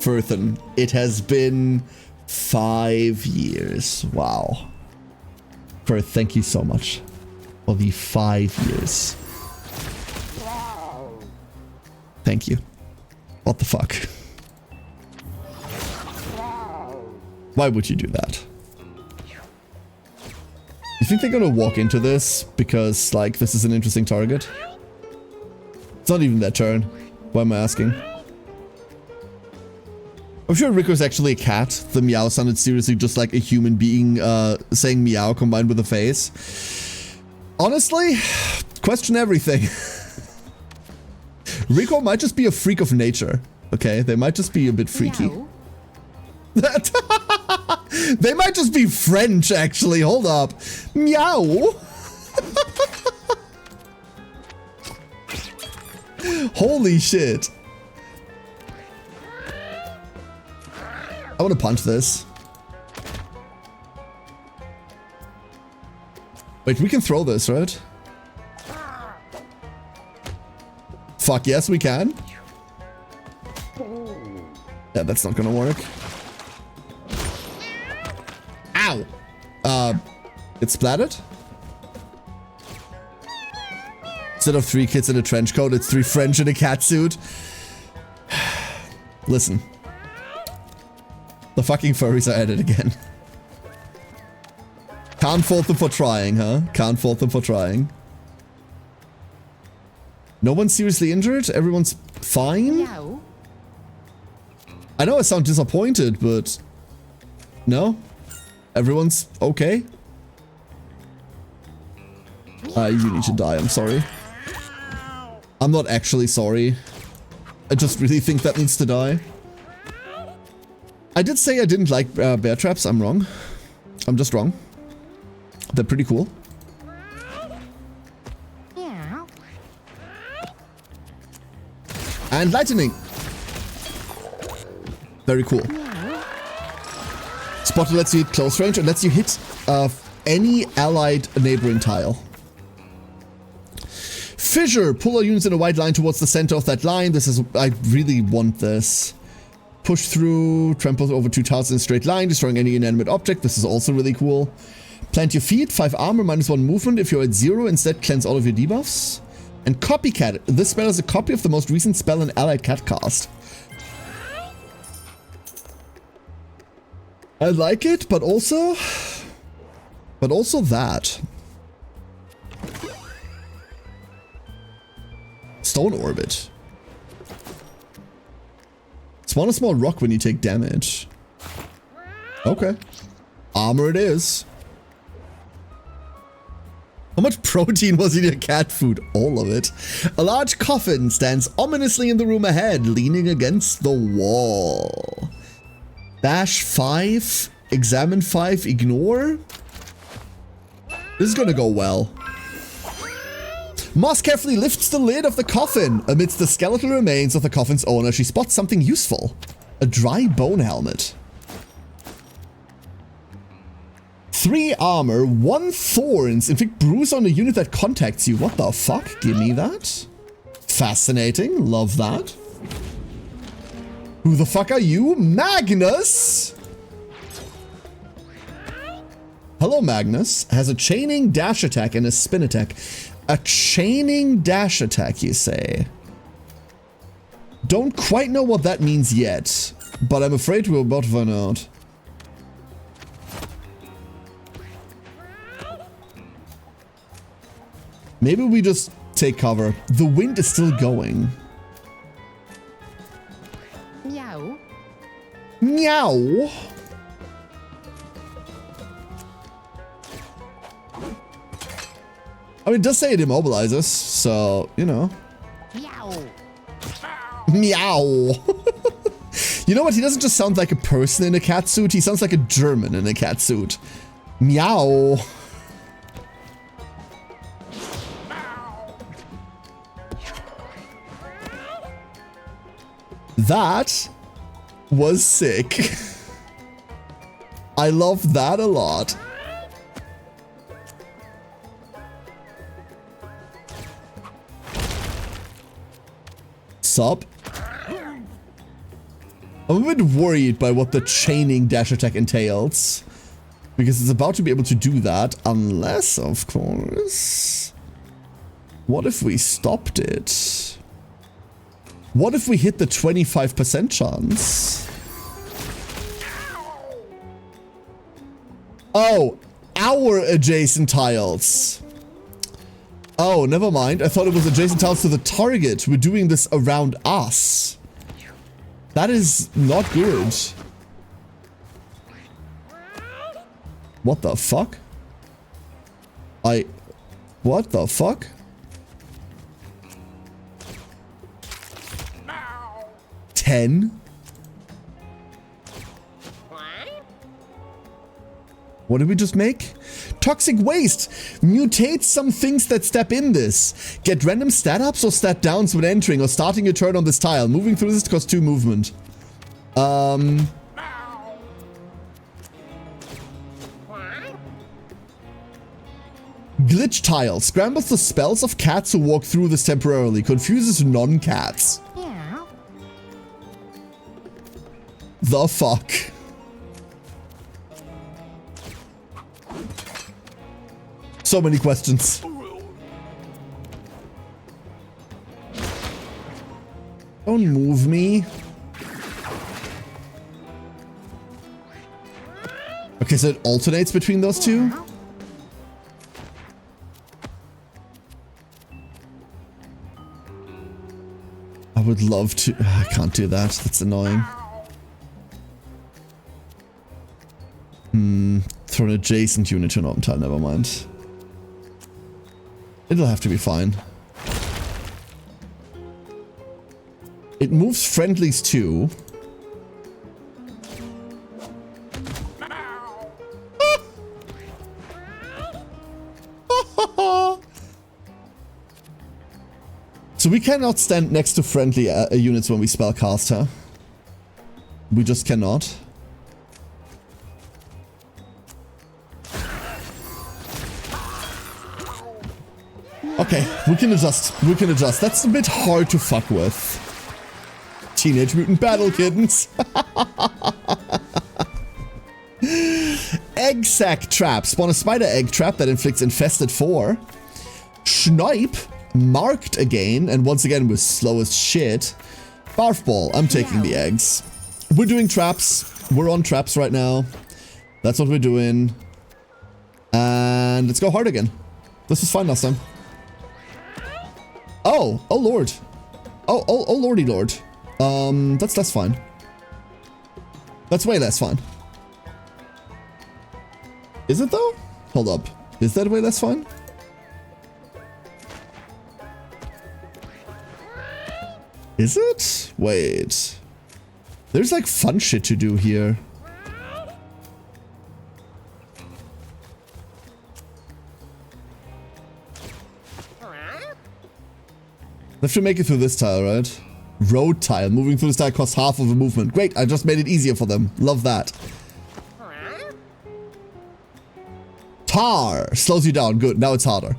Furthen. It has been 5 years. Wow. Firth, thank you so much for the 5 years. Thank you. What the fuck? Why would you do that? You think they're gonna walk into this because, like, this is an interesting target? It's not even their turn. Why am I asking? I'm sure Rico's actually a cat. The meow sounded seriously just like a human being saying meow combined with a face. Honestly, question everything. Rico might just be a freak of nature. Okay, they might just be a bit freaky. Meow. They might just be French, actually. Hold up. Meow. Holy shit. I want to punch this. Wait, we can throw this, right? Fuck yes, we can. Yeah, that's not gonna work. Ow! It splattered? Instead of 3 kids in a trench coat, it's 3 French in a catsuit. Listen. The fucking furries are at it again. Can't fault them for trying, huh? Can't fault them for trying. No one's seriously injured? Everyone's fine? Meow. I know I sound disappointed, but... No? Everyone's okay? You need to die, I'm sorry. I'm not actually sorry. I just really think that needs to die. I did say I didn't like bear traps. I'm wrong. I'm just wrong. They're pretty cool. Meow. And lightning. Very cool. Meow. Spotter lets you hit close range and lets you hit any allied neighboring tile. Fissure. Pull our units in a wide line towards the center of that line. This is... I really want this. Push through, trample over 2 tiles in a straight line, destroying any inanimate object. This is also really cool. Plant your feet, 5 armor, -1 movement. If you're at 0, instead cleanse all of your debuffs. And Copycat. This spell is a copy of the most recent spell in Allied Cat cast. I like it, but also that. Stone Orbit. Spawn a small rock when you take damage. Okay. Armor it is. How much protein was in your cat food? All of it. A large coffin stands ominously in the room ahead, leaning against the wall. Dash 5. Examine 5. Ignore. This is gonna go well. Moss carefully lifts the lid of the coffin. Amidst the skeletal remains of the coffin's owner, she spots something useful. A dry bone helmet. 3 armor, 1 thorns. Inflict bruise on a unit that contacts you. What the fuck? Give me that. Fascinating. Love that. Who the fuck are you? Magnus! Hello, Magnus. Has a chaining dash attack and a spin attack. A chaining dash attack, you say? Don't quite know what that means yet, but I'm afraid we're about to find out. Maybe we just take cover. The wind is still going. Meow. Meow. I mean, it does say it immobilizes, so, you know. Meow. Meow. You know what? He doesn't just sound like a person in a cat suit. He sounds like a German in a cat suit. Meow. That was sick. I love that a lot. Sup? I'm a bit worried by what the chaining dash attack entails, because it's about to be able to do that, unless, of course... What if we stopped it? What if we hit the 25% chance? Oh, our adjacent tiles. Oh, never mind. I thought it was adjacent tiles to the target. We're doing this around us. That is not good. What the fuck? What the fuck? Meow. 10? What did we just make? Toxic waste! Mutate some things that step in this. Get random stat ups or stat downs when entering or starting your turn on this tile. Moving through this costs 2 movement. Glitch tile. Scrambles the spells of cats who walk through this temporarily. Confuses non-cats. Meow. The fuck? So many questions. Don't move me. Okay, so it alternates between those two? I would love to... I can't do that. That's annoying. Throw an adjacent unit to an open tile. Never mind. It'll have to be fine. It moves friendlies too. So we cannot stand next to friendly units when we spellcast, huh? We just cannot. Okay, we can adjust. We can adjust. That's a bit hard to fuck with. Teenage Mutant Battle Kittens. Egg sac trap. Spawn a spider egg trap that inflicts infested 4. Schneip. Marked again, and once again was slow as shit. Barf ball. I'm taking the eggs. We're doing traps. We're on traps right now. That's what we're doing. And let's go hard again. This was fine last time. Oh lord. Oh lordy lord. That's less fine. That's way less fine. Is it though? Hold up. Is that way less fine? Is it? Wait. There's like fun shit to do here. have to make it through this tile, right? Road tile. Moving through this tile costs half of a movement. Great, I just made it easier for them. Love that. Tar. Slows you down. Good, now it's harder.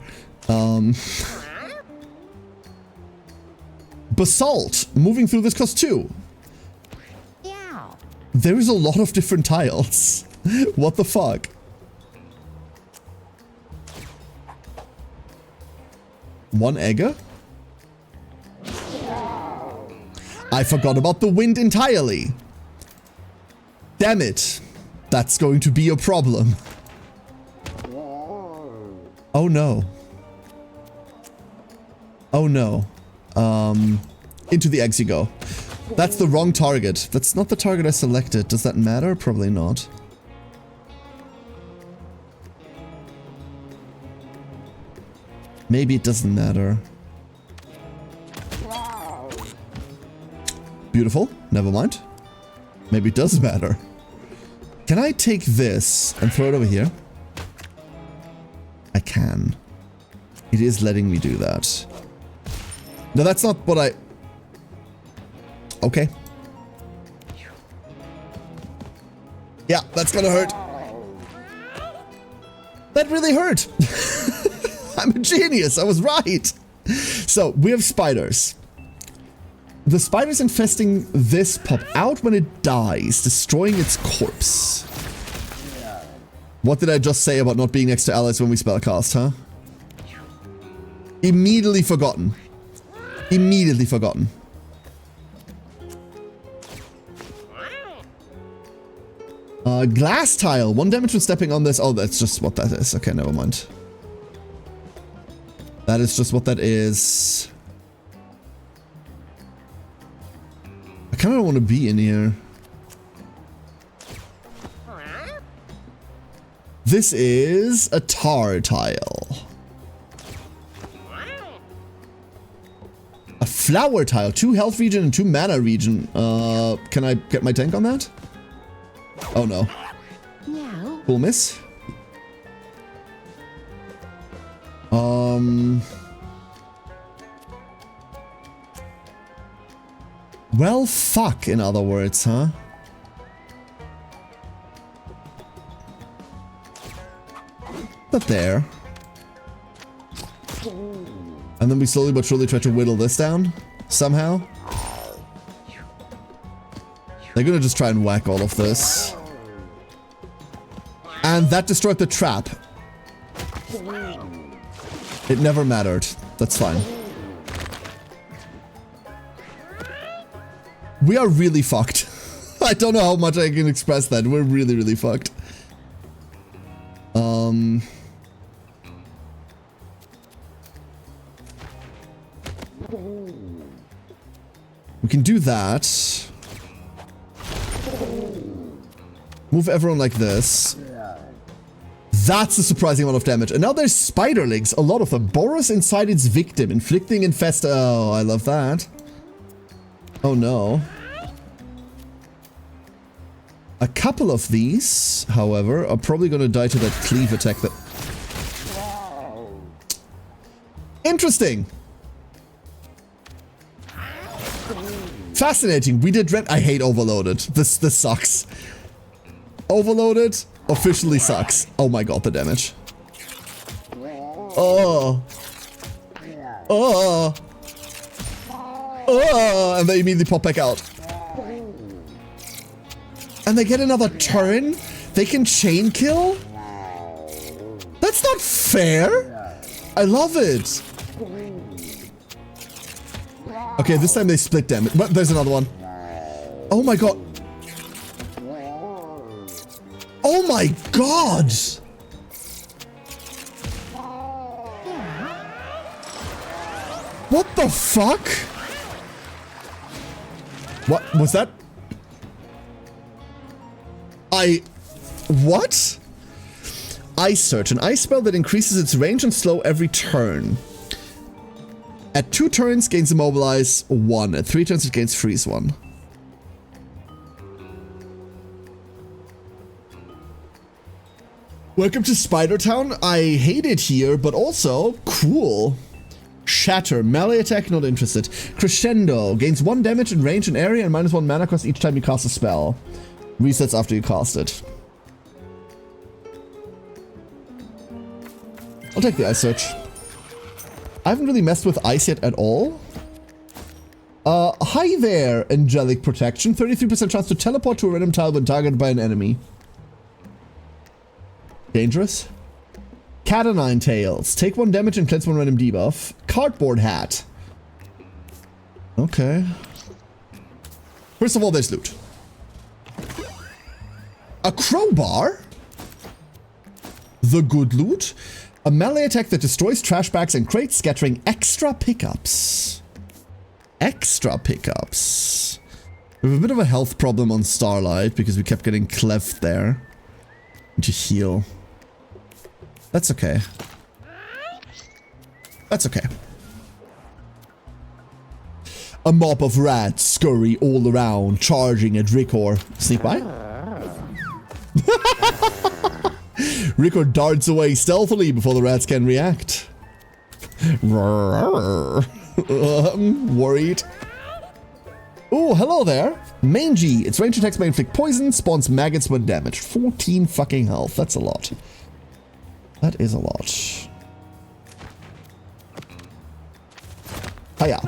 Basalt. Moving through this costs 2. Meow. There is a lot of different tiles. What the fuck? One egger? I forgot about the wind entirely. Damn it. That's going to be a problem. Oh no. Oh no. Into the eggs you go. That's the wrong target. That's not the target I selected. Does that matter? Probably not. Maybe it doesn't matter. Beautiful. Never mind. Maybe it does matter. Can I take this and throw it over here? I can. It is letting me do that. No, that's not what I... Okay. Yeah, that's gonna hurt. That really hurt. I'm a genius. I was right. So, we have spiders. The spiders infesting this pop out when it dies, destroying its corpse. What did I just say about not being next to allies when we spellcast, huh? Immediately forgotten. Immediately forgotten. Glass tile. 1 damage when stepping on this. Oh, that's just what that is. Okay, never mind. That is just what that is. I kind of don't want to be in here. This is a tar tile. A flower tile. 2 health regen and 2 mana regen. Can I get my tank on that? Oh no. Meow. Cool miss. Well, fuck, in other words, huh? Not there. And then we slowly but surely try to whittle this down, somehow. They're gonna just try and whack all of this. And that destroyed the trap. It never mattered. That's fine. We are really fucked. I don't know how much I can express that. We're really, really fucked. We can do that. Move everyone like this. That's a surprising amount of damage. And now there's spiderlings. A lot of them. Burrows inside its victim, inflicting infest. Oh, I love that. Oh no. A couple of these, however, are probably going to die to that cleave attack that... Interesting. Fascinating. We did I hate Overloaded. This sucks. Overloaded officially sucks. Oh my god, the damage. Oh. Oh. Oh. And they immediately pop back out. And they get another turn? They can chain kill? That's not fair. I love it. Okay, this time they split damage. But there's another one. Oh my god. Oh my god! What the fuck? What was that? What? Ice Surge, an ice spell that increases its range and slow every turn. At 2 turns, gains Immobilize 1. At 3 turns, it gains Freeze 1. Welcome to Spider Town. I hate it here, but also cool. Shatter. Melee attack, not interested. Crescendo. Gains 1 damage in range and area and -1 mana cost each time you cast a spell. Resets after you cast it. I'll take the Ice Search. I haven't really messed with Ice yet at all. Hi there, Angelic Protection. 33% chance to teleport to a random tile when targeted by an enemy. Dangerous. Cat o' Nine Tails. Take 1 damage and cleanse 1 random debuff. Cardboard Hat. Okay. First of all, there's loot. A crowbar? The good loot? A melee attack that destroys trash bags and crates, scattering extra pickups. Extra pickups. We have a bit of a health problem on Starlight because we kept getting cleft there. To heal. That's okay. That's okay. A mob of rats scurry all around, charging at Rickor. Sneak by? Rickor darts away stealthily before the rats can react. Worried. Oh, hello there. Mangy. Its range attacks may inflict poison, spawns maggots when damaged. 14 fucking health. That's a lot. That is a lot. Hiya.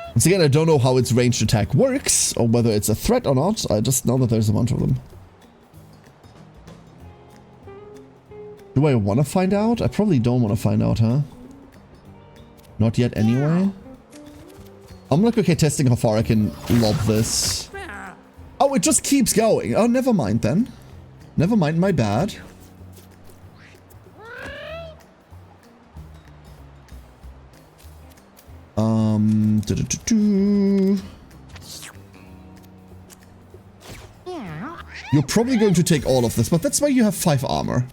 Once again, I don't know how its ranged attack works, or whether it's a threat or not. I just know that there's a bunch of them. Do I want to find out? I probably don't want to find out, huh? Not yet anyway. I'm like, okay, testing how far I can lob this. Oh, it just keeps going. Oh, never mind then. Never mind, my bad. You're probably going to take all of this, but that's why you have 5 armor.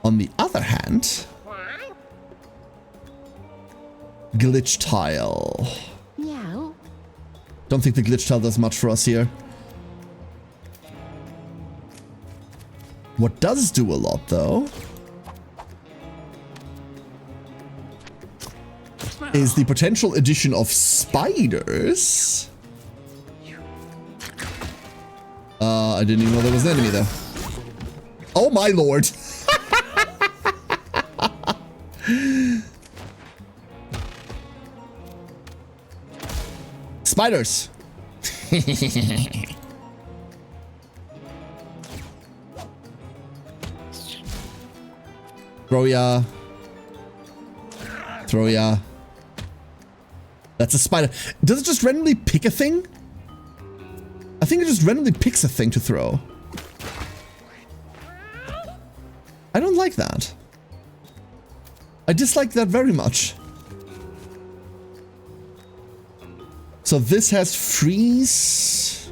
On the other hand, glitch tile. Meow. Don't think the glitch tile does much for us here. What does do a lot, though, is the potential addition of spiders. I didn't even know there was an enemy there. Oh my lord. Spiders. Throw ya. Throw ya. That's a spider. Does it just randomly pick a thing? I think it just randomly picks a thing to throw. I don't like that. I dislike that very much. So this has freeze.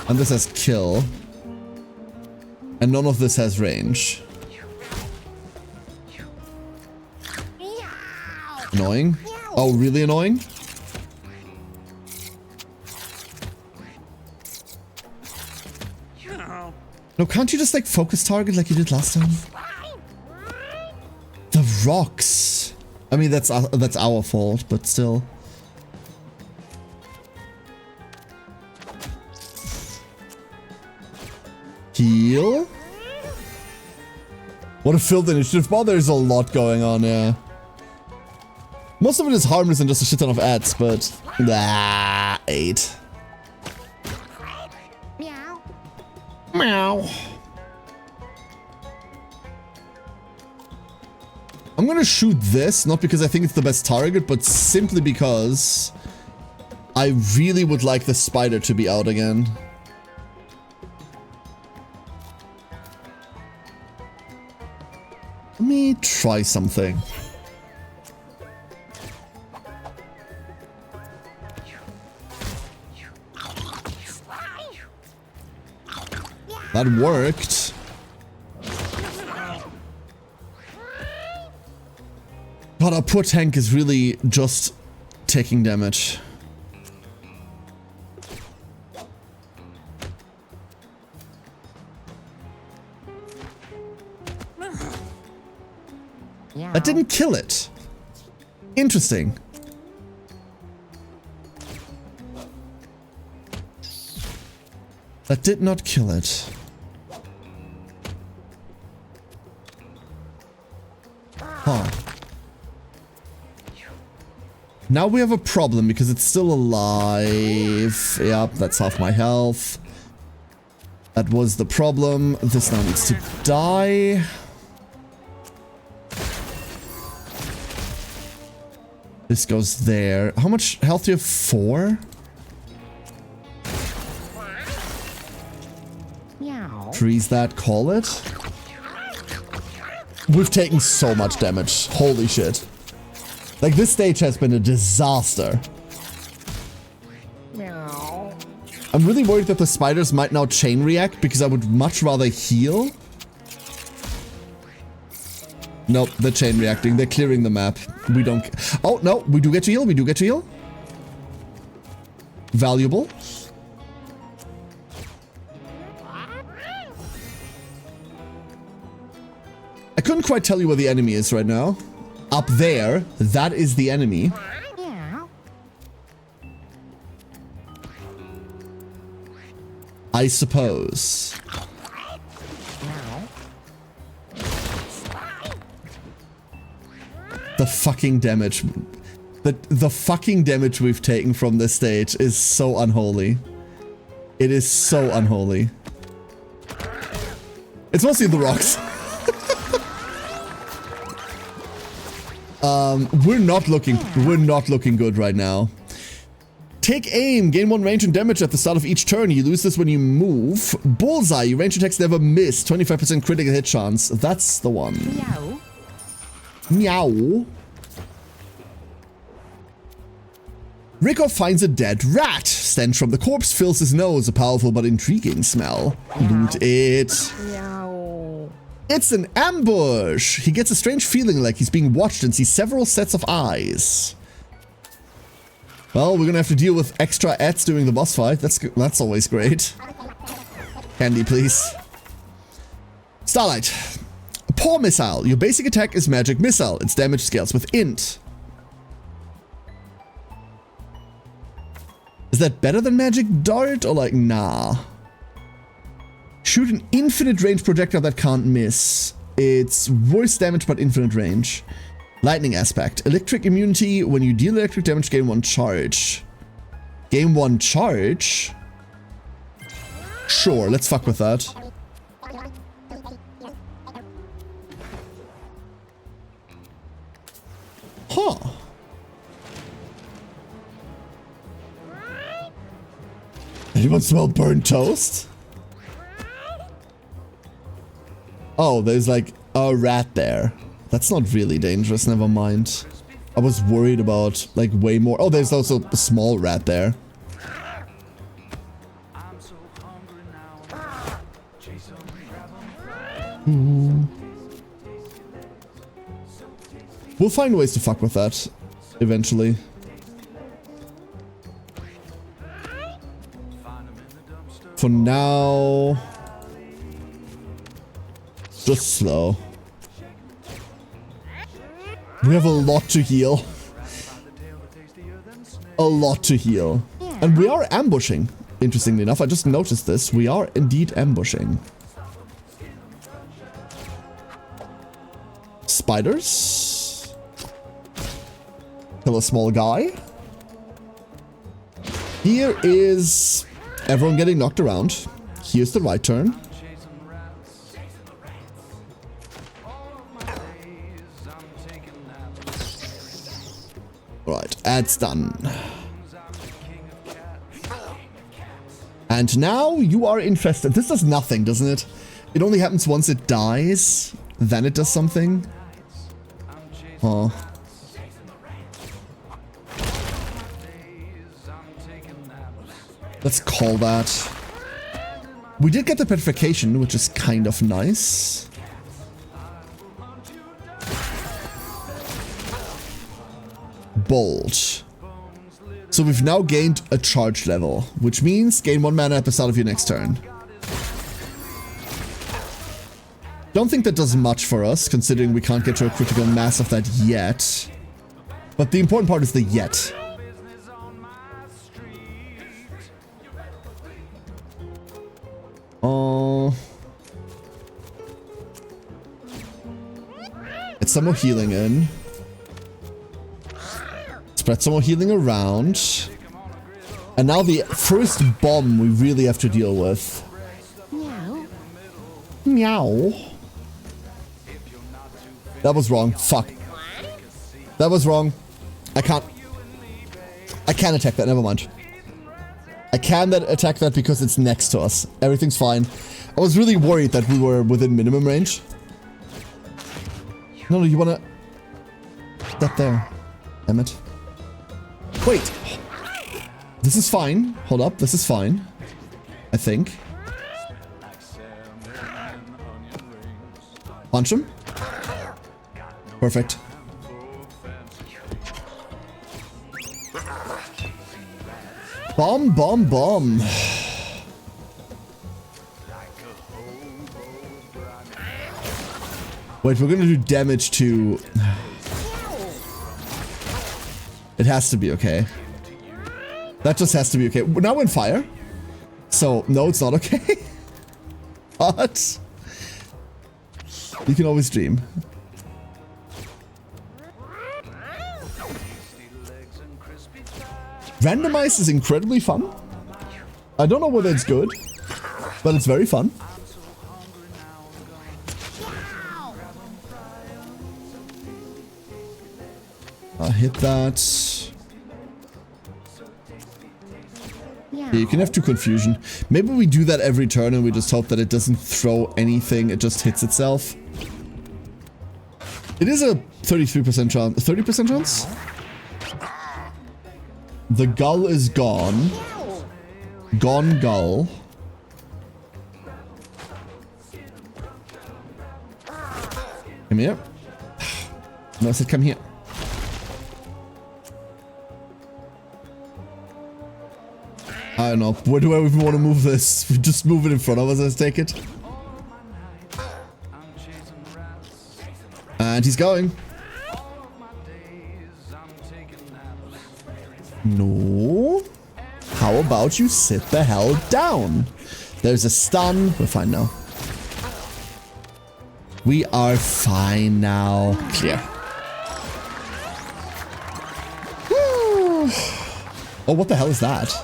And this has kill. And none of this has range. Annoying. Oh, really annoying? No, can't you just like focus target like you did last time? The rocks. I mean, that's our fault, but still. Heal? What a filth initiative. Well, there's a lot going on, yeah. Most of it is harmless and just a shit ton of ads, but... 8. Meow. Meow. I'm gonna shoot this, not because I think it's the best target, but simply because I really would like the spider to be out again. Let me try something. That worked. God, our poor tank is really just taking damage. That didn't kill it. Interesting. That did not kill it. Huh. Now we have a problem because it's still alive. Yep, that's half my health. That was the problem. This now needs to die. This goes there. How much health do you have? 4? Meow. Freeze that, call it. We've taken so much damage. Holy shit. Like, this stage has been a disaster. Meow. I'm really worried that the spiders might now chain react because I would much rather heal. Nope, they're chain reacting. They're clearing the map. We don't... Oh, no, we do get to heal. We do get to heal. Valuable. I couldn't quite tell you where the enemy is right now. Up there, that is the enemy. Meow. I suppose. Meow. The fucking damage. The fucking damage we've taken from this stage is so unholy. It is so unholy. It's mostly the rocks. We're not looking good right now. Take aim, gain 1 range and damage at the start of each turn. You lose this when you move. Bullseye, your range attacks never miss. 25% critical hit chance. That's the one. Meow. Meow. Rico finds a dead rat. Stench from the corpse fills his nose. A powerful but intriguing smell. Loot it. Meow. It's an ambush! He gets a strange feeling like he's being watched and sees several sets of eyes. Well, we're gonna have to deal with extra ads during the boss fight. That's always great. Candy, please. Starlight. Paw Missile. Your basic attack is Magic Missile. Its damage scales with Int. Is that better than Magic Dart or like, nah? Shoot an infinite range projectile that can't miss. It's worse damage but infinite range. Lightning aspect. Electric immunity. When you deal electric damage, gain 1 charge. Gain 1 charge? Sure, let's fuck with that. Huh. Anyone smell burnt toast? Oh, there's like a rat there. That's not really dangerous, never mind. I was worried about like way more. Oh, there's also a small rat there. We'll find ways to fuck with that eventually. For now, just slow. We have a lot to heal. A lot to heal. And we are ambushing. Interestingly enough, I just noticed this. We are indeed ambushing. Spiders. Kill a small guy. Here is everyone getting knocked around. Here's the right turn. Right, ads done. And now you are infested. This does nothing, doesn't it? It only happens once it dies. Then it does something. Huh. Let's call that. We did get the petrification, which is kind of nice. Bold. So we've now gained a charge level, which means gain 1 mana at the start of your next turn. Don't think that does much for us, considering we can't get to a critical mass of that yet. But the important part is the yet. Get some more healing in. Spread some more healing around. And now the first bomb we really have to deal with. Meow. Meow. That was wrong. Fuck. That was wrong. I can't attack that. Never mind. I can attack that because it's next to us. Everything's fine. I was really worried that we were within minimum range. No, you wanna... That there. Damn it. Wait. This is fine. Hold up. This is fine. I think. Punch him. Perfect. Bomb, bomb, bomb. Wait, we're gonna do damage to... It has to be okay. That just has to be okay. Now we're in fire. So, no, it's not okay. But... You can always dream. Randomize is incredibly fun. I don't know whether it's good, but it's very fun. I'll hit that. Yeah, you can have 2 confusion. Maybe we do that every turn and we just hope that it doesn't throw anything, it just hits itself. It is a 33% chance. 30% chance? The gull is gone. Gone gull. Come here. No, I said come here. I don't know. Where do I even want to move this? We just move it in front of us, let's take it. And he's going. No. How about you sit the hell down? There's a stun. We're fine now. We are fine now. Clear. Woo. Oh, what the hell is that?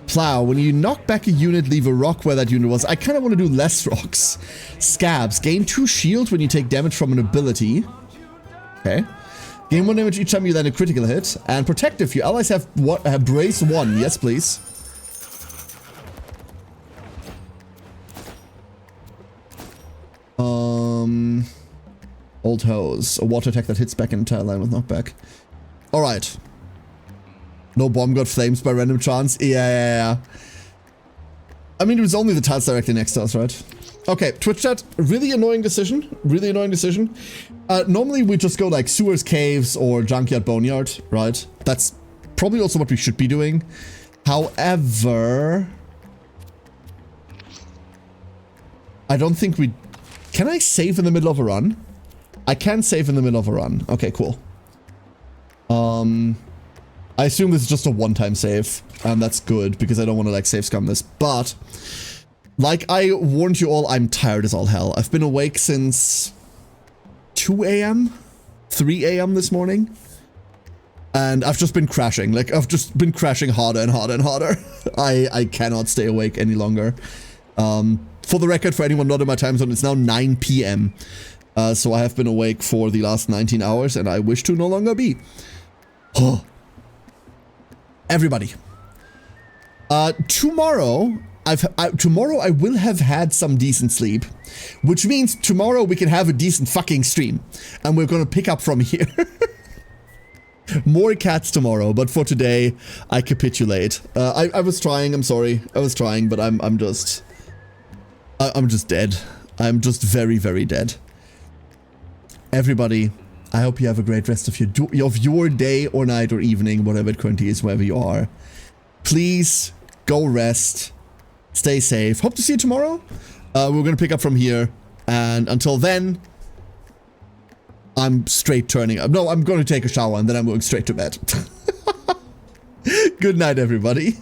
Plow. When you knock back a unit, leave a rock where that unit was. I kind of want to do less rocks. Scabs. Gain 2 shield when you take damage from an ability. Okay. Gain 1 damage each time you land a critical hit. And protective. Your allies have what? Brace 1. Yes, please. Old hose. A water attack that hits back an entire line with knockback. Alright. No bomb got flames by random chance. Yeah. I mean, it was only the tiles directly next to us, right? Okay, Twitch chat. Really annoying decision. Really annoying decision. Normally we just go like sewers, caves, or junkyard, boneyard, right? That's probably also what we should be doing. However... I don't think we... Can I save in the middle of a run? I can save in the middle of a run. Okay, cool. I assume this is just a one-time save, and that's good, because I don't want to, like, save scum this, but... Like I warned you all, I'm tired as all hell. I've been awake since 2 a.m? 3 a.m. this morning. And I've just been crashing. Like, I've just been crashing harder and harder and harder. I cannot stay awake any longer. For the record, for anyone not in my time zone, it's now 9 p.m. So I have been awake for the last 19 hours, and I wish to no longer be. Oh. Everybody. Tomorrow I will have had some decent sleep, which means tomorrow we can have a decent fucking stream, and we're gonna pick up from here. More cats tomorrow, but for today, I capitulate. I was trying, I'm sorry. I was trying, but I'm just dead. I'm just very, very dead. Everybody, I hope you have a great rest of your day or night or evening, whatever it currently is, wherever you are. Please go rest. Stay safe. Hope to see you tomorrow. We're gonna pick up from here. And until then, I'm straight turning up. No, I'm going to take a shower and then I'm going straight to bed. Good night, everybody.